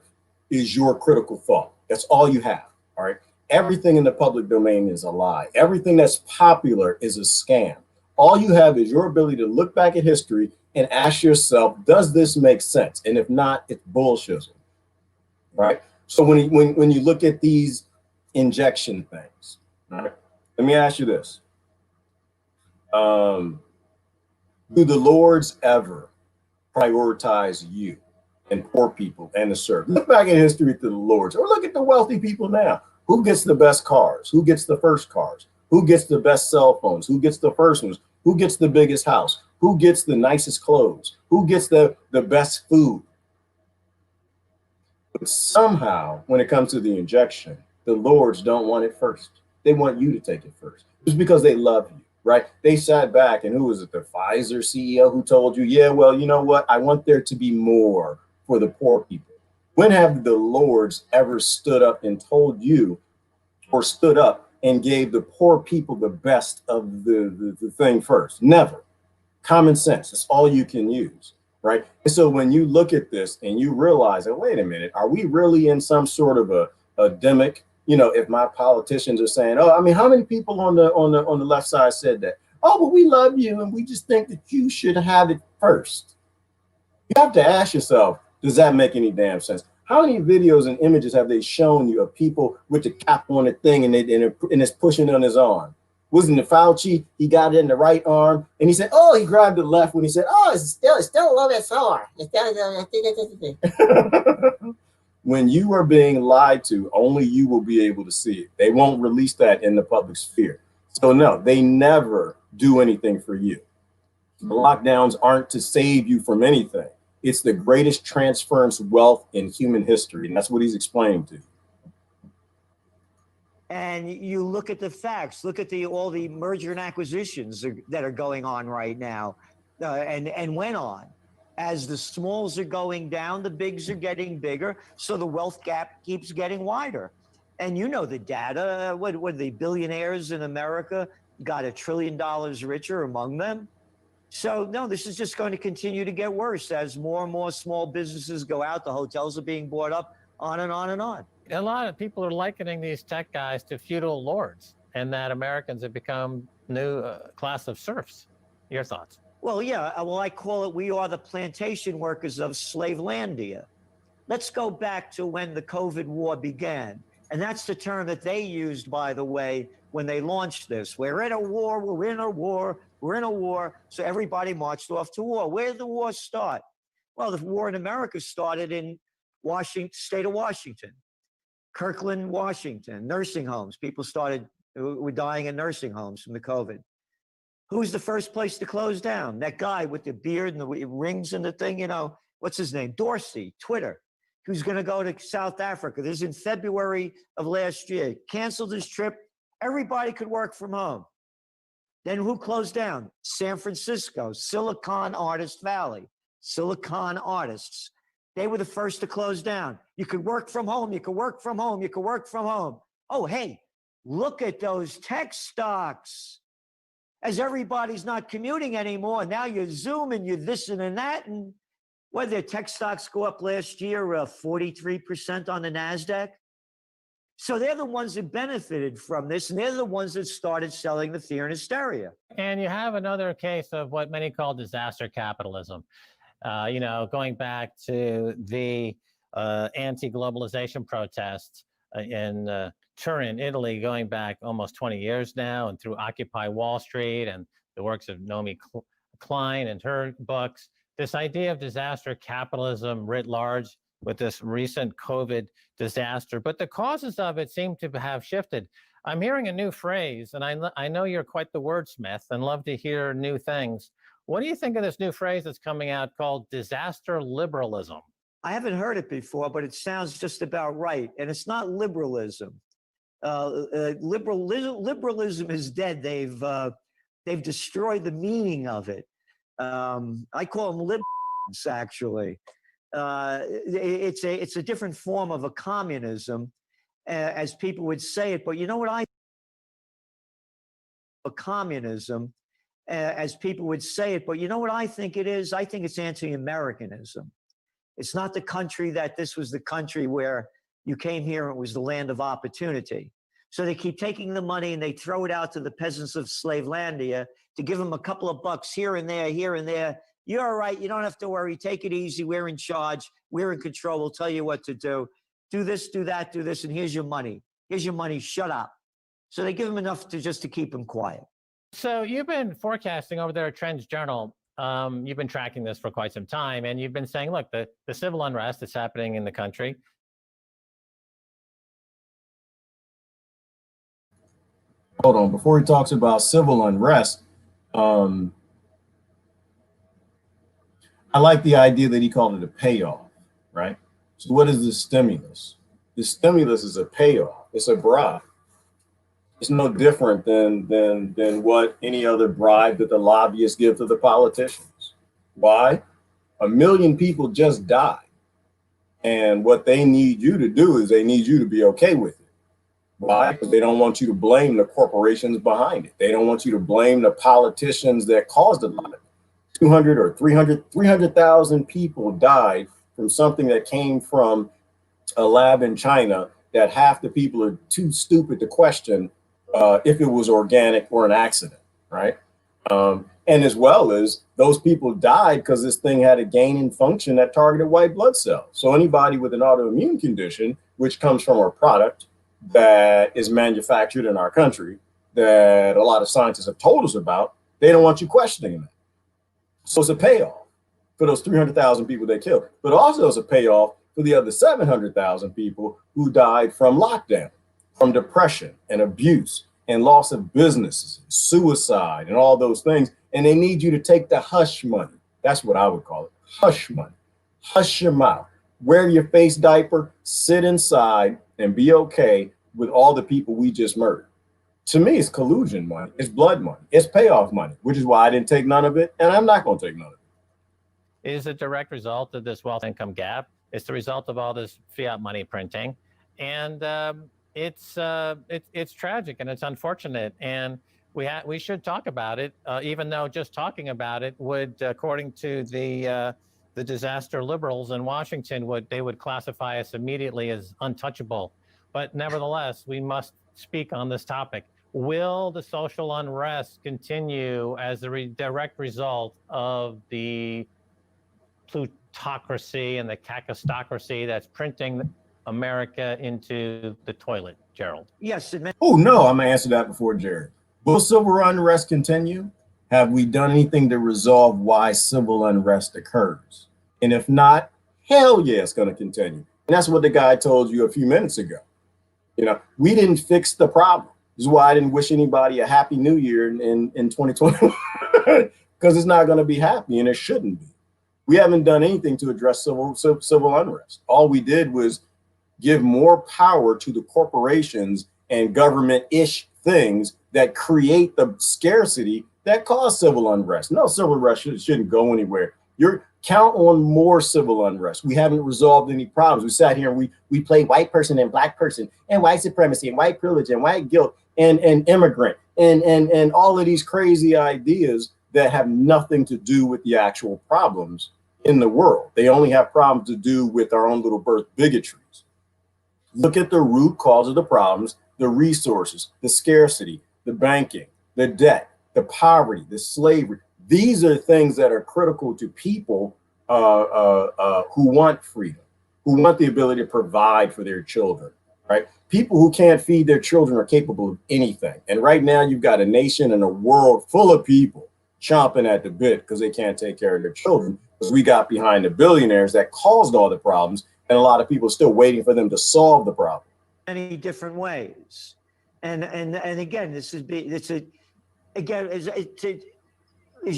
is your critical thought. That's all you have. All right. Everything in the public domain is a lie. Everything that's popular is a scam. All you have is your ability to look back at history and ask yourself, does this make sense? And if not, it's bullshit. Right. So when you look at these injection things, right, let me ask you this. Do the Lords ever prioritize you and poor people and the servant? Look back in history to the Lords, or look at the wealthy people now. Who gets the best cars? Who gets the first cars? Who gets the best cell phones? Who gets the first ones? Who gets the biggest house? Who gets the nicest clothes? Who gets the best food? But somehow, when it comes to the injection, the Lords don't want it first. They want you to take it first. It's because they love you, right? They sat back, and who was it? The Pfizer CEO who told you, yeah, well, you know what? I want there to be more for the poor people. When have the Lords ever stood up and told you, or stood up and gave the poor people the best of the thing first? Never. Common sense. That's all you can use, right? And so when you look at this and you realize that, wait a minute, are we really in some sort of a demic? You know, if my politicians are saying, oh, I mean, how many people on the left side said that? Oh, but we love you and we just think that you should have it first. You have to ask yourself, does that make any damn sense? How many videos and images have they shown you of people with the cap on the thing and it's pushing on his arm? Wasn't it Fauci? He got it in the right arm, and he said, "Oh," he grabbed the left when he said, "Oh, it's still a little bit sore." When you are being lied to, only you will be able to see it. They won't release that in the public sphere. So no, they never do anything for you. The lockdowns aren't to save you from anything. It's the greatest transference of wealth in human history, and that's what he's explaining to you. And you look at the facts, look at all the merger and acquisitions that are going on right now, and went on. As the smalls are going down, the bigs are getting bigger, so the wealth gap keeps getting wider. And you know the data, what the billionaires in America got $1 trillion richer among them. So no, this is just going to continue to get worse as more and more small businesses go out, the hotels are being bought up, on and on and on. A lot of people are likening these tech guys to feudal lords, and that Americans have become new class of serfs. Your thoughts? Well, yeah. Well, I call it, we are the plantation workers of Slavelandia. Let's go back to when the COVID war began. And that's the term that they used, by the way, when they launched this. We're in a war, we're in a war, we're in a war. So everybody marched off to war. Where did the war start? Well, the war in America started in Washington, state of Washington. Kirkland, Washington, nursing homes. People were dying in nursing homes from the COVID. Who's the first place to close down? That guy with the beard and the rings and the thing, what's his name? Dorsey, Twitter, who's going to go to South Africa. This is in February of last year. Canceled his trip. Everybody could work from home. Then who closed down? San Francisco, Silicon Artist Valley, Silicon artists. They were the first to close down. You could work from home. You could work from home. You could work from home. Oh, hey, look at those tech stocks. As everybody's not commuting anymore, now you're Zoom and you're this and that. And what did tech stocks go up last year? 43% on the NASDAQ. So they're the ones that benefited from this, and they're the ones that started selling the fear and hysteria. And you have another case of what many call disaster capitalism. Going back to the anti-globalization protests in Turin, Italy, going back almost 20 years now, and through Occupy Wall Street and the works of Naomi Klein and her books, this idea of disaster capitalism writ large with this recent COVID disaster. But the causes of it seem to have shifted. I'm hearing a new phrase, and I know you're quite the wordsmith and love to hear new things. What do you think of this new phrase that's coming out called disaster liberalism? I haven't heard it before, but it sounds just about right. And it's not liberalism. Liberalism is dead. They've destroyed the meaning of it. I call them liberals, actually. It's a different form of a communism, as people would say it. But you know what a communism, as people would say it. But you know what I think it is? I think it's anti-Americanism. It's not the country that this was the country where you came here and it was the land of opportunity. So they keep taking the money and they throw it out to the peasants of Slavelandia to give them a couple of bucks here and there, here and there. You're all right. You don't have to worry. Take it easy. We're in charge. We're in control. We'll tell you what to do. Do this, do that, do this, and here's your money. Here's your money. Shut up. So they give them enough just to keep them quiet. So you've been forecasting over there at Trends Journal. You've been tracking this for quite some time, and you've been saying, look, the civil unrest that's happening in the country. Hold on, before he talks about civil unrest, I like the idea that he called it a payoff, right? So what is the stimulus? The stimulus is a payoff. It's a bribe. It's no different than what any other bribe that the lobbyists give to the politicians. Why? 1 million people just died. And what they need you to do is they need you to be okay with it. Why? Because they don't want you to blame the corporations behind it. They don't want you to blame the politicians that caused a lot of it. 200 or 300,000 people died from something that came from a lab in China that half the people are too stupid to question if it was organic or an accident, right? And as well as those people died because this thing had a gain in function that targeted white blood cells. So anybody with an autoimmune condition, which comes from a product that is manufactured in our country, that a lot of scientists have told us about, they don't want you questioning that. So it's a payoff for those 300,000 people they killed, but also it's a payoff for the other 700,000 people who died from lockdown, from depression and abuse and loss of businesses, suicide and all those things. And they need you to take the hush money. That's what I would call it. Hush money. Hush your mouth. Wear your face diaper, sit inside and be okay with all the people we just murdered. To me, it's collusion money. It's blood money. It's payoff money, which is why I didn't take none of it. And I'm not going to take none of it. It is a direct result of this wealth income gap. It's the result of all this fiat money printing. And it's tragic and it's unfortunate. And we should talk about it, even though just talking about it would, according to the disaster liberals in Washington, they would classify us immediately as untouchable. But nevertheless, we must speak on this topic. Will the social unrest continue as a direct result of the plutocracy and the kakistocracy that's printing America into the toilet, Gerald? Yes. Oh, no, I'm going to answer that before Jared. Will civil unrest continue? Have we done anything to resolve why civil unrest occurs? And if not, hell yeah, it's going to continue. And that's what the guy told you a few minutes ago. You know, we didn't fix the problem. This is why I didn't wish anybody a happy new year in 2021, because it's not going to be happy and it shouldn't be. We haven't done anything to address civil unrest. All we did was give more power to the corporations and government-ish things that create the scarcity that cause civil unrest. No, civil unrest shouldn't go anywhere. Count on more civil unrest. We haven't resolved any problems. We sat here and we played white person and black person and white supremacy and white privilege and white guilt and immigrant and all of these crazy ideas that have nothing to do with the actual problems in the world. They only have problems to do with our own little birth bigotries. Look at the root cause of the problems, the resources, the scarcity, the banking, the debt, the poverty, the slavery. These are things that are critical to people who want freedom, who want the ability to provide for their children, right? People who can't feed their children are capable of anything. And right now you've got a nation and a world full of people chomping at the bit because they can't take care of their children, because we got behind the billionaires that caused all the problems. And a lot of people are still waiting for them to solve the problem. Many different ways. And again, as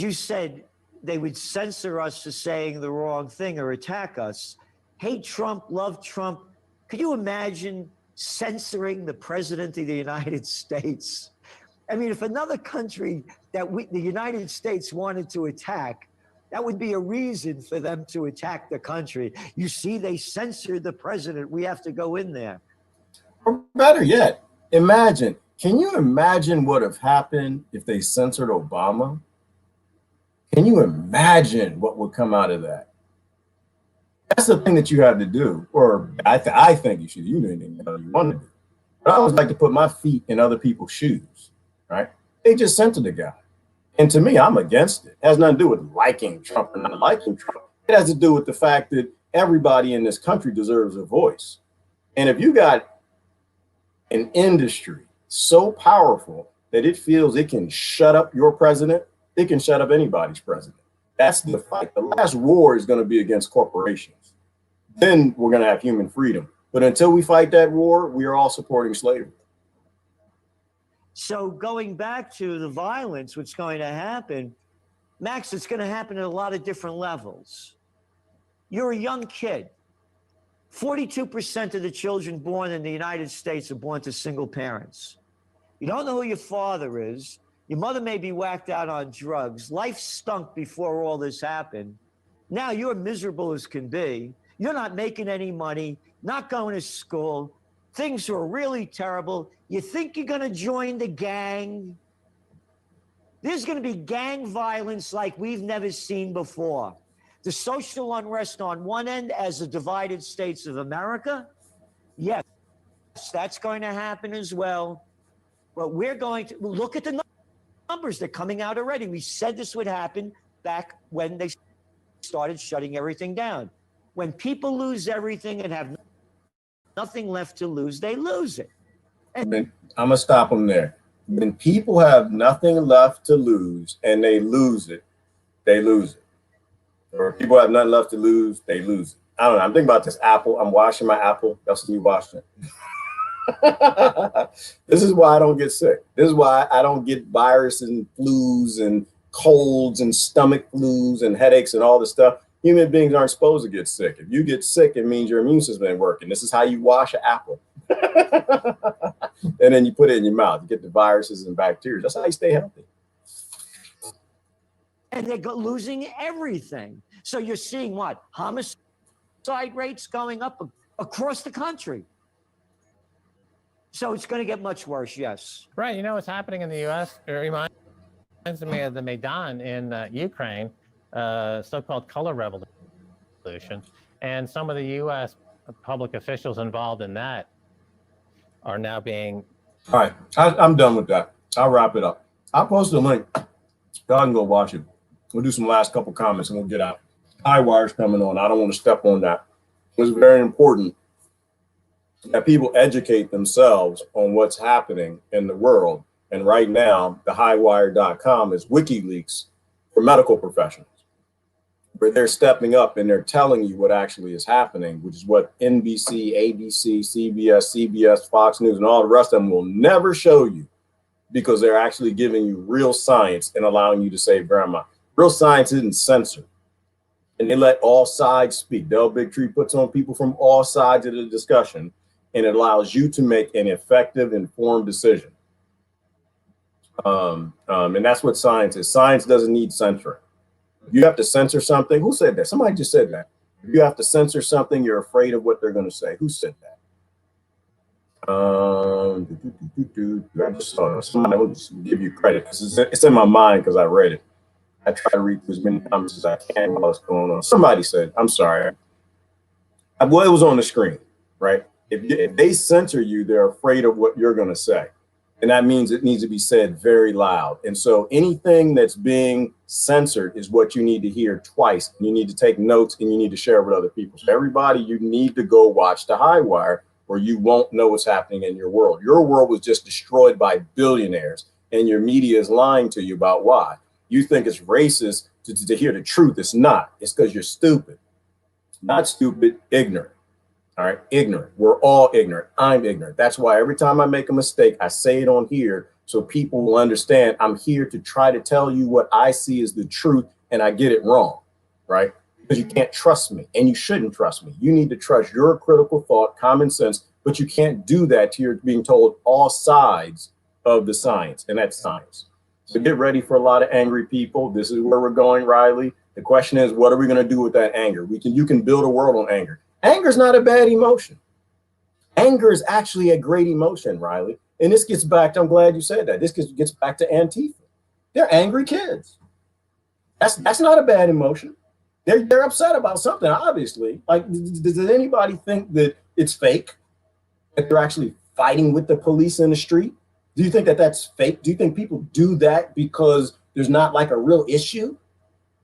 you said, they would censor us for saying the wrong thing or attack us. Hate Trump, love Trump. Could you imagine censoring the president of the United States? I mean, if another country that the United States wanted to attack, that would be a reason for them to attack the country. You see, they censored the president. We have to go in there. Or better yet, imagine. Can you imagine what would have happened if they censored Obama? Can you imagine what would come out of that? That's the thing that you have to do, or I think you should. You do anything you want to do. But I always like to put my feet in other people's shoes, right? They just censored the guy. And to me, I'm against it. It has nothing to do with liking Trump or not liking Trump. It has to do with the fact that everybody in this country deserves a voice. And if you got an industry so powerful that it feels it can shut up your president, it can shut up anybody's president. That's the fight. The last war is going to be against corporations. Then we're going to have human freedom. But until we fight that war, we are all supporting slavery. So going back to the violence, what's going to happen, Max, it's going to happen at a lot of different levels. You're a young kid. 42% of the children born in the United States are born to single parents. You don't know who your father is. Your mother may be whacked out on drugs. Life stunk before all this happened. Now you're miserable as can be. You're not making any money, not going to school. Things are really terrible. You think you're going to join the gang? There's going to be gang violence like we've never seen before. The social unrest on one end as the divided states of America. Yes, that's going to happen as well. But we're going to look at the numbers. They're coming out already. We said this would happen back when they started shutting everything down. When people lose everything and have nothing left to lose, they lose it. I'm going to stop them there. When people have nothing left to lose and they lose it, they lose it. Or people have nothing left to lose, they lose it. I don't know. I'm thinking about this apple. I'm washing my apple. That's when you washed it. This is why I don't get sick. This is why I don't get viruses and flus and colds and stomach flus and headaches and all this stuff. Human beings aren't supposed to get sick. If you get sick, it means your immune system ain't working. This is how you wash an apple. And then you put it in your mouth. You get the viruses and bacteria. That's how you stay healthy. And they're losing everything. So you're seeing what? Homicide rates going up across the country. So it's going to get much worse, yes. Right. You know what's happening in the U.S.? It reminds me of the Maidan in Ukraine, so-called color revolution. And some of the U.S. public officials involved in that are now being... All right. I'm done with that. I'll wrap it up. I'll post a link. Y'all can go watch it. We'll do some last couple comments and we'll get out. Highwire's coming on. I don't want to step on that. It's very important that people educate themselves on what's happening in the world. And right now, the highwire.com is WikiLeaks for medical professionals, where they're stepping up and they're telling you what actually is happening, which is what NBC, ABC, CBS, Fox News, and all the rest of them will never show you, because they're actually giving you real science and allowing you to save grandma. Real science isn't censored. And they let all sides speak. Del Bigtree puts on people from all sides of the discussion, and it allows you to make an effective, informed decision. And that's what science is. Science doesn't need censoring. If you have to censor something, who said that? Somebody just said that. If you have to censor something, you're afraid of what they're going to say. Who said that? I just saw somebody. Will just give you credit. It's in my mind because I read it. I try to read through as many comments as I can while it's going on. Somebody said, I'm sorry. Well, it was on the screen, right? If they censor you, they're afraid of what you're going to say. And that means it needs to be said very loud. And so anything that's being censored is what you need to hear twice. You need to take notes and you need to share with other people. So everybody, you need to go watch the Highwire, or you won't know what's happening in your world. Your world was just destroyed by billionaires, and your media is lying to you about why. You think it's racist to hear the truth. It's not. It's because you're stupid. Not stupid, ignorant. All right, ignorant. We're all ignorant. I'm ignorant. That's why every time I make a mistake, I say it on here so people will understand I'm here to try to tell you what I see as the truth, and I get it wrong, right? Because you can't trust me, and you shouldn't trust me. You need to trust your critical thought, common sense, but you can't do that till you're being told all sides of the science, and that's science. So get ready for a lot of angry people. This is where we're going, Riley. The question is, what are we going to do with that anger? You can build a world on anger. Anger is not a bad emotion. Anger is actually a great emotion, Riley. And this gets back to, I'm glad you said that. This gets back to Antifa. They're angry kids. That's not a bad emotion. They're upset about something, obviously. Like, does anybody think that it's fake? That they're actually fighting with the police in the street? Do you think that that's fake? Do you think people do that because there's not like a real issue?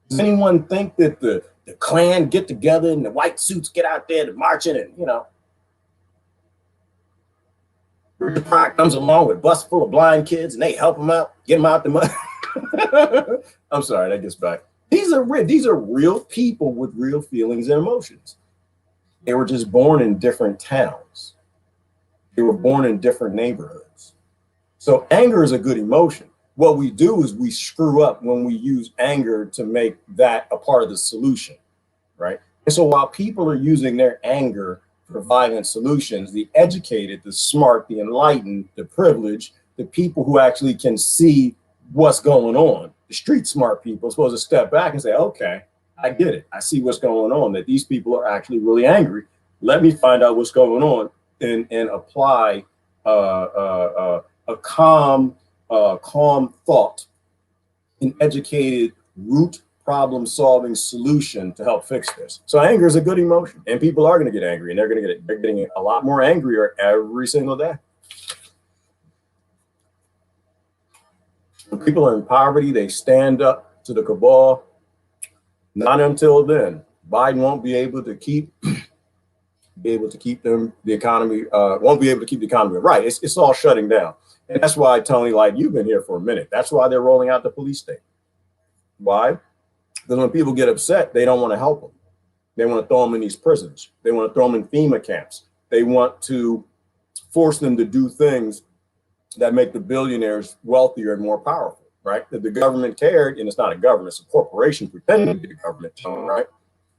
Does anyone think that the Klan get together and the white suits get out there to marching and, you know, the park comes along with a bus full of blind kids and they help them out, get them out the mud? I'm sorry, that gets back. These are real people with real feelings and emotions. They were just born in different towns. They were born in different neighborhoods. So anger is a good emotion. What we do is we screw up when we use anger to make that a part of the solution, right? And so while people are using their anger for violent solutions, the educated, the smart, the enlightened, the privileged, the people who actually can see what's going on, the street smart people are supposed to step back and say, okay, I get it. I see what's going on, that these people are actually really angry. Let me find out what's going on and apply a calm thought, an educated root problem solving solution to help fix this. So anger is a good emotion, and people are going to get angry, and they're getting a lot more angrier every single day. When people are in poverty, they stand up to the cabal. Not until then. Biden won't be able to keep the economy, won't be able to keep the economy right. It's all shutting down. And that's why, Tony, like you've been here for a minute. That's why they're rolling out the police state. Why? Because when people get upset, they don't want to help them. They want to throw them in these prisons. They want to throw them in FEMA camps. They want to force them to do things that make the billionaires wealthier and more powerful, right? If the government cared, and it's not a government, it's a corporation pretending to be the government, right?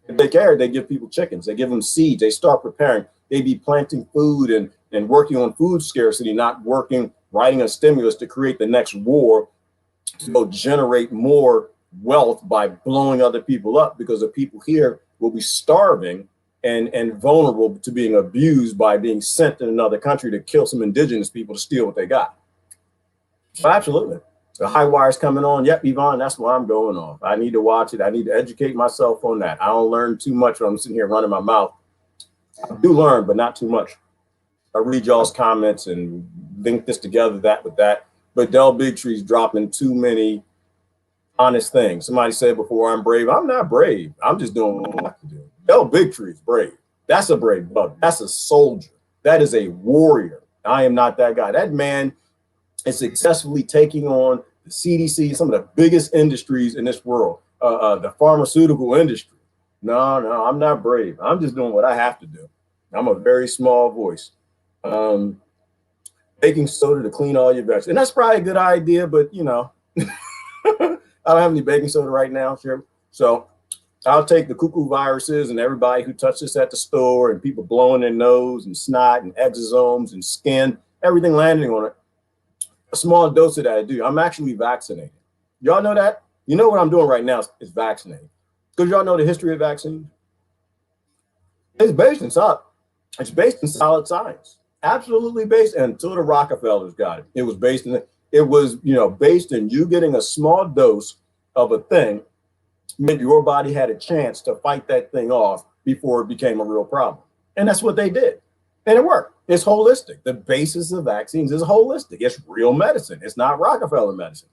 If they cared, they give people chickens. They give them seeds. They start preparing. They be planting food and working on food scarcity, not writing a stimulus to create the next war to go generate more wealth by blowing other people up, because the people here will be starving and vulnerable to being abused by being sent to another country to kill some indigenous people to steal what they got. So absolutely. The high wire's coming on. Yep, Yvonne, that's why I'm going on. I need to watch it. I need to educate myself on that. I don't learn too much when I'm sitting here running my mouth. I do learn, but not too much. I read y'all's comments and link this together, that with that. But Del Bigtree's dropping too many honest things. Somebody said before, I'm brave. I'm not brave. I'm just doing what I have to do. Del Bigtree is brave. That's a brave bug. That's a soldier. That is a warrior. I am not that guy. That man is successfully taking on the CDC, some of the biggest industries in this world, the pharmaceutical industry. No, I'm not brave. I'm just doing what I have to do. I'm a very small voice. Baking soda to clean all your vegetables. And that's probably a good idea, but you know, I don't have any baking soda right now, sure. So I'll take the cuckoo viruses and everybody who touched this at the store and people blowing their nose and snot and exosomes and skin, everything landing on it. A small dose of that I do. I'm actually vaccinated. Y'all know that? You know what I'm doing right now is vaccinating. Because y'all know the history of vaccines. It's based in solid science. Absolutely based, until the Rockefellers got it. It was based in based in you getting a small dose of a thing meant your body had a chance to fight that thing off before it became a real problem. And that's what they did. And it worked. It's holistic. The basis of vaccines is holistic. It's real medicine. It's not Rockefeller medicine.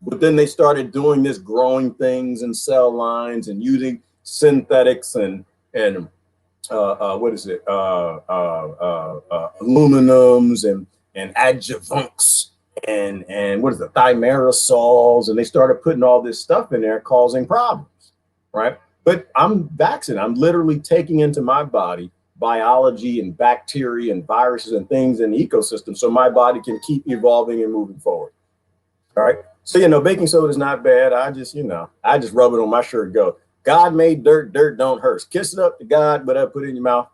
But then they started doing this, growing things in cell lines and using synthetics and aluminums and adjuvants and what is it, thimerosols, and they started putting all this stuff in there causing problems, right? But I'm vaccinated. I'm literally taking into my body biology and bacteria and viruses and things in the ecosystem so my body can keep evolving and moving forward. All right. So, baking soda is not bad. I just rub it on my shirt and go, God made dirt, dirt don't hurt. Kiss it up to God, but put it in your mouth,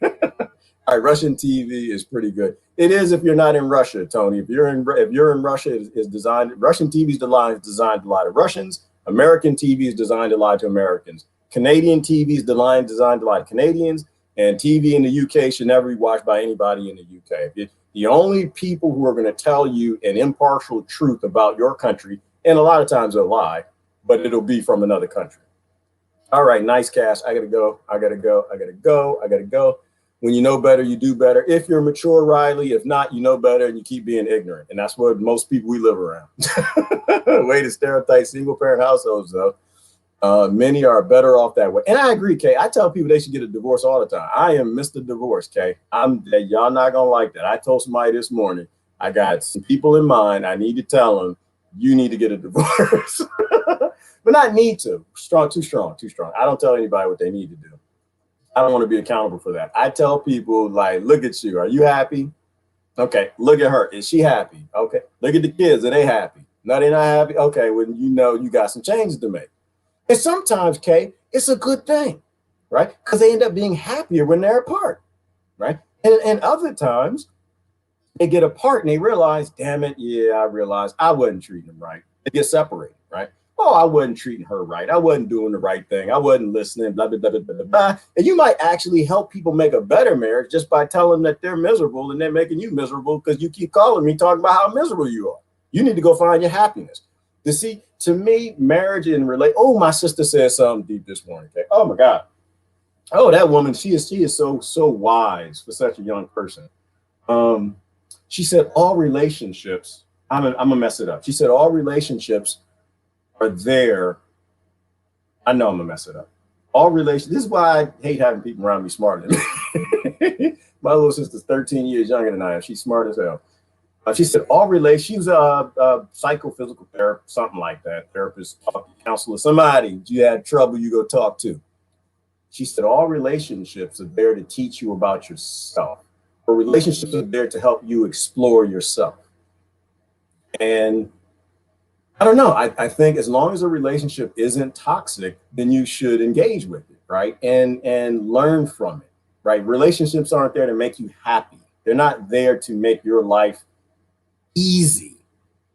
All right, Russian TV is pretty good. It is if you're not in Russia, Tony. If you're in Russia, Russian TV is designed to lie to Russians. American TV is designed to lie to Americans. Canadian TV is designed to lie to Canadians. And TV in the UK should never be watched by anybody in the UK. The only people who are going to tell you an impartial truth about your country, and a lot of times they'll lie, but it'll be from another country. All right, nice cast. I gotta go. When you know better, you do better. If you're mature, Riley. If not, you know better and you keep being ignorant. And that's what most people we live around. Way to stereotype single parent households, though. Many are better off that way. And I agree, Kay. I tell people they should get a divorce all the time. I am Mr. Divorce, Kay. Y'all not gonna like that. I told somebody this morning, I got some people in mind. I need to tell them, you need to get a divorce. But not need to. Too strong. I don't tell anybody what they need to do. I don't want to be accountable for that. I tell people, like, look at you. Are you happy? Okay. Look at her. Is she happy? Okay. Look at the kids. Are they happy? No, they're not happy. Okay. Well, you got some changes to make. And sometimes, Kay, it's a good thing, right? Because they end up being happier when they're apart, right? And other times they get apart and they realize, damn it, yeah, I realized I wasn't treating them right. They get separated, right? Oh, I wasn't treating her right. I wasn't doing the right thing. I wasn't listening, blah, blah, blah, blah, blah, blah. And you might actually help people make a better marriage just by telling them that they're miserable and they're making you miserable because you keep calling me talking about how miserable you are. You need to go find your happiness. You see, to me, marriage and my sister said something deep this morning. Okay? Oh my God. Oh, that woman, she is so wise for such a young person. She said all relationships, I'm gonna mess it up. She said all relationships are there. I know I'm gonna mess it up. This is why I hate having people around me smarter than me. My little sister's 13 years younger than I am. She's smart as hell. She said she was a psychophysical therapist, something like that. Therapist, counselor, somebody you had trouble, you go talk to. She said all relationships are there to teach you about yourself. Or relationships are there to help you explore yourself. And I don't know. I think as long as a relationship isn't toxic, then you should engage with it, right? And learn from it, right? Relationships aren't there to make you happy. They're not there to make your life easy,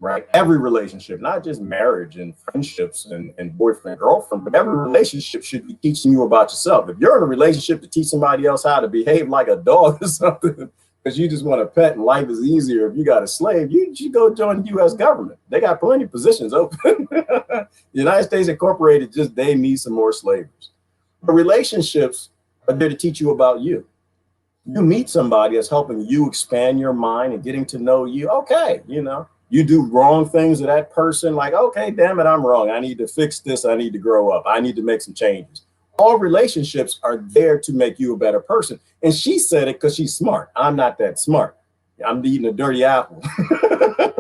right? Every relationship, not just marriage and friendships and boyfriend, girlfriend, but every relationship should be teaching you about yourself. If you're in a relationship to teach somebody else how to behave like a dog or something, because you just want a pet and life is easier if you got a slave, you should go join the U.S. government. They got plenty of positions open. The United States Incorporated, they need some more slavers. But relationships are there to teach you about you. You meet somebody that's helping you expand your mind and getting to know you. Okay, you do wrong things to that person, like, okay, damn it, I'm wrong. I need to fix this. I need to grow up. I need to make some changes. All relationships are there to make you a better person. And she said it because she's smart. I'm not that smart. I'm eating a dirty apple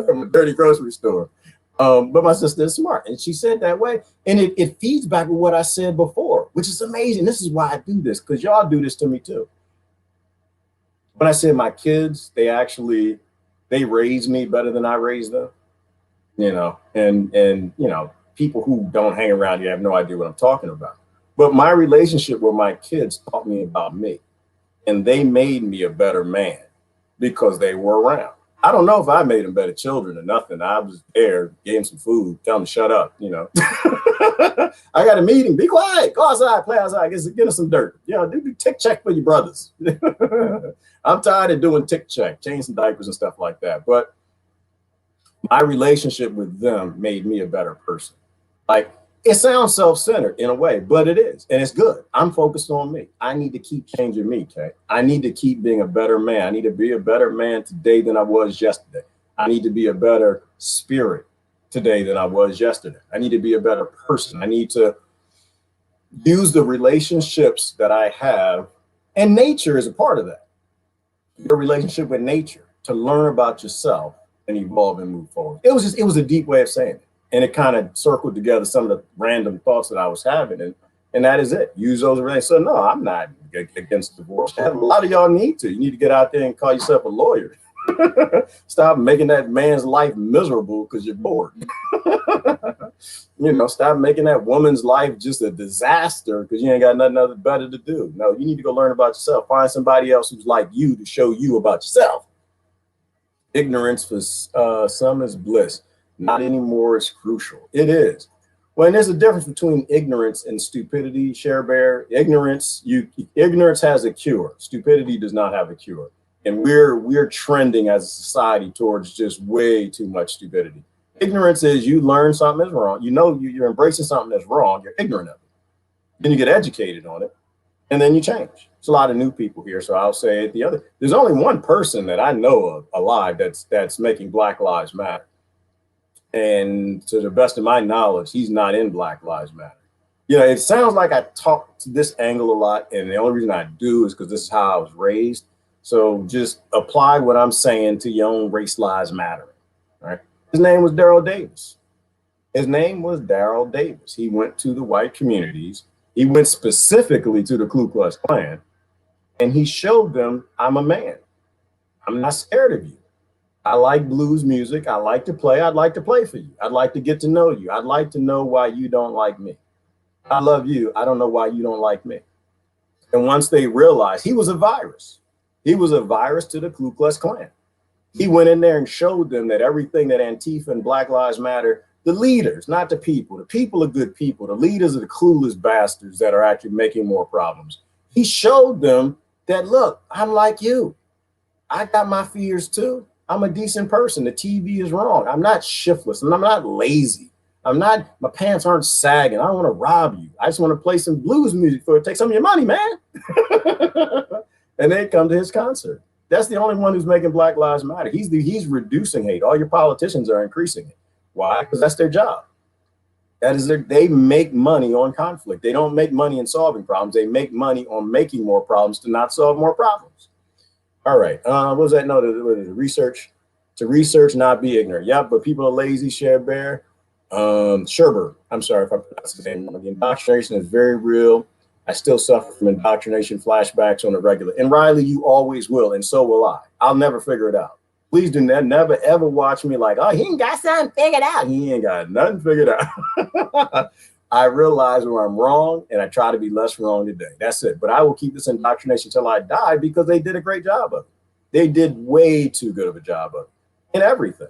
from a dirty grocery store. But my sister is smart. And she said that way. And it feeds back with what I said before, which is amazing. This is why I do this, because y'all do this to me too. When I said my kids, they raised me better than I raised them, and people who don't hang around here have no idea what I'm talking about. But my relationship with my kids taught me about me, and they made me a better man because they were around. I don't know if I made them better children or nothing. I was there, gave them some food, tell them to shut up, I got a meeting, be quiet, go outside, play outside, get us some dirt. Do tick check for your brothers. I'm tired of doing tick check, change some diapers and stuff like that. But my relationship with them made me a better person. Like, it sounds self-centered in a way, but it is, and it's good. I'm focused on me. I need to keep changing me, okay? I need to keep being a better man. I need to be a better man today than I was yesterday. I need to be a better spirit today than I was yesterday. I need to be a better person. I need to use the relationships that I have, and nature is a part of that. Your relationship with nature to learn about yourself and evolve and move forward. It was a deep way of saying it. And it kind of circled together some of the random thoughts that I was having. And that is it. Use those relationships. So no, I'm not against divorce. A lot of y'all need to. You need to get out there and call yourself a lawyer. Stop making that man's life miserable because you're bored. Stop making that woman's life just a disaster because you ain't got nothing other better to do. No, you need to go learn about yourself. Find somebody else who's like you to show you about yourself. Ignorance for some is bliss. Not anymore is crucial. It is. Well, and there's a difference between ignorance and stupidity, Share Bear. Ignorance has a cure. Stupidity does not have a cure. And we're trending as a society towards just way too much stupidity. Ignorance is you learn something is wrong. You're embracing something that's wrong. You're ignorant of it. Then you get educated on it, and then you change. It's a lot of new people here, so I'll say it there's only one person that I know of alive that's making Black Lives Matter. And to the best of my knowledge, he's not in Black Lives Matter. It sounds like I talk to this angle a lot, and the only reason I do is because this is how I was raised. So just apply what I'm saying to your own race lives mattering, right? His name was Daryl Davis. He went to the white communities. He went specifically to the Ku Klux Klan, and he showed them, I'm a man. I'm not scared of you. I like blues music. I like to play. I'd like to play for you. I'd like to get to know you. I'd like to know why you don't like me. I love you. I don't know why you don't like me. And once they realized he was a virus, he was a virus to the Ku Klux Klan. He went in there and showed them that everything that Antifa and Black Lives Matter, the leaders, not the people are good people. The leaders are the clueless bastards that are actually making more problems. He showed them that, look, I'm like you. I got my fears too. I'm a decent person. The TV is wrong. I'm not shiftless and I'm not lazy. My pants aren't sagging. I don't want to rob you. I just want to play some blues music for it. Take some of your money, man. And they come to his concert. That's the only one who's making Black Lives Matter. He's reducing hate. All your politicians are increasing it. Why? Because that's their job. They make money on conflict. They don't make money in solving problems. They make money on making more problems to not solve more problems. All right. What was that note? Research. To research, not be ignorant. Yep, but people are lazy, Cher Bear. Sherber, I'm sorry if I pronounced his name wrong. The indoctrination is very real. I still suffer from indoctrination flashbacks on a regular. And Riley, you always will, and so will I. I'll never figure it out. Please do never ever watch me like, oh, he ain't got something figured out. He ain't got nothing figured out. I realize where I'm wrong, and I try to be less wrong today. That's it. But I will keep this indoctrination till I die because they did a great job of it. They did way too good of a job of it in everything.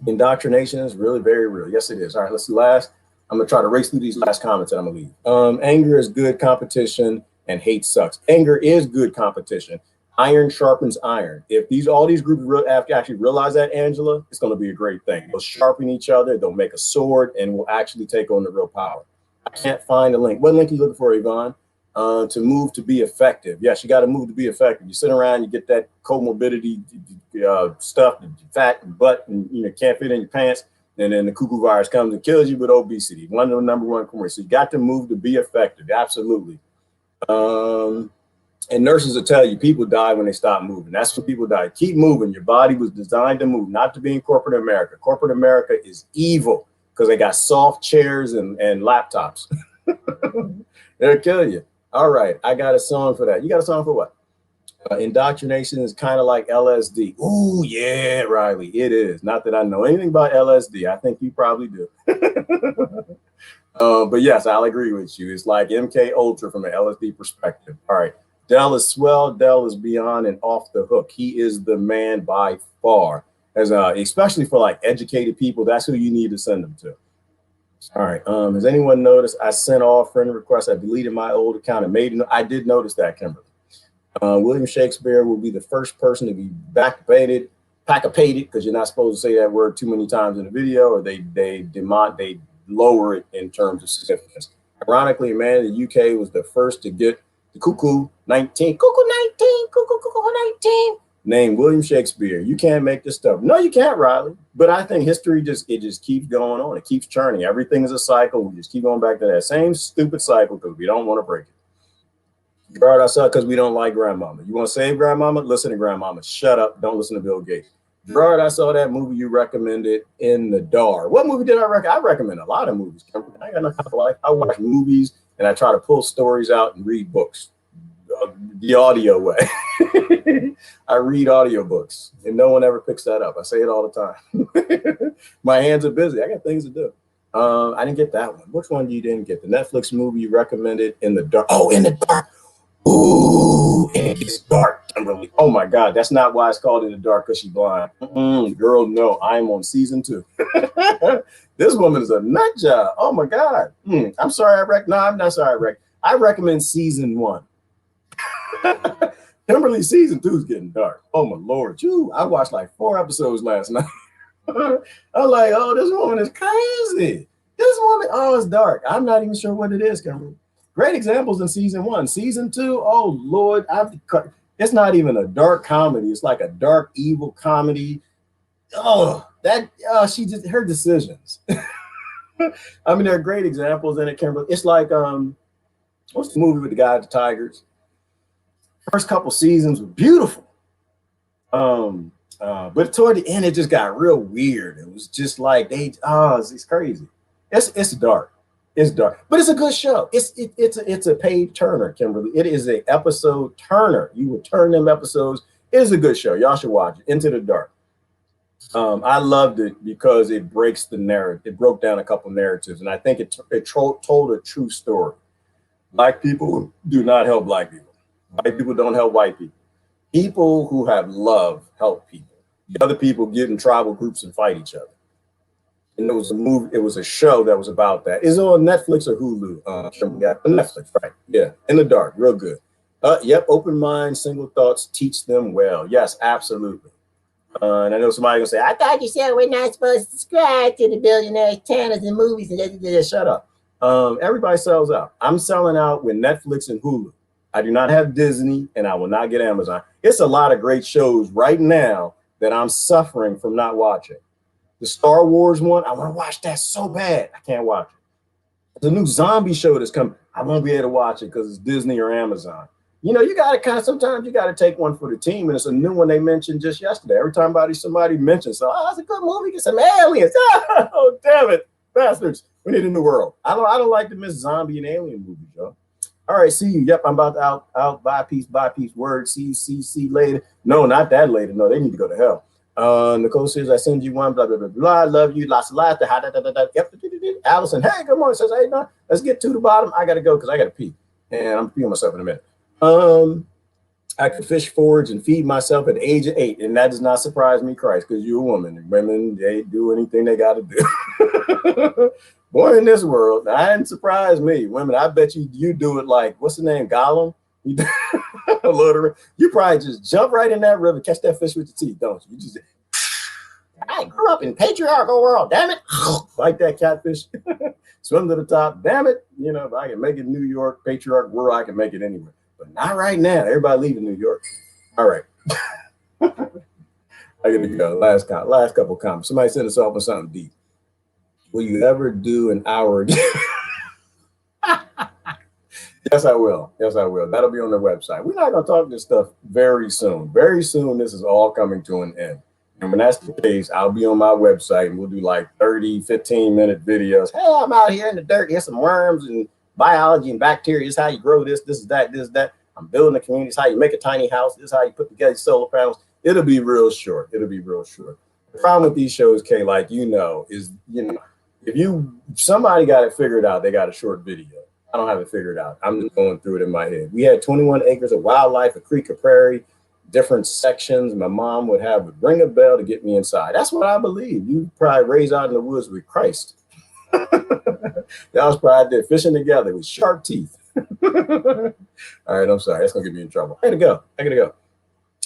Indoctrination is really very real. Yes, it is. All right, let's do last. I'm going to try to race through these last comments and I'm going to leave. Anger is good competition and hate sucks. Anger is good competition. Iron sharpens iron. If all these groups actually realize that, Angela, it's going to be a great thing. They'll sharpen each other. They'll make a sword and will actually take on the real power. I can't find a link. What link are you looking for, Yvonne? To move to be effective. Yes, you got to move to be effective. You sit around, you get that comorbidity stuff, fat butt, and can't fit in your pants. And then the cuckoo virus comes and kills you with obesity. One of the number one commercials. So you got to move to be effective. Absolutely. And nurses will tell you people die when they stop moving. That's when people die. Keep moving. Your body was designed to move, not to be in corporate America. Corporate America is evil because they got soft chairs and laptops. They'll kill you. All right. I got a song for that. You got a song for what? Indoctrination is kind of like LSD. Ooh, yeah, Riley, it is. Not that I know anything about LSD. I think you probably do. But yes, I'll agree with you. It's like MK Ultra from an LSD perspective. All right. Dell is swell. Dell is beyond and off the hook. He is the man by far. As especially for like educated people, that's who you need to send them to. All right. Has anyone noticed I sent all friend requests? I deleted my old account and made. I did notice that, Kimberly. William Shakespeare will be the first person to be packapated, because you're not supposed to say that word too many times in the video, or they lower it in terms of significance. Ironically, a man in the UK was the first to get the cuckoo 19 named William Shakespeare. You can't make this stuff. No, you can't, Riley. But I think history just keeps going on. It keeps churning. Everything is a cycle. We just keep going back to that same stupid cycle because we don't want to break it. Guard ourselves because we don't like grandmama. You want to save grandmama? Listen to grandmama. Shut up. Don't listen to Bill Gates. Gerard, I saw that movie you recommended, In the Dark. What movie did I recommend? I recommend a lot of movies. I got no kind of life. I watch movies and I try to pull stories out and read books the audio way. I read audiobooks and no one ever picks that up. I say it all the time. My hands are busy. I got things to do. I didn't get that one. Which one you didn't get? The Netflix movie you recommended, In the Dark. Oh, In the Dark. Ooh, it gets dark, Kimberly. Oh my God, that's not why it's called In the Dark, because she's blind. Girl, no, I'm on season 2. This woman is a nut job. Oh my God. I'm sorry, No, I'm not sorry, I recommend season 1. Kimberly, season 2 is getting dark. Oh my Lord. I watched like 4 episodes last night. I'm like, oh, this woman is crazy. This woman, oh, it's dark. I'm not even sure what it is, Kimberly. Great examples in season 1. Season 2, oh Lord, it's not even a dark comedy. It's like a dark, evil comedy. Oh, she just, her decisions. I mean, there are great examples in it, Kimberly. It's like, what's the movie with the guy at the Tigers? First couple seasons were beautiful. But toward the end, it just got real weird. It was just like, it's crazy. It's dark. It's dark, but it's a good show. It's a page turner, Kimberly. It is an episode turner. You will turn them episodes. It is a good show. Y'all should watch it. Into the Dark. I loved it because it breaks the narrative. It broke down a couple narratives, and I think it told a true story. Black people do not help black people. White people don't help white people. People who have love help people. The other people get in tribal groups and fight each other. And it was a movie. It was a show that was about that. Is it on Netflix or Hulu? Netflix, right? Yeah, In the Dark, real good. Yep, open mind, single thoughts, teach them well. Yes, absolutely. And I know somebody gonna say, I thought you said we're not supposed to subscribe to the billionaires' channels and movies. And shut up. Everybody sells out. I'm selling out with Netflix and Hulu. I do not have Disney, and I will not get Amazon. It's a lot of great shows right now that I'm suffering from not watching. The Star Wars one, I want to watch that so bad. I can't watch it. The new zombie show that's coming, I won't be able to watch it because it's Disney or Amazon. you know, you got to kind of, sometimes you got to take one for the team. And it's a new one they mentioned just yesterday. Every time somebody mentions, so, oh, that's a good movie. Get some aliens. Oh, damn it. Bastards. We need a new world. I don't like to miss zombie and alien movies, y'all. All right, see you. Yep, I'm about to out by piece, word. See you later. No, not that later. No, they need to go to hell. Nicole says, I send you one, blah, blah, blah, blah. Love you. Lots of laughter. Yep. Allison, hey, good morning. Says, hey, no, let's get to the bottom. I got to go because I got to pee. And I'm peeing myself in a minute. I could fish, forage, and feed myself at the age of 8. And that does not surprise me, Christ, because you're a woman. And women, they do anything they got to do. Born in this world, that didn't surprise me. Women, I bet you do it like, what's the name, Gollum? You probably just jump right in that river, catch that fish with your teeth, don't you? You just, I grew up in patriarchal world, damn it. Like that catfish. Swim to the top, damn it. You know, if I can make it New York, patriarch world, I can make it anywhere. But not right now. Everybody leaving New York. All right. I gotta go. Last couple comments. Somebody send us off on something deep. Will you ever do an hour again? Yes, I will. Yes, I will. That'll be on the website. We're not going to talk this stuff very soon. Very soon, this is all coming to an end. And when that's the case, I'll be on my website and we'll do like 30, 15-minute videos. Hey, I'm out here in the dirt. Here's some worms and biology and bacteria. This is how you grow this is that, this is that. I'm building a community. This is how you make a tiny house. This is how you put together solar panels. It'll be real short. It'll be real short. The problem with these shows, Kay, like you know, is, you know, if somebody got it figured out, they got a short video. I don't have it figured out. I'm just going through it in my head. We had 21 acres of wildlife, a creek, a prairie, different sections. My mom would ring a bell to get me inside. That's what I believe. You probably raised out in the woods with Christ. That was probably there fishing together with sharp teeth. All right, I'm sorry. That's gonna get me in trouble. I gotta go.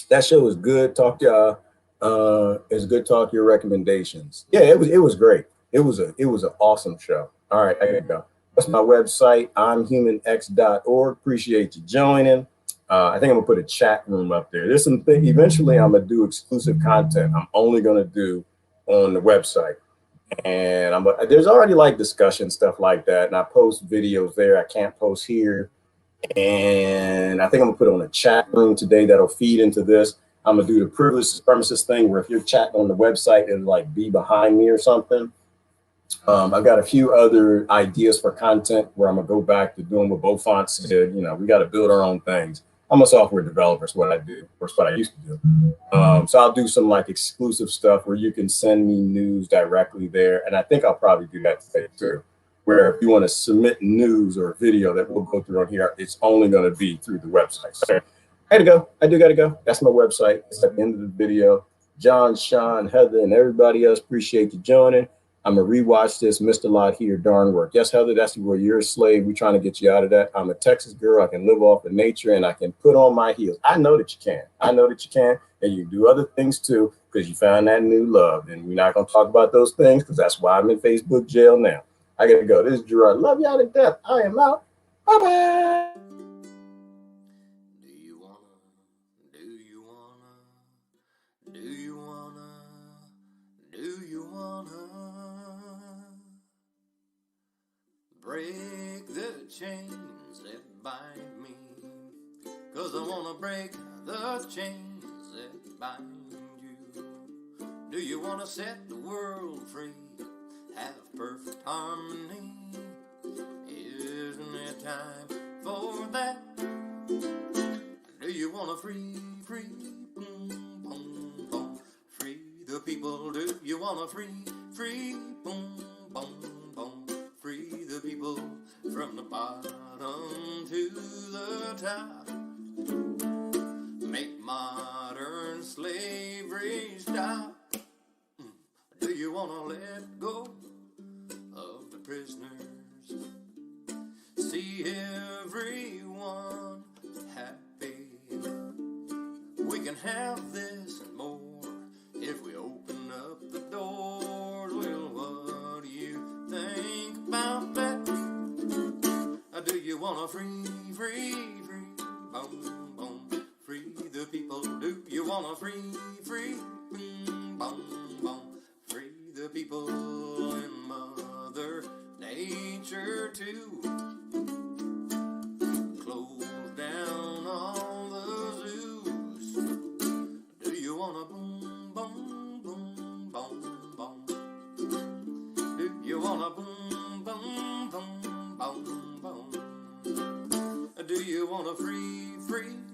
That show was good. Talk to y'all. It's good. Talk your recommendations. Yeah, it was great. It was an awesome show. All right, I gotta go. That's my website, imhumanx.org. Appreciate you joining. I think I'm gonna put a chat room up there. There's some things, eventually I'm gonna do exclusive content I'm only gonna do on the website. And there's already like discussion stuff like that. And I post videos there I can't post here. And I think I'm gonna put on a chat room today that'll feed into this. I'm gonna do the privileged supremacist thing where if you're chatting on the website, it'll like be behind me or something. I've got a few other ideas for content where I'm gonna go back to doing what Beaufont said. You know, we got to build our own things. I'm a software developer, is what I do, or it's what I used to do. So I'll do some like exclusive stuff where you can send me news directly there. And I think I'll probably do that today too, where if you want to submit news or a video that we'll go through on here, it's only going to be through the website. So I gotta go. That's my website. It's at the end of the video. John, Sean, Heather, and everybody else, appreciate you joining. I'm gonna rewatch this Mr. Lot here, darn work. Yes, Heather, that's where you're a slave. We're trying to get you out of that. I'm a Texas girl. I can live off of nature and I can put on my heels. I know that you can. And you do other things too, because you found that new love. And we're not gonna talk about those things because that's why I'm in Facebook jail now. I gotta go. This is Gerard. Love y'all to death. I am out. Bye-bye. Break the chains that bind me, 'cause I wanna break the chains that bind you. Do you wanna set the world free, have perfect harmony? Isn't it time for that? Do you wanna free, boom, boom, boom, free the people? Do you wanna free, boom, boom, boom, free the people from the bottom to the top? Make modern slavery stop. Do you want to let go of the prisoners? See everyone happy. We can have this and more if we open up the doors. Well, what do you think about that? Do you want to free, boom, boom, free the people? Do you want to free, boom, boom, free the people and Mother Nature too? Close down all wanna boom, boom, boom, boom, boom? Do you wanna free, free?